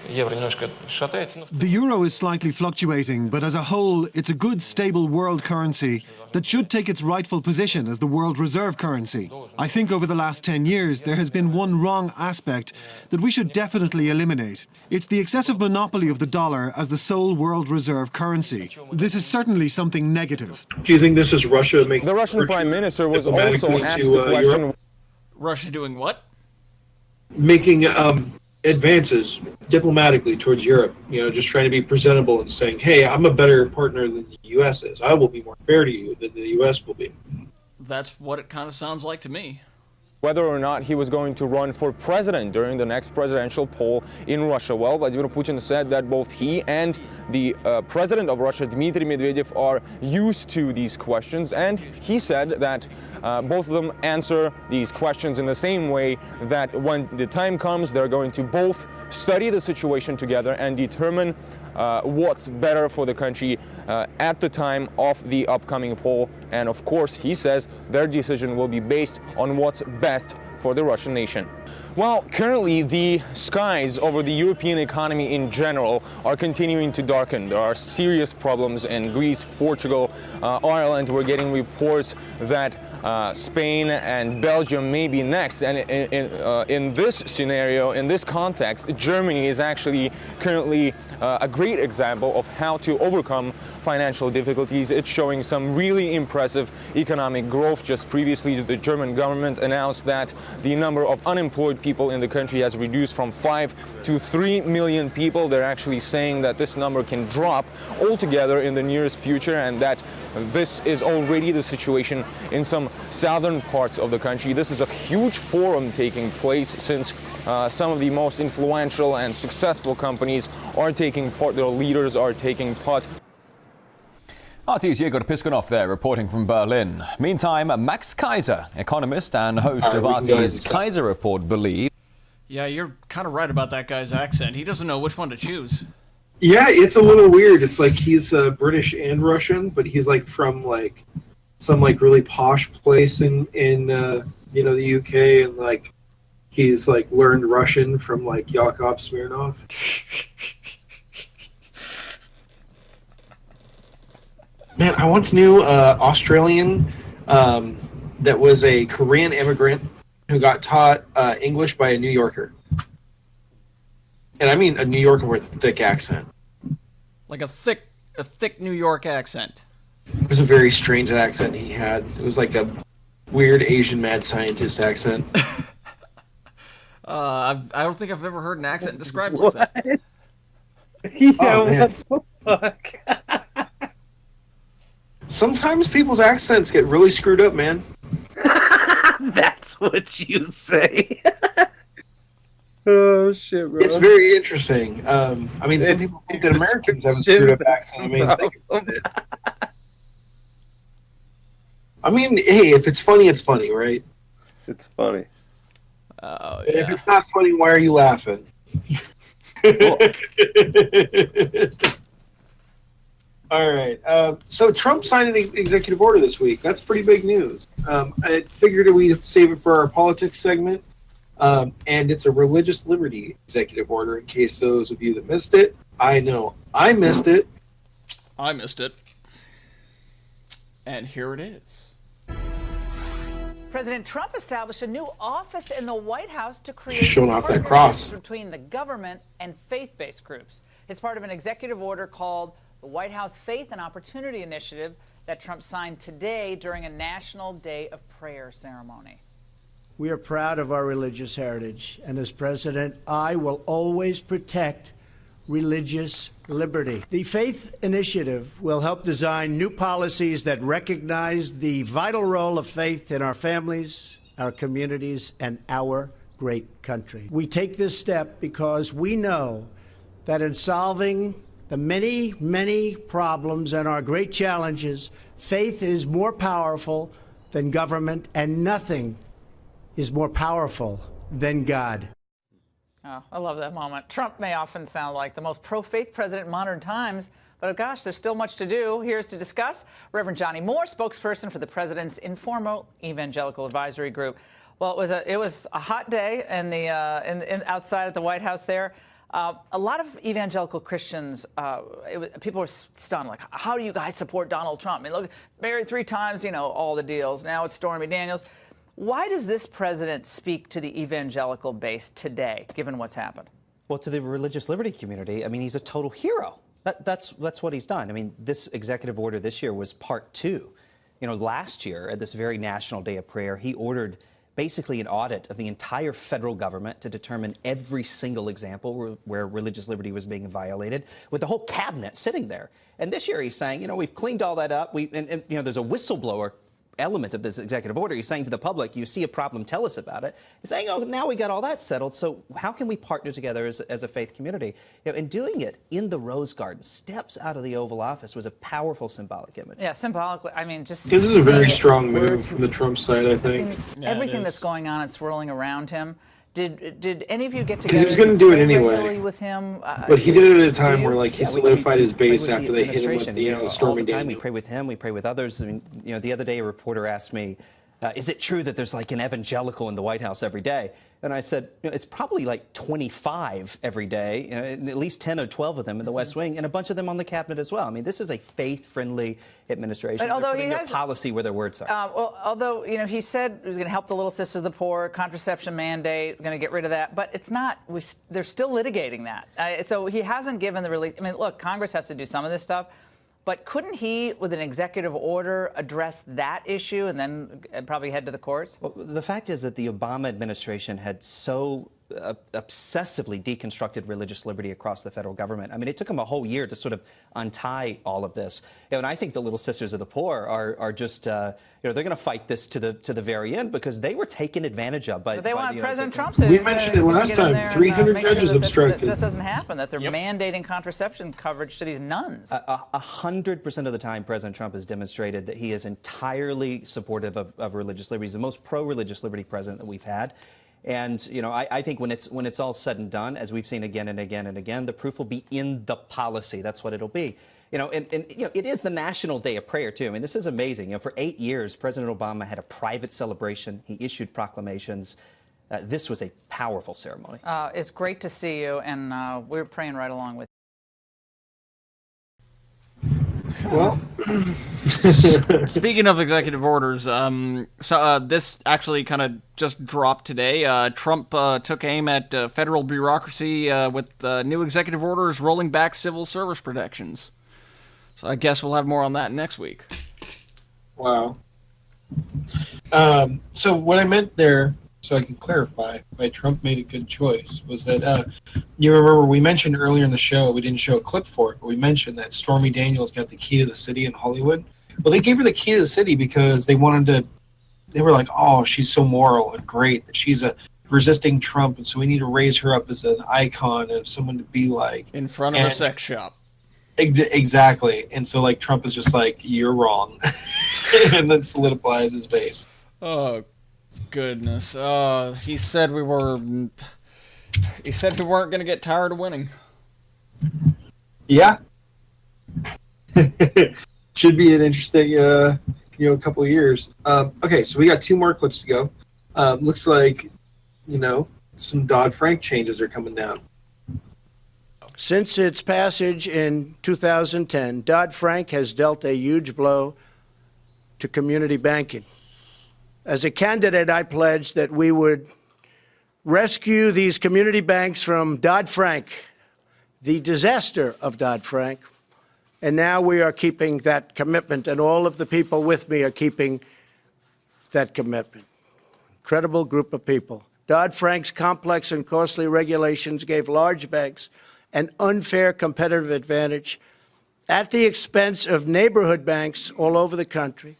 The euro is slightly fluctuating, but as a whole, it's a good, stable world currency that should take its rightful position as the world reserve currency. I think over the last 10 years, there has been one wrong aspect that we should definitely eliminate. It's the excessive monopoly of the dollar as the sole world reserve currency. This is certainly something negative. Do you think this is Russia making... The Russian Prime Minister was also asked the question... Europe? Russia doing what? Making advances diplomatically towards Europe, just trying to be presentable and saying, hey, I'm a better partner than the U.S. is. I will be more fair to you than the U.S. will be. That's what it kind of sounds like to me. Whether or not he was going to run for president during the next presidential poll in Russia. Well, Vladimir Putin said that both he and the president of Russia, Dmitry Medvedev, are used to these questions, and he said that both of them answer these questions in the same way, that when the time comes, they're going to both study the situation together and determine what's better for the country at the time of the upcoming poll. And of course, he says their decision will be based on what's best for the Russian nation. Well, currently the skies over the European economy in general are continuing to darken. There are serious problems in Greece, Portugal, Ireland. We're getting reports that Spain and Belgium may be next. And in this scenario, in this context, Germany is actually currently a great example of how to overcome financial difficulties. It's showing some really impressive economic growth. Just previously, the German government announced that the number of unemployed people in the country has reduced from 5 to 3 million people. They're actually saying that this number can drop altogether in the nearest future, and that this is already the situation in some southern parts of the country. This is a huge forum taking place, since some of the most influential and successful companies are taking part, their leaders are taking part. RT's Yegor Piskunov there, reporting from Berlin. Meantime, Max Kaiser, economist and host of RT's Kaiser Report, believes... Yeah, you're kind of right about that guy's accent. He doesn't know which one to choose. Yeah, it's a little weird. It's like he's British and Russian, but he's like from like some like really posh place in the UK, and like he's like learned Russian from like Yakov Smirnov. Man, I once knew an Australian that was a Korean immigrant who got taught English by a New Yorker. And I mean a New Yorker with a thick accent. Like a thick New York accent. It was a very strange accent he had. It was like a weird Asian mad scientist accent. I don't think I've ever heard an accent described like that. Yeah, what the fuck? Sometimes people's accents get really screwed up, man. That's what you say. Oh shit, bro! It's very interesting. I mean, some people think that Americans have a screwed up accent. I mean, think about it. I mean, hey, if it's funny, it's funny, right? It's funny. Oh, yeah. If it's not funny, why are you laughing? All right. So Trump signed an executive order this week. That's pretty big news. I figured we'd save it for our politics segment. And it's a religious liberty executive order, in case those of you that missed it. I know I missed it. I missed it. And here it is. President Trump established a new office in the White House to create showing off that cross between the government and faith-based groups. It's part of an executive order called the White House Faith and Opportunity Initiative that Trump signed today during a National Day of Prayer ceremony. We are proud of our religious heritage, and as president, I will always protect religious liberty. The Faith Initiative will help design new policies that recognize the vital role of faith in our families, our communities, and our great country. We take this step because we know that in solving the many, many problems and our great challenges, faith is more powerful than government, and nothing is more powerful than God. Oh, I love that moment. Trump may often sound like the most pro-faith president in modern times, but oh gosh, there's still much to do. Here's to discuss Reverend Johnny Moore, spokesperson for the president's informal evangelical advisory group. Well, it was a hot day outside at the White House there. A lot of evangelical Christians, people were stunned, like, how do you guys support Donald Trump? I mean, look, married 3 times, all the deals. Now it's Stormy Daniels. Why does this president speak to the evangelical base today, given what's happened? Well, to the religious liberty community, I mean, he's a total hero. That's what he's done. I mean, this executive order this year was part 2. Last year, at this very National Day of Prayer, he ordered basically an audit of the entire federal government to determine every single example where religious liberty was being violated, with the whole cabinet sitting there. And this year he's saying, we've cleaned all that up. And there's a whistleblower element of this executive order. He's saying to the public, you see a problem, tell us about it. He's saying, oh, now we got all that settled, so how can we partner together as a faith community? And doing it in the Rose Garden, steps out of the Oval Office, was a powerful symbolic image. Yeah, symbolically, I mean, just... This is a very strong move from the Trump side, I think. Everything that's going on and swirling around him. Did any of you get together? Because he was going to do it anyway. With him, but he did it at a time where, he solidified his base after they hit him with the Stormy Daniels. All the time we pray with him, we pray with others. I mean, the other day a reporter asked me, is it true that there's an evangelical in the White House every day? And I said, it's probably 25 every day, at least 10 or 12 of them in the West Wing, and a bunch of them on the cabinet as well. I mean, this is a faith-friendly administration. But although he has policy where their words are. Although he said he was going to help the Little Sisters of the Poor, contraception mandate, going to get rid of that, but it's not. They're still litigating that. So he hasn't given the release. I mean, look, Congress has to do some of this stuff. But couldn't he, with an executive order, address that issue and then probably head to the courts? Well, the fact is that the Obama administration had so obsessively deconstructed religious liberty across the federal government. I mean, it took them a whole year to sort of untie all of this. And I think the Little Sisters of the Poor are just, they're going to fight this to the very end, because they were taken advantage of by. But they want President Trump to. We mentioned it last time. 300 judges obstructed. That just doesn't happen. That they're mandating contraception coverage to these nuns. 100% of the time, President Trump has demonstrated that he is entirely supportive of religious liberty. He's the most pro-religious liberty president that we've had. And, I think when it's all said and done, as we've seen again and again and again, the proof will be in the policy. That's what it'll be. It is the National Day of Prayer, too. I mean, this is amazing. For 8 years, President Obama had a private celebration. He issued proclamations. This was a powerful ceremony. It's great to see you, and we're praying right along with you. Well, speaking of executive orders, this actually kind of just dropped today. Trump took aim at federal bureaucracy with new executive orders rolling back civil service protections. So I guess we'll have more on that next week. Wow. So what I meant there, so I can clarify why Trump made a good choice, was that you remember we mentioned earlier in the show, we didn't show a clip for it, but we mentioned that Stormy Daniels got the key to the city in Hollywood. Well, they gave her the key to the city because they were like, oh, she's so moral and great that she's resisting Trump, and so we need to raise her up as an icon of someone to be like. In front of a sex shop. Exactly. And so, like, Trump is just like, you're wrong. And then solidifies his base. Oh, goodness. He said we weren't going to get tired of winning. Yeah. Should be an interesting, couple of years. Okay, so we got 2 more clips to go. Looks like, some Dodd-Frank changes are coming down. Since its passage in 2010, Dodd-Frank has dealt a huge blow to community banking. As a candidate, I pledged that we would rescue these community banks from Dodd-Frank, the disaster of Dodd-Frank. And now we are keeping that commitment, and all of the people with me are keeping that commitment. Incredible group of people. Dodd-Frank's complex and costly regulations gave large banks an unfair competitive advantage at the expense of neighborhood banks all over the country.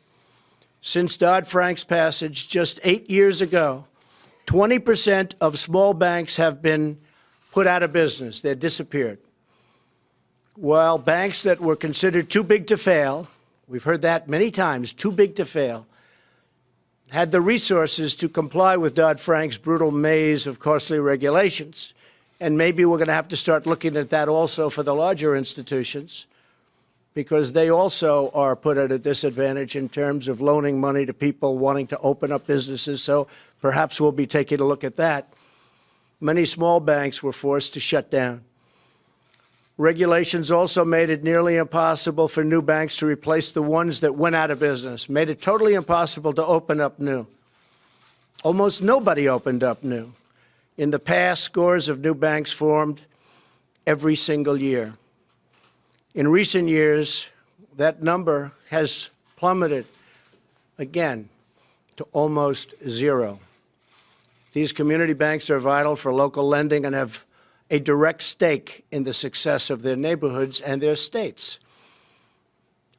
Since Dodd-Frank's passage just 8 years ago, 20% of small banks have been put out of business. They've disappeared. While banks that were considered too big to fail, we've heard that many times, too big to fail, had the resources to comply with Dodd-Frank's brutal maze of costly regulations. And maybe we're going to have to start looking at that also for the larger institutions, because they also are put at a disadvantage in terms of loaning money to people wanting to open up businesses. So perhaps we'll be taking a look at that. Many small banks were forced to shut down. Regulations also made it nearly impossible for new banks to replace the ones that went out of business, made it totally impossible to open up new. Almost nobody opened up new. In the past, scores of new banks formed every single year. In recent years, that number has plummeted again to almost zero. These community banks are vital for local lending and have a direct stake in the success of their neighborhoods and their states.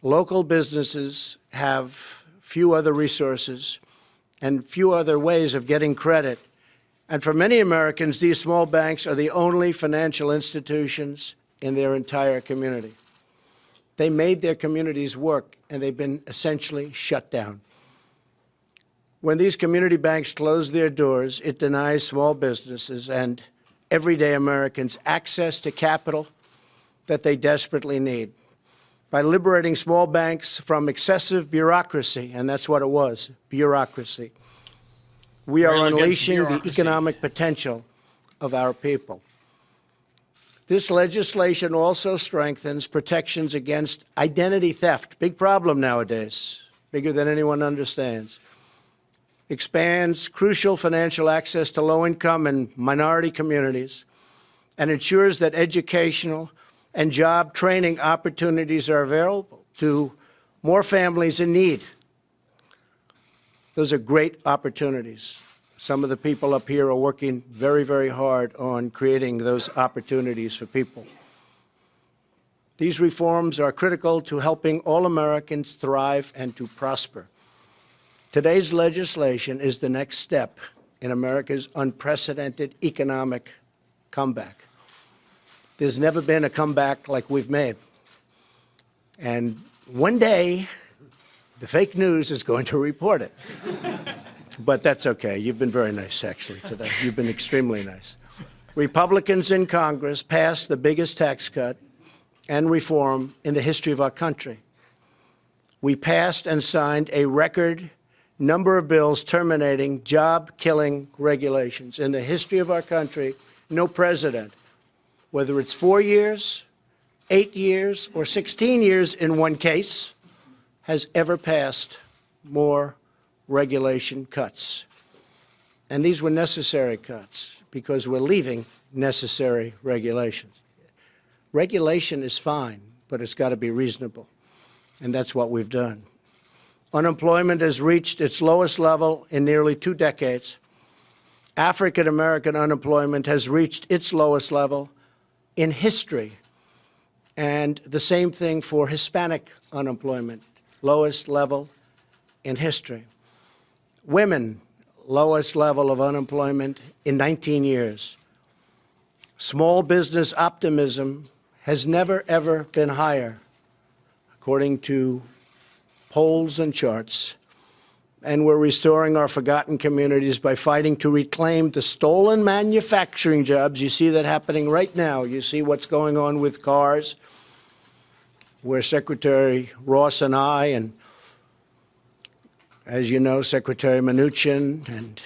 Local businesses have few other resources and few other ways of getting credit. And for many Americans, these small banks are the only financial institutions in their entire community. They made their communities work, and they've been essentially shut down. When these community banks close their doors, it denies small businesses and everyday Americans access to capital that they desperately need. By liberating small banks from excessive bureaucracy, and that's what it was, bureaucracy, we are unleashing the economic potential of our people. This legislation also strengthens protections against identity theft, big problem nowadays, bigger than anyone understands. Expands crucial financial access to low-income and minority communities, and ensures that educational and job training opportunities are available to more families in need. Those are great opportunities. Some of the people up here are working very, very hard on creating those opportunities for people. These reforms are critical to helping all Americans thrive and to prosper. Today's legislation is the next step in America's unprecedented economic comeback. There's never been a comeback like we've made. And one day, the fake news is going to report it. But that's okay. You've been very nice, actually, today. You've been extremely nice. Republicans in Congress passed the biggest tax cut and reform in the history of our country. We passed and signed a record number of bills terminating job-killing regulations. In the history of our country, no president, whether it's 4 years, 8 years, or 16 years in one case, has ever passed more regulation cuts. And these were necessary cuts because we're leaving necessary regulations. Regulation is fine, but it's got to be reasonable. And that's what we've done. Unemployment has reached its lowest level in nearly 2 decades. African American unemployment has reached its lowest level in history. And the same thing for Hispanic unemployment. lowest level in history. Women, lowest level of unemployment in 19 years. Small business optimism has never, ever been higher, according to polls and charts. And we're restoring our forgotten communities by fighting to reclaim the stolen manufacturing jobs. You see that happening right now. You see what's going on with cars, where Secretary Ross and I, and as you know, Secretary Mnuchin and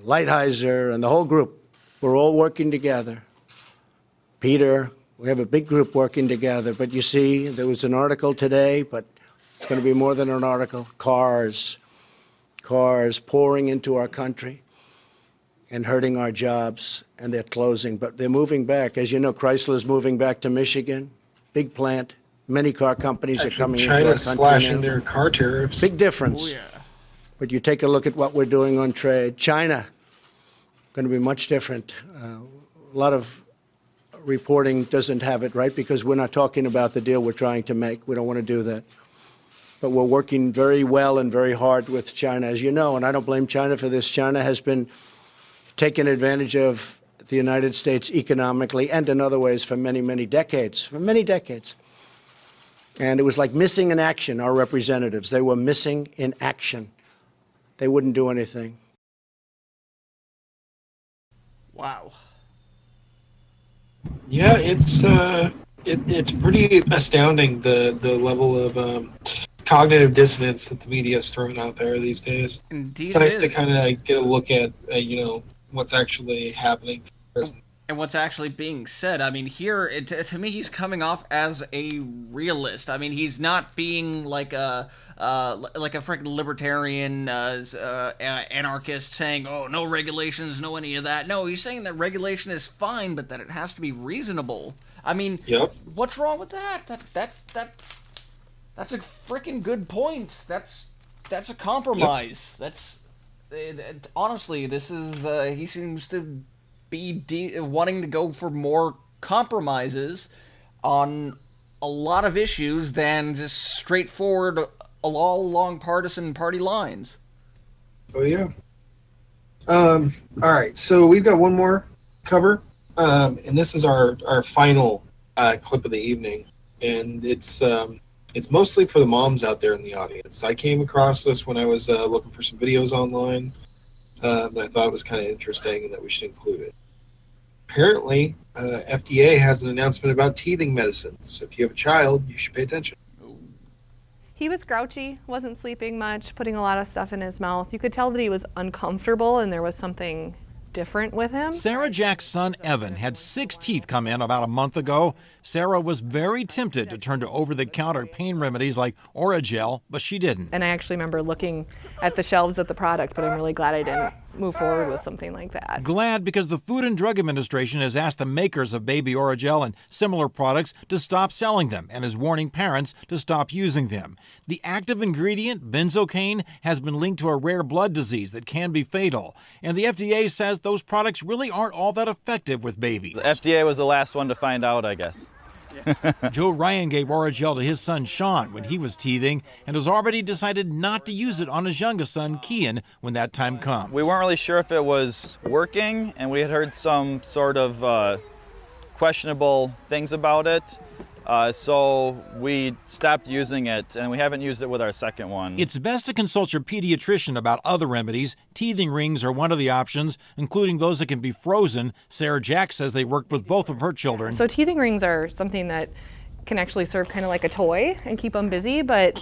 Lighthizer and the whole group, we're all working together. Peter, we have a big group working together. But you see, there was an article today, but it's going to be more than an article. Cars pouring into our country and hurting our jobs, and they're closing. But they're moving back. As you know, Chrysler's moving back to Michigan, big plant. Many car companies are coming into our China's country slashing now. their car tariffs. Big difference. Oh, yeah. But you take a look at what we're doing on trade. China, going to be much different. A lot of reporting doesn't have it right because we're not talking about the deal we're trying to make. We don't want to do that. But we're working very well and very hard with China, as you know, and I don't blame China for this. China has been taking advantage of the United States economically and in other ways for many, many decades, And it was like missing in action, our representatives. They were missing in action. They wouldn't do anything. Wow. Yeah, it's pretty astounding the level of cognitive dissonance that the media is throwing out there these days. Indeed, it's nice it to is. kind of get a look at what's actually happening. And what's actually being said. I mean, here, to me, he's coming off as a realist. I mean, he's not being like a freaking libertarian anarchist saying, oh, no regulations, no any of that. No, he's saying that regulation is fine, but that it has to be reasonable. I mean, What's wrong with that? That's a freaking good point. That's a compromise. Honestly, this is he seems to be wanting to go for more compromises on a lot of issues than just straightforward along partisan party lines. Oh yeah. All right, so we've got one more cover, and this is our final clip of the evening, and it's mostly for the moms out there in the audience. I came across this when I was looking for some videos online, and I thought it was kind of interesting and that we should include it. Apparently, FDA has an announcement about teething medicines. So if you have a child, you should pay attention. He was grouchy, wasn't sleeping much, putting a lot of stuff in his mouth. You could tell that he was uncomfortable and there was something different with him. Sarah Jack's son, Evan, had 6 teeth come in about a month ago. Sarah was very tempted to turn to over-the-counter pain remedies like Oragel, but she didn't. And I actually remember looking at the shelves of the product, but I'm really glad I didn't move forward with something like that. Glad because the Food and Drug Administration has asked the makers of Baby Oragel and similar products to stop selling them and is warning parents to stop using them. The active ingredient, benzocaine, has been linked to a rare blood disease that can be fatal. And the FDA says those products really aren't all that effective with babies. The FDA was the last one to find out, I guess. Joe Ryan gave Oragel to his son Sean when he was teething and has already decided not to use it on his youngest son Kian when that time comes. We weren't really sure if it was working, and we had heard some sort of questionable things about it. So we stopped using it, and we haven't used it with our second one. It's best to consult your pediatrician about other remedies. Teething rings are one of the options, including those that can be frozen. Sarah Jack says they worked with both of her children. So teething rings are something that can actually serve kind of like a toy and keep them busy, but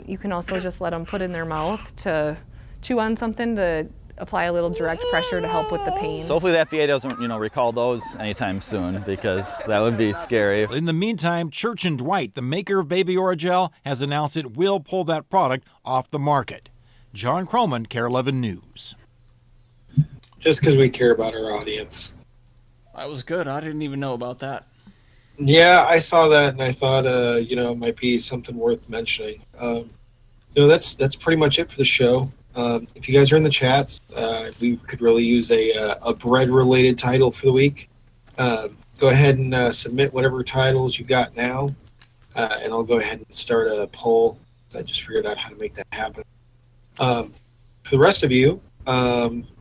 you can also just let them put in their mouth to chew on something to apply a little direct pressure to help with the pain. So hopefully the FDA doesn't, recall those anytime soon, because that would be scary. In the meantime, Church & Dwight, the maker of Baby Oragel, has announced it will pull that product off the market. John Croman, KARE 11 News. Just because we care about our audience. That was good. I didn't even know about that. Yeah, I saw that and I thought, it might be something worth mentioning. That's pretty much it for the show. If you guys are in the chats, we could really use a bread-related title for the week. Go ahead and submit whatever titles you got now, and I'll go ahead and start a poll I just figured out how to make that happen. For the rest of you,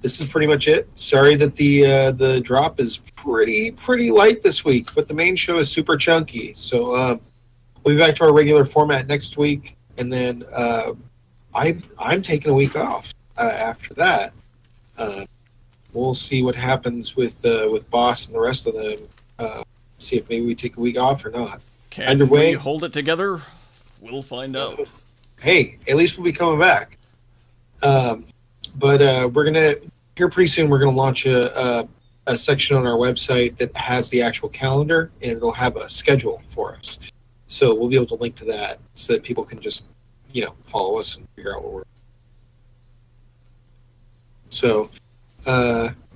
this is pretty much it. Sorry that the drop is pretty light this week, but the main show is super chunky. So we'll be back to our regular format next week, and then I'm taking a week off after that. We'll see what happens with Boss and the rest of them. See if maybe we take a week off or not. Either way, we hold it together. We'll find out. Hey, at least we'll be coming back. But we're gonna here pretty soon. We're gonna launch a section on our website that has the actual calendar, and it'll have a schedule for us. So we'll be able to link to that so that people can just follow us and figure out what we're. So,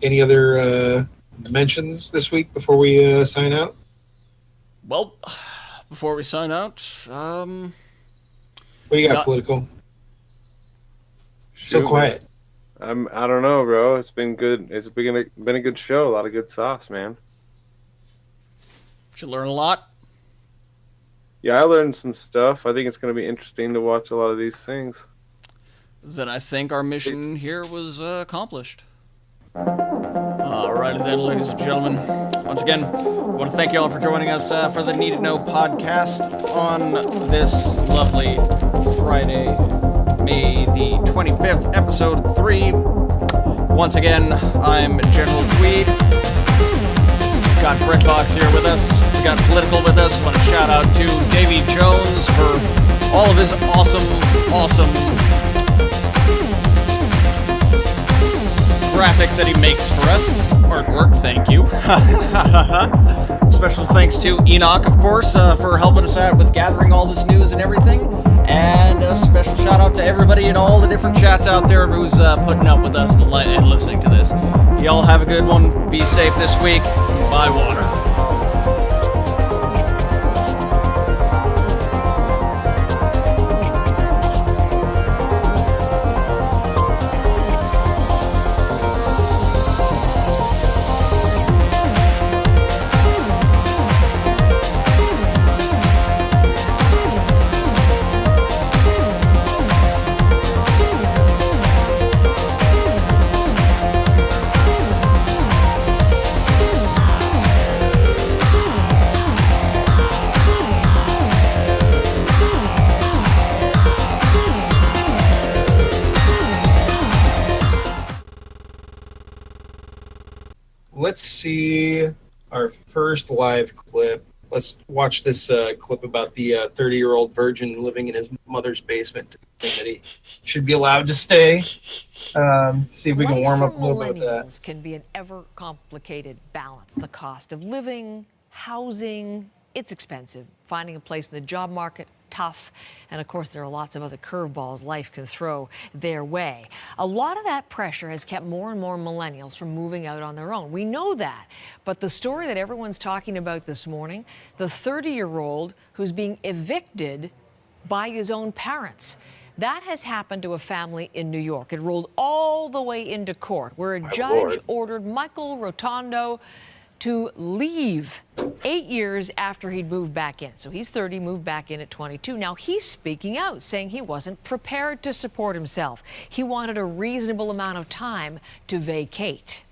any other mentions this week before we sign out? Well, before we sign out, what do you got, political? So Shoot, quiet. I don't know, bro. It's been good. It's been a good show. A lot of good sauce, man. Did you learn a lot? Yeah, I learned some stuff. I think it's going to be interesting to watch a lot of these things. Then I think our mission here was accomplished. Alrighty then, ladies and gentlemen. Once again, I want to thank you all for joining us for the Need to Know podcast on this lovely Friday, May the 25th, episode 3. Once again, I'm General Tweed. Got Brickbox here with us. We got Political with us. I want to shout out to Davy Jones for all of his awesome graphics that he makes for us. Artwork, thank you. Special thanks to Enoch, of course, for helping us out with gathering all this news and everything. And a special shout out to everybody in all the different chats out there who's putting up with us and listening to this. Y'all have a good one. Be safe this week. Buy water. Let's see our first live clip. Let's watch this clip about the 30-year-old virgin living in his mother's basement that he should be allowed to stay. See if we can warm up a little bit with that. Millennials can be an ever-complicated balance. The cost of living, housing, it's expensive. Finding a place in the job market, tough. And of course, there are lots of other curveballs life can throw their way. A lot of that pressure has kept more and more millennials from moving out on their own. We know that. But the story that everyone's talking about this morning, the 30-year-old who's being evicted by his own parents. That has happened to a family in New York. It rolled all the way into court, where a judge ordered Michael Rotondo to leave 8 years after he'd moved back in. So he's 30, moved back in at 22. Now he's speaking out, saying he wasn't prepared to support himself. He wanted a reasonable amount of time to vacate.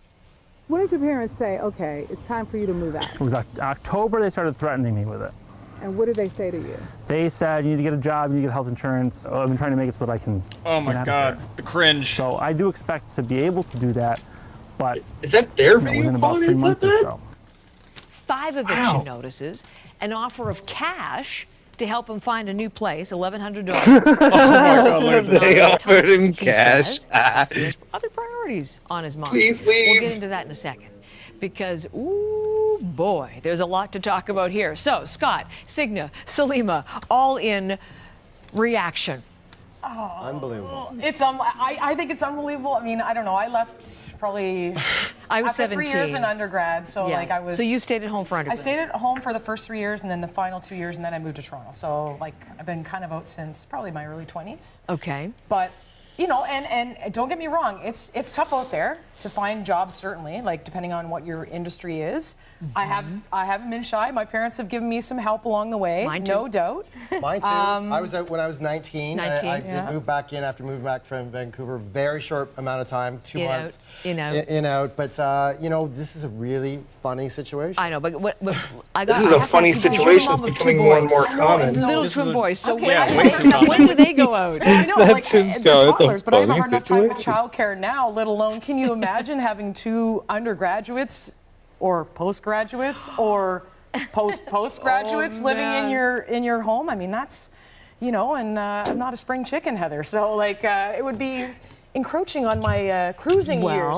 When did your parents say, okay, it's time for you to move out? It was October they started threatening me with it. And what did they say to you? They said, you need to get a job, you need to get health insurance. I've been trying to make it so that I can... Oh my God, the cringe. So I do expect to be able to do that, but... Is that their video quality? Is that bad? 5 eviction notices, an offer of cash to help him find a new place, $1,100. Oh my God, look at that. They offered him cash. He has other priorities on his mind. Please leave. We'll get into that in a second. Because, ooh, boy, there's a lot to talk about here. So, Scott, Signa, Salima, all in reaction. Oh, Unbelievable. It's I think it's unbelievable. I mean, I don't know. I left probably I was after 17. 3 years in undergrad. So Yeah. like I was. So you stayed at home for undergrad? I stayed at home for the first 3 years, and then the final 2 years, and then I moved to Toronto. So like I've been kind of out since probably my early 20s. Okay. But you know, and don't get me wrong, it's tough out there. to find jobs, certainly, like depending on what your industry is. I haven't been shy. My parents have given me some help along the way. Mine too. No doubt. Mine too. I was out when I was 19. 19, I did move back in after moving back from Vancouver. Very short amount of time, 2 months. In, out. In, out. But, you know, this is a really funny situation. I know, but what I got. This is a funny situation. It's becoming more and more common. Little twin boys. So Okay, when would they go out? I know, That like seems they're kind of toddlers, but I have a funny hard enough time with situation. childcare now. Let alone, can you imagine having 2 undergraduates or postgraduates or postgraduates living in your home? I mean, that's, you know, and I'm not a spring chicken, Heather. So like, it would be encroaching on my cruising years.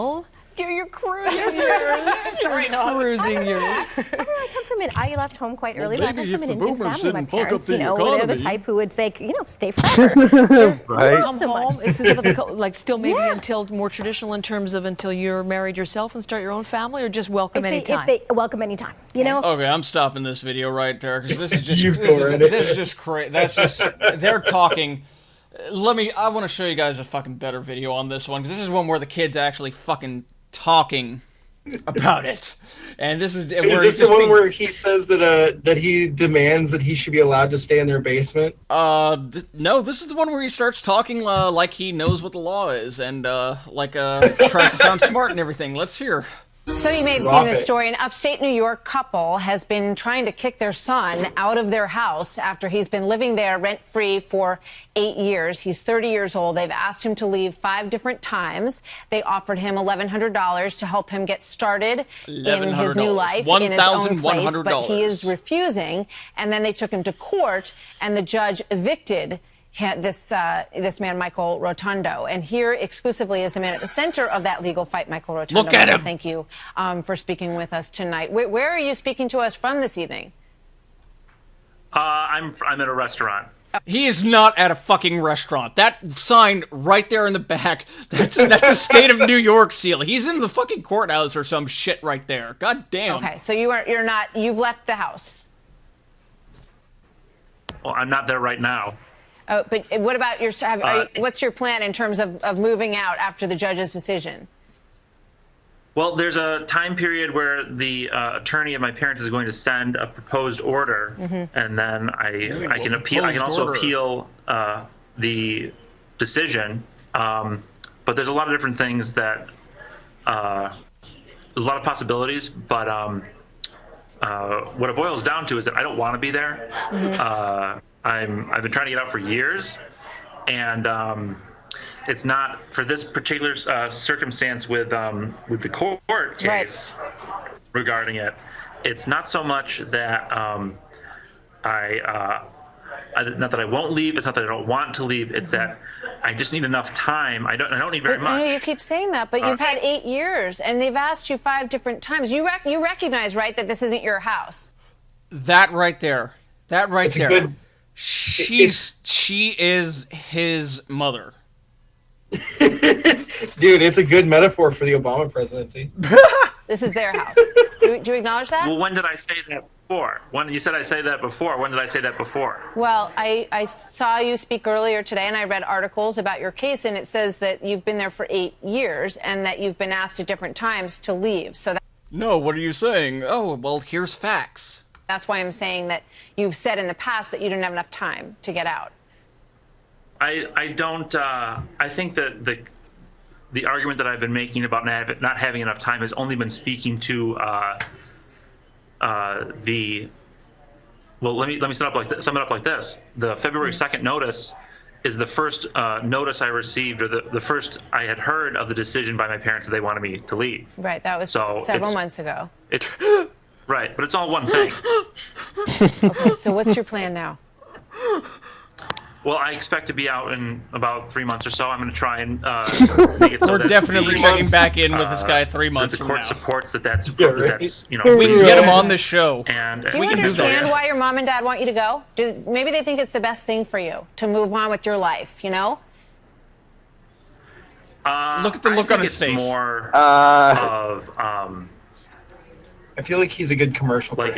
Your cruising years. Sorry, no, cruising years. I come from I left home quite early, but I come maybe from if an the Indian boomers family. My didn't fuck up parents, the you know, they're the economy. type who would say, you know, stay forever. Right. Come home. Is this like still maybe until more traditional in terms of until you're married yourself and start your own family, or just welcome anytime? If they welcome anytime, you know. Okay, I'm stopping this video right there because this is just You go right this is just crazy. That's just they're talking. I want to show you guys a fucking better video on this one because this is one where the kid's actually fucking talking about it, and this is. Is this the one where he says that he demands that he should be allowed to stay in their basement? No, this is the one where he starts talking like he knows what the law is and tries to sound smart and everything. Let's hear. So you may have Drop seen this it. story. An upstate New York couple has been trying to kick their son out of their house after he's been living there rent-free for 8 years. He's 30 years old. They've asked him to leave 5 different times. They offered him $1,100 to help him get started in his new life, in his own place, but he is refusing. And then they took him to court, and the judge evicted this man, Michael Rotundo. And here exclusively is the man at the center of that legal fight, Michael Rotundo. Look at him. Thank you for speaking with us tonight. Where are you speaking to us from this evening? I'm at a restaurant. He is not at a fucking restaurant. That sign right there in the back, that's a state of New York seal. He's in the fucking courthouse or some shit right there. God damn. Okay, so you've left the house. Well, I'm not there right now. Oh, but what about what's your plan in terms of moving out after the judge's decision? Well, there's a time period where the attorney of my parents is going to send a proposed order, and then I can appeal. I can also appeal the decision. But there's a lot of different things that there's a lot of possibilities. But what it boils down to is that I don't want to be there. I've been trying to get out for years, and it's not for this particular circumstance with the court case regarding it. It's not so much that not that I won't leave. It's not that I don't want to leave. It's that I just need enough time. I don't need very much. I know you keep saying that, but you've had 8 years, and they've asked you 5 different times. You recognize, right, that this isn't your house? That right there. That right It's a there. good- She is his mother. Dude, it's a good metaphor for the Obama presidency. This is their house. Do you acknowledge that? Well, when did I say that before? When you said I say that before? When did I say that before? Well, I saw you speak earlier today, and I read articles about your case, and it says that you've been there for 8 years and that you've been asked at different times to leave. So No, what are you saying? Oh, well, here's facts. that's why I'm saying that you've said in the past that you didn't have enough time to get out. I don't. I think that the argument that I've been making about not having enough time has only been speaking to the. Well, let me sum it up like this. The February 2nd notice is the first notice I received, or the first I had heard of the decision by my parents that they wanted me to leave. Right, that was So several it's- months ago. It's right, but it's all one thing. Okay, so what's your plan now? Well, I expect to be out in about 3 months or so. I'm going to try and make it so We're that definitely the- checking back in with this guy 3 months that the from court now. supports that's Yeah, right. that's We can get him on the show. And Do you understand why your mom and dad want you to go? Maybe they think it's the best thing for you to move on with your life, you know? Look at the look on his it's face. More of I feel like he's a good commercial for like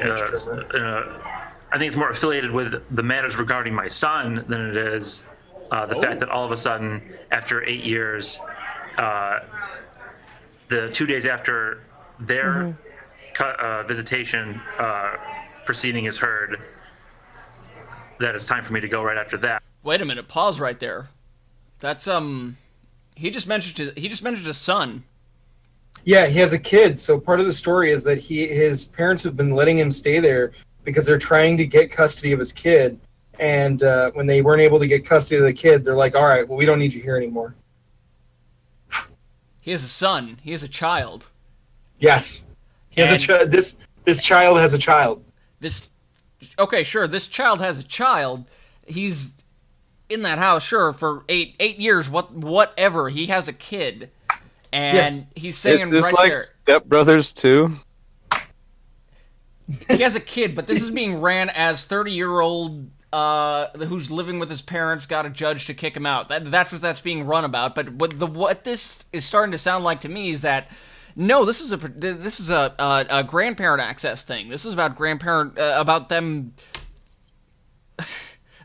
I think it's more affiliated with the matters regarding my son than it is the fact that all of a sudden, after 8 years, the 2 days after their visitation proceeding is heard, that it's time for me to go right after that. Wait a minute, pause right there. That's he just mentioned his son. Yeah, he has a kid. So part of the story is that his parents have been letting him stay there because they're trying to get custody of his kid. And when they weren't able to get custody of the kid, they're like, "All right, well, we don't need you here anymore." He has a son. He has a child. Yes, he has a child. This child has a child. Okay, sure. This child has a child. He's in that house, sure, for eight years. Whatever. He has a kid, and he's saying Is this right like there. Step Brothers too? He has a kid, but this is being ran as 30-year-old who's living with his parents got a judge to kick him out. That's what that's being run about. But what this is starting to sound like to me is that no, this is a grandparent access thing. This is about about them.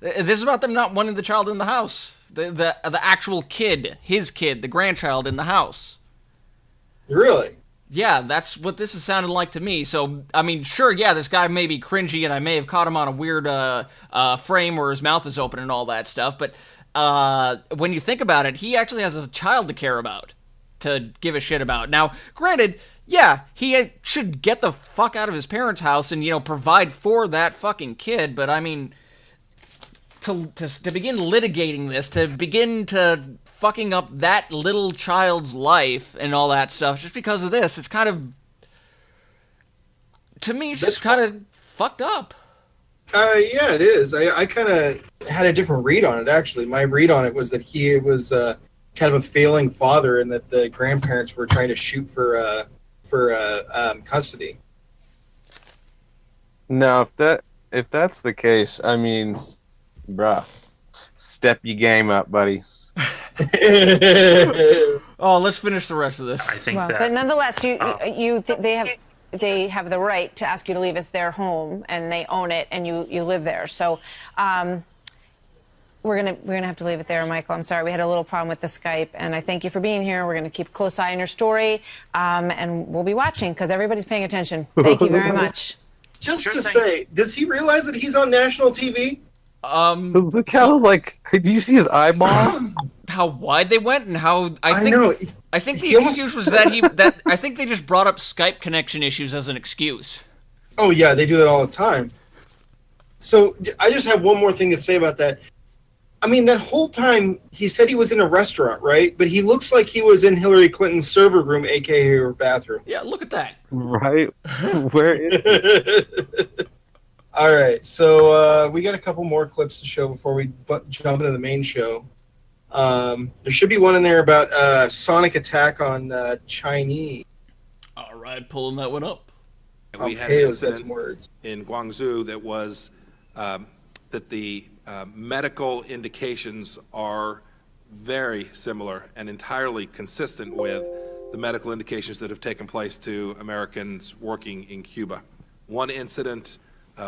This is about them not wanting the child in the house. The actual kid, his kid, the grandchild in the house. Really? Yeah, that's what this is sounding like to me. So, I mean, sure, yeah, this guy may be cringy, and I may have caught him on a weird frame where his mouth is open and all that stuff, but when you think about it, he actually has a child to care about, to give a shit about. Now, granted, yeah, he should get the fuck out of his parents' house and, provide for that fucking kid, but I mean, to begin litigating this, to begin to fucking up that little child's life and all that stuff just because of this, it's kind of, to me, it's just kind of fucked up. Yeah, it is. I kind of had a different read on it, actually. My read on it was that he was kind of a failing father and that the grandparents were trying to shoot for custody. No, if that's the case, I mean, bruh, step your game up, buddy. Oh, let's finish the rest of this. I think But nonetheless, they have the right to ask you to leave. It's their home, and they own it, and you live there. So we're gonna have to leave it there, Michael. I'm sorry, we had a little problem with the Skype, and I thank you for being here. We're gonna keep a close eye on your story, and we'll be watching because everybody's paying attention. Thank you very much. Just to say, does he realize that he's on national TV? Look how do you see his eyeball? How wide they went and how I think the He almost- excuse was that I think they just brought up Skype connection issues as an excuse. Oh yeah, they do that all the time. So I just have one more thing to say about that. I mean, that whole time he said he was in a restaurant, right? But he looks like he was in Hillary Clinton's server room, aka her bathroom. Yeah, look at that. Right? Where is it? All right, so we got a couple more clips to show before we jump into the main show. There should be one in there about sonic attack on Chinese. All right, pulling that one up. We had Pompeo's an got incident some words. in Guangzhou that was that the medical indications are very similar and entirely consistent with the medical indications that have taken place to Americans working in Cuba. One incident,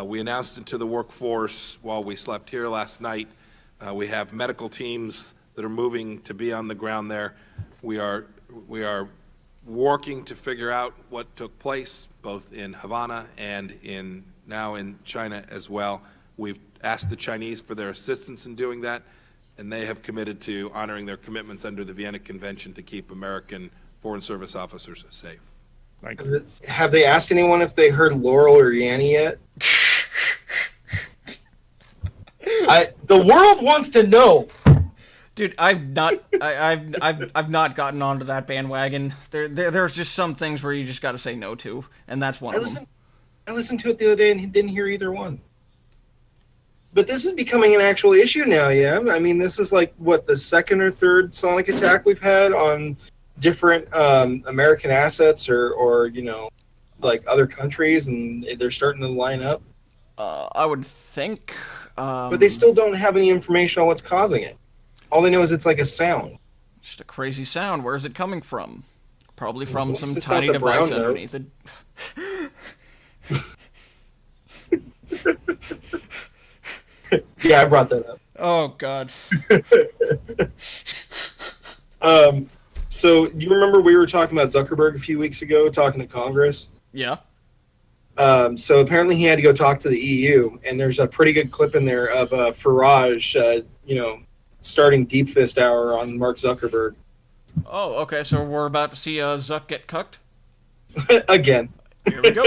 we announced it to the workforce while we slept here last night. We have medical teams that are moving to be on the ground there. We are working to figure out what took place, both in Havana and now in China as well. We've asked the Chinese for their assistance in doing that, and they have committed to honoring their commitments under the Vienna Convention to keep American Foreign Service officers safe. Thank you. Have they asked anyone if they heard Laurel or Yanny yet? The world wants to know. Dude, I've not gotten onto that bandwagon. There's just some things where you just got to say no to, and that's one of them. I listened to it the other day and didn't hear either one. But this is becoming an actual issue now, yeah? I mean, this is like, what, the second or third sonic attack we've had on different American assets or like other countries, and they're starting to line up. I would think. But they still don't have any information on what's causing it. All they know is it's like a sound. Just a crazy sound. Where's it coming from? Probably from Well, some it's tiny not the device brown note. underneath it. Yeah, I brought that up. Oh, God. So you remember we were talking about Zuckerberg a few weeks ago, talking to Congress? Yeah. So apparently he had to go talk to the EU, and there's a pretty good clip in there of Farage, starting Deep Fist Hour on Mark Zuckerberg. Oh, okay. So we're about to see Zuck get cucked? Again. Here we go.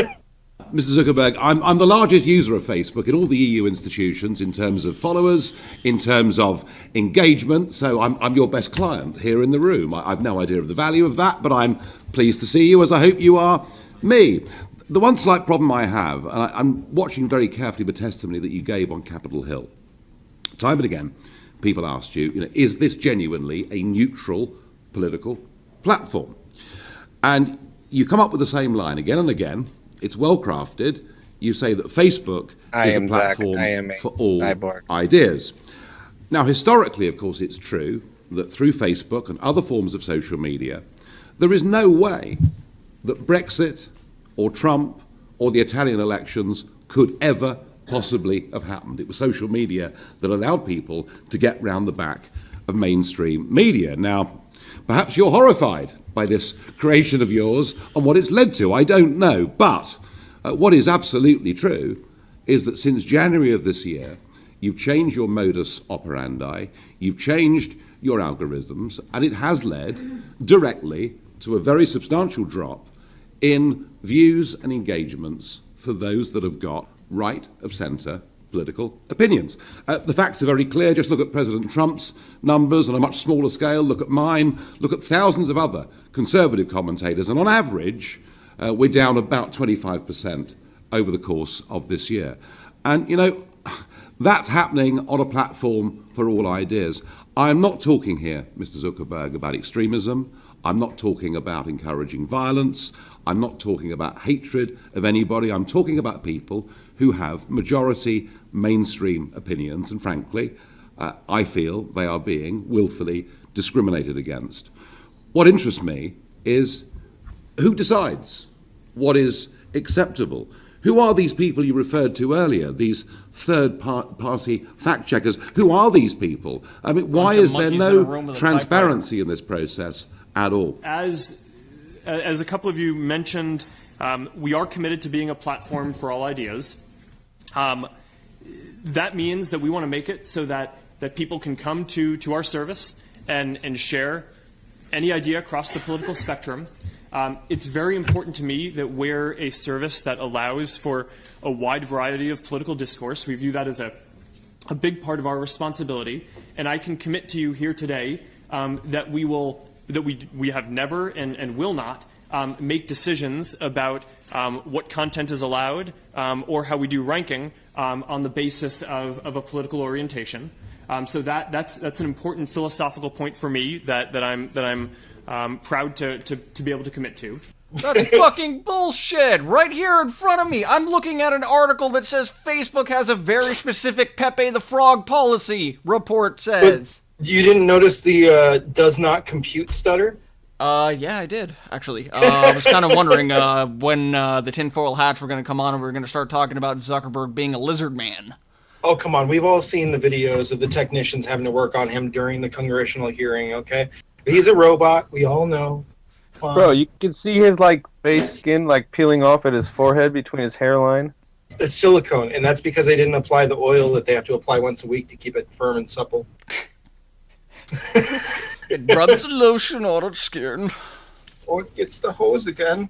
Mr. Zuckerberg, I'm the largest user of Facebook in all the EU institutions in terms of followers, in terms of engagement, so I'm your best client here in the room. I've no idea of the value of that, but I'm pleased to see you, as I hope you are me. The one slight problem I have, and I'm watching very carefully the testimony that you gave on Capitol Hill. Time and again, people asked you, is this genuinely a neutral political platform? And you come up with the same line again and again. It's well crafted. You say that Facebook is a platform for all ideas. Now, historically, of course, it's true that through Facebook and other forms of social media, there is no way that Brexit or Trump or the Italian elections could ever possibly have happened. It was social media that allowed people to get round the back of mainstream media. Now, perhaps you're horrified by this creation of yours and what it's led to. I don't know. But what is absolutely true is that since January of this year, you've changed your modus operandi, you've changed your algorithms, and it has led directly to a very substantial drop in views and engagements for those that have got right of centre political opinions. The facts are very clear. Just look at President Trump's numbers on a much smaller scale. Look at mine. Look at thousands of other conservative commentators. And on average, we're down about 25% over the course of this year. And, that's happening on a platform for all ideas. I'm not talking here, Mr. Zuckerberg, about extremism. I'm not talking about encouraging violence. I'm not talking about hatred of anybody. I'm talking about people who have majority mainstream opinions, and frankly, I feel they are being willfully discriminated against. What interests me is who decides what is acceptable? Who are these people you referred to earlier, these third-party fact-checkers? Who are these people? I mean, why is there no transparency in this process at all? As a couple of you mentioned, we are committed to being a platform for all ideas. That means that we want to make it so that people can come to our service and share any idea across the political spectrum. It's very important to me that we're a service that allows for a wide variety of political discourse. We view that as a big part of our responsibility, and I can commit to you here today that we have never and will not make decisions about what content is allowed or how we do ranking on the basis of a political orientation. So that's an important philosophical point for me that I'm proud to be able to commit to. That's fucking bullshit! Right here in front of me, I'm looking at an article that says Facebook has a very specific Pepe the Frog policy, report says. But you didn't notice the does not compute stutter? Yeah, I did, actually. I was kind of wondering when the tinfoil hats were going to come on and we were going to start talking about Zuckerberg being a lizard man. Oh, come on. We've all seen the videos of the technicians having to work on him during the congressional hearing, okay? But he's a robot. We all know. Bro, you can see his face skin peeling off at his forehead between his hairline. It's silicone, and that's because they didn't apply the oil that they have to apply once a week to keep it firm and supple. It rubs the lotion on its skin. Or it gets the hose again.